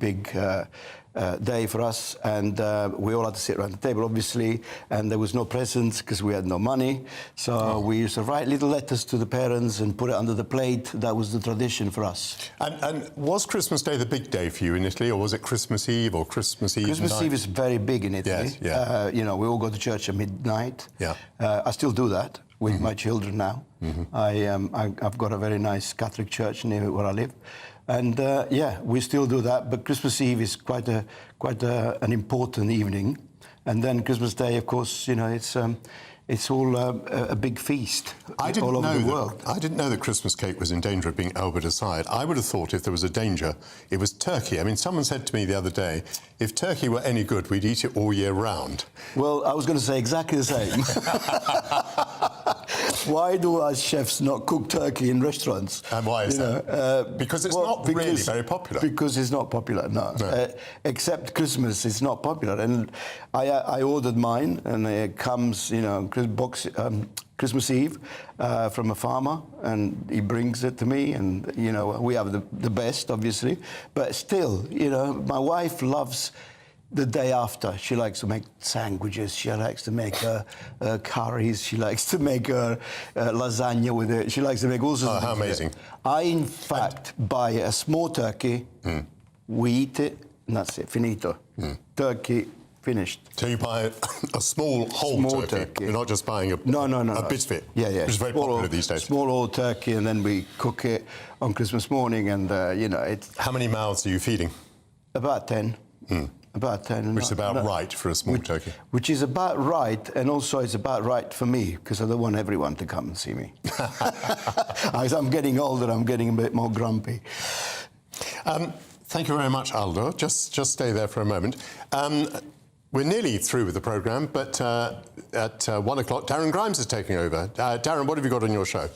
day for us, and we all had to sit around the table, obviously, and there was no presents because we had no money. So we used to write little letters to the parents and put it under the plate. That was the tradition for us. And was Christmas Day the big day for you in Italy, or was it Christmas Eve or Christmas Eve? Christmas Eve is very big in Italy. Yes, yeah. You know, we all go to church at midnight. Yeah. I still do that with my children now. Mm-hmm. I've got a very nice Catholic church near where I live. And yeah, we still do that. But Christmas Eve is quite an important evening, and then Christmas Day, of course, you know, it's all a big feast all over the world. I didn't know that Christmas cake was in danger of being elbowed aside. I would have thought if there was a danger, it was turkey. I mean, someone said to me the other day, if turkey were any good, we'd eat it all year round. Well, I was going to say exactly the same. Why do our chefs not cook turkey in restaurants? And why is that? Because it's not really very popular. Because it's not popular, no. Except Christmas, it's not popular. And I ordered mine, and it comes, you know, Christmas Eve from a farmer, and he brings it to me, and, you know, we have the best, obviously. But still, you know, my wife loves the day after. She likes to make sandwiches, she likes to make curries, she likes to make lasagna with it, she likes to make all sorts of things. How amazing. I, in fact, buy a small turkey, we eat it, and that's it, finito. Turkey, finished. So you buy a small whole turkey. You're not just buying a bit of it. Yeah. Which is very popular these days. Small whole turkey, and then we cook it on Christmas morning, and, you know, it's... How many mouths are you feeding? About 10. About 10. Which is about right for a small turkey. Which is about right, and also it's about right for me, because I don't want everyone to come and see me. As I'm getting older, I'm getting a bit more grumpy. Thank you very much, Aldo. Just stay there for a moment. We're nearly through with the programme, but at 1 o'clock, Darren Grimes is taking over. Darren, what have you got on your show?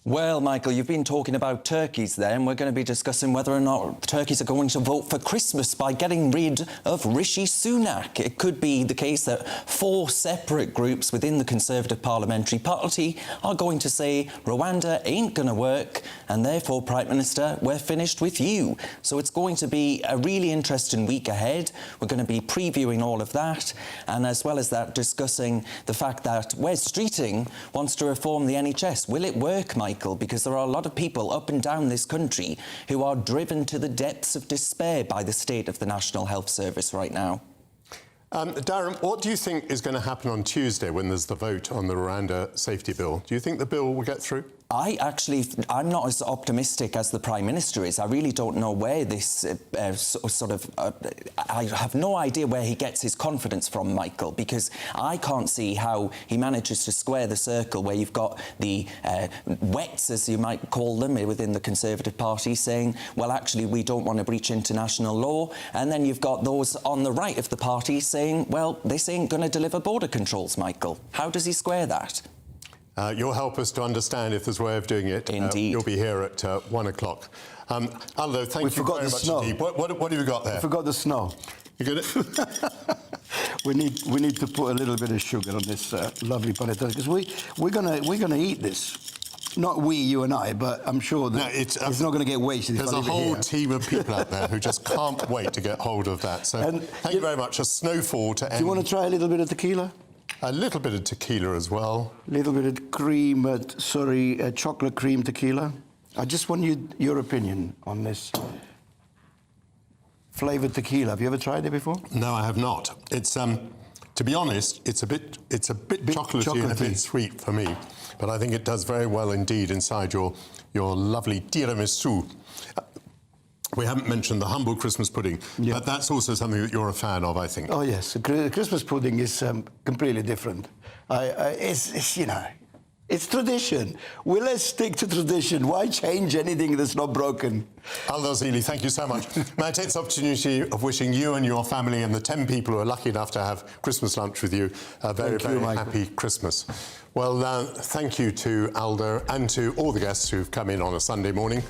Well, Michael, you've been talking about turkeys there, and we're going to be discussing whether or not turkeys are going to vote for Christmas by getting rid of Rishi Sunak. It could be the case that 4 separate groups within the Conservative Parliamentary Party are going to say Rwanda ain't going to work, and therefore, Prime Minister, we're finished with you. So it's going to be a really interesting week ahead. We're going to be previewing all of that, and as well as that, discussing the fact that Wes Streeting wants to reform the NHS. Will it work, Michael? Because there are a lot of people up and down this country who are driven to the depths of despair by the state of the National Health Service right now. Darren, what do you think is going to happen on Tuesday when there's the vote on the Rwanda safety bill? Do you think the bill will get through? I'm not as optimistic as the Prime Minister is. I really don't know where this I have no idea where he gets his confidence from, Michael, because I can't see how he manages to square the circle where you've got the wets, as you might call them, within the Conservative Party saying, well, actually, we don't want to breach international law. And then you've got those on the right of the party saying, well, this ain't going to deliver border controls, Michael. How does he square that? You'll help us to understand if there's a way of doing it. Indeed. You'll be here at 1 o'clock. Aldo, thank you very much indeed. What have you got there? I forgot the snow. You got it? we need to put a little bit of sugar on this lovely panettone, because we're gonna eat this. Not we, you and I, but I'm sure that it's not going to get wasted. There's a whole team of people out there who just can't wait to get hold of that. So thank you very much. A snowfall to end. Do you want to try a little bit of tequila? A little bit of tequila as well. A little bit of cream, chocolate cream tequila. I just want your opinion on this flavoured tequila. Have you ever tried it before? No, I have not. It's to be honest, it's a bit chocolatey and a bit sweet for me, but I think it does very well indeed inside your lovely tiramisu. We haven't mentioned the humble Christmas pudding, but that's also something that you're a fan of, I think. Oh yes, Christmas pudding is completely different. It's tradition. Well, let's stick to tradition. Why change anything that's not broken? Aldo Zili, thank you so much. May I take this opportunity of wishing you and your family and the 10 people who are lucky enough to have Christmas lunch with you a very, very happy Christmas. Well, thank you to Aldo and to all the guests who've come in on a Sunday morning.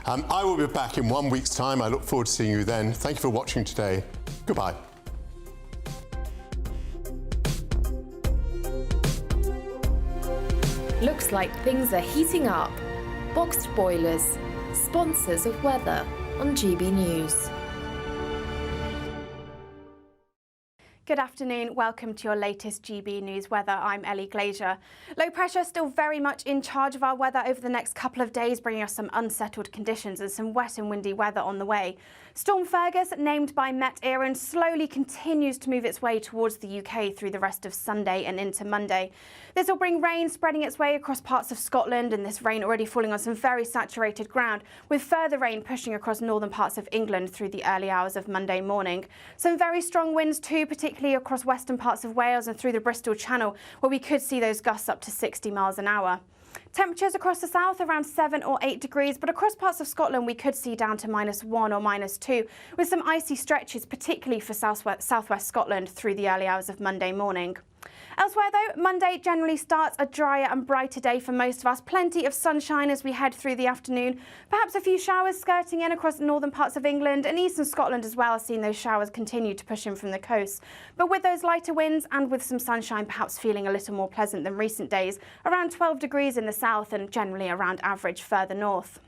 I will be back in 1 week's time. I look forward to seeing you then. Thank you for watching today. Goodbye. Looks like things are heating up. Boxed boilers, sponsors of weather on GB News. Good afternoon, welcome to your latest GB News weather. I'm Ellie Glazier. Low pressure still very much in charge of our weather over the next couple of days, bringing us some unsettled conditions and some wet and windy weather on the way. Storm Fergus, named by Met Erin, slowly continues to move its way towards the UK through the rest of Sunday and into Monday. This will bring rain spreading its way across parts of Scotland, and this rain already falling on some very saturated ground, with further rain pushing across northern parts of England through the early hours of Monday morning. Some very strong winds too, particularly across western parts of Wales and through the Bristol Channel, where we could see those gusts up to 60 miles an hour. Temperatures across the south around 7 or 8 degrees, but across parts of Scotland we could see down to -1 or -2, with some icy stretches, particularly for southwest Scotland through the early hours of Monday morning. Elsewhere though, Monday generally starts a drier and brighter day for most of us. Plenty of sunshine as we head through the afternoon. Perhaps a few showers skirting in across northern parts of England and eastern Scotland as well, seeing those showers continue to push in from the coast. But with those lighter winds and with some sunshine perhaps feeling a little more pleasant than recent days, around 12 degrees in the south and generally around average further north.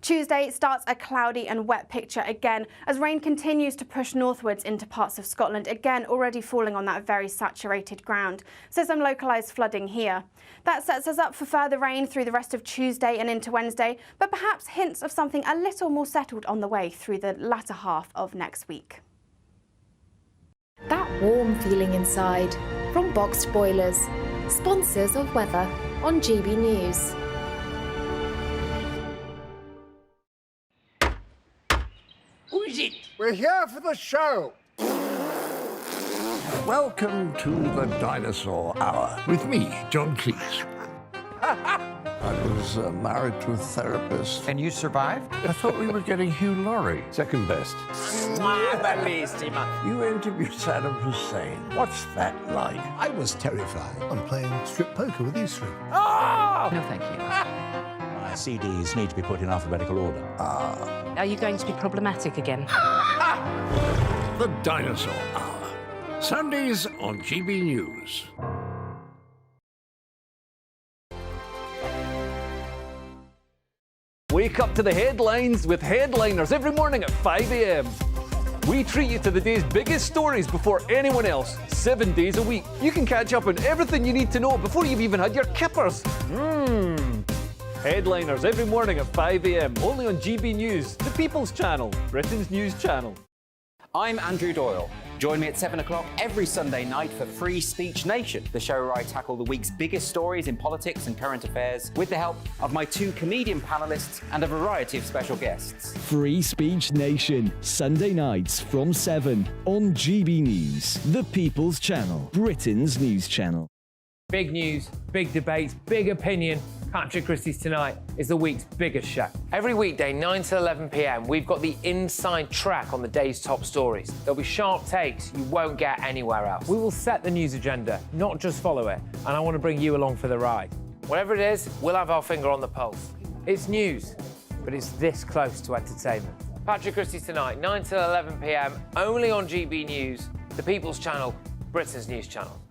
Tuesday starts a cloudy and wet picture again as rain continues to push northwards into parts of Scotland, again already falling on that very saturated ground. So some localised flooding here. That sets us up for further rain through the rest of Tuesday and into Wednesday, but perhaps hints of something a little more settled on the way through the latter half of next week. That warm feeling inside from Boxed Boilers, sponsors of weather on GB News. Who is it? We're here for the show. Welcome to the Dinosaur Hour with me, John Cleese. I was married to a therapist. And you survived? I thought we were getting Hugh Laurie. Second best. You interviewed Saddam Hussein. What's that like? I was terrified. I'm playing strip poker with these three. No, thank you. My CDs need to be put in alphabetical order. Are you going to be problematic again? The Dinosaur Hour. Sundays on GB News. Wake up to the headlines with Headliners every morning at 5 a.m. We treat you to the day's biggest stories before anyone else, 7 days a week. You can catch up on everything you need to know before you've even had your kippers. Headliners every morning at 5 a.m. only on GB News, the People's Channel, Britain's news channel. I'm Andrew Doyle. Join me at 7 o'clock every Sunday night for Free Speech Nation, the show where I tackle the week's biggest stories in politics and current affairs with the help of my 2 comedian panellists and a variety of special guests. Free Speech Nation, Sunday nights from 7 on GB News, the People's Channel, Britain's news channel. Big news, big debates, big opinion. Patrick Christie's Tonight is the week's biggest show. Every weekday, 9 to 11 p.m, we've got the inside track on the day's top stories. There'll be sharp takes you won't get anywhere else. We will set the news agenda, not just follow it, and I want to bring you along for the ride. Whatever it is, we'll have our finger on the pulse. It's news, but it's this close to entertainment. Patrick Christie's Tonight, 9 to 11 p.m, only on GB News, the People's Channel, Britain's news channel.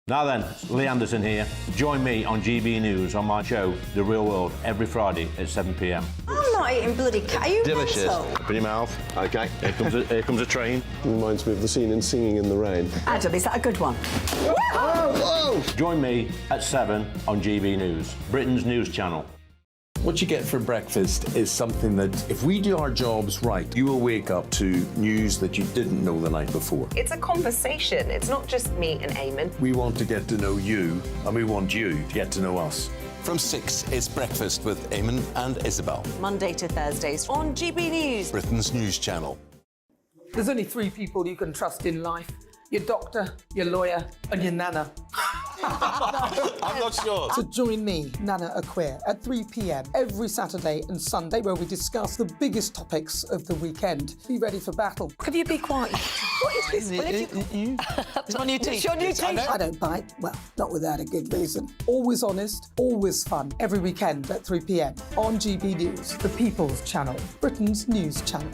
Now then, Lee Anderson here. Join me on GB News on my show, The Real World, every Friday at 7 p.m. I'm not eating bloody cat. Are you Delicious. mental? Open your mouth. OK, here comes a train. Reminds me of the scene in Singing in the Rain. Adam, is that a good one? Whoa! Join me at 7 on GB News, Britain's news channel. What you get for breakfast is something that, if we do our jobs right, you will wake up to news that you didn't know the night before. It's a conversation. It's not just me and Eamon. We want to get to know you, and we want you to get to know us. From 6, it's Breakfast with Eamon and Isabel. Monday to Thursdays on GB News, Britain's news channel. There's only 3 people you can trust in life. Your doctor, your lawyer, and your nana. I'm not sure. So join me, Nana Aquare, at 3 p.m. every Saturday and Sunday, where we discuss the biggest topics of the weekend. Be ready for battle. Could you be quiet? What is this? It's my new teeth. It's your new teeth. I don't bite. Well, not without a good reason. Always honest, always fun. Every weekend at 3 p.m. on GB News, the People's Channel, Britain's news channel.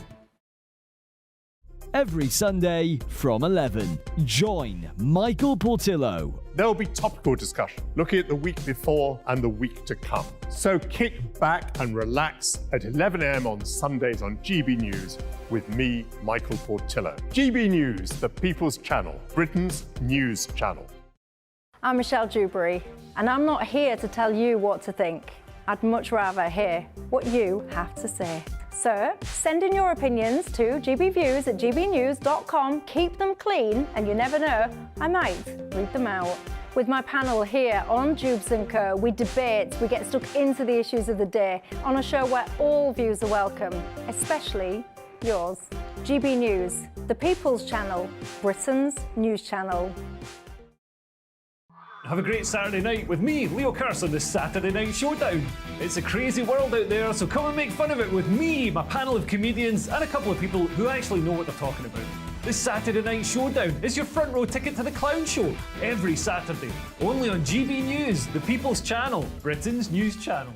Every Sunday from 11, join Michael Portillo. There will be topical discussion, looking at the week before and the week to come. So kick back and relax at 11 a.m. on Sundays on GB News with me, Michael Portillo. GB News, the People's Channel, Britain's news channel. I'm Michelle Dewberry, and I'm not here to tell you what to think. I'd much rather hear what you have to say. So, send in your opinions to gbviews@gbnews.com. Keep them clean, and you never know, I might read them out. With my panel here on Jubes & Co, we debate, we get stuck into the issues of the day on a show where all views are welcome, especially yours. GB News, the People's Channel, Britain's news channel. Have a great Saturday night with me, Leo Curse, on the Saturday Night Showdown. It's a crazy world out there, so come and make fun of it with me, my panel of comedians, and a couple of people who actually know what they're talking about. The Saturday Night Showdown is your front row ticket to the clown show every Saturday, only on GB News, the People's Channel, Britain's news channel.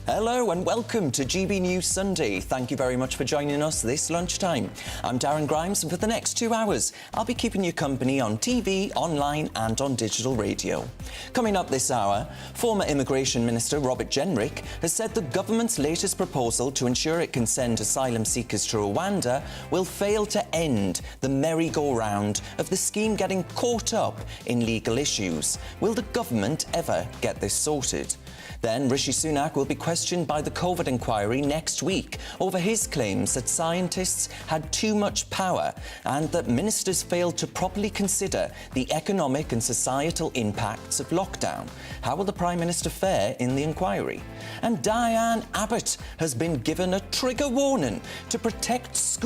Hello and welcome to GB News Sunday. Thank you very much for joining us this lunchtime. I'm Darren Grimes, and for the next 2 hours, I'll be keeping you company on TV, online and on digital radio. Coming up this hour, former Immigration Minister Robert Jenrick has said the government's latest proposal to ensure it can send asylum seekers to Rwanda will fail to end the merry-go-round of the scheme getting caught up in legal issues. Will the government ever get this sorted? Then Rishi Sunak will be questioned by the COVID inquiry next week over his claims that scientists had too much power and that ministers failed to properly consider the economic and societal impacts of lockdown. How will the Prime Minister fare in the inquiry? And Diane Abbott has been given a trigger warning to protect school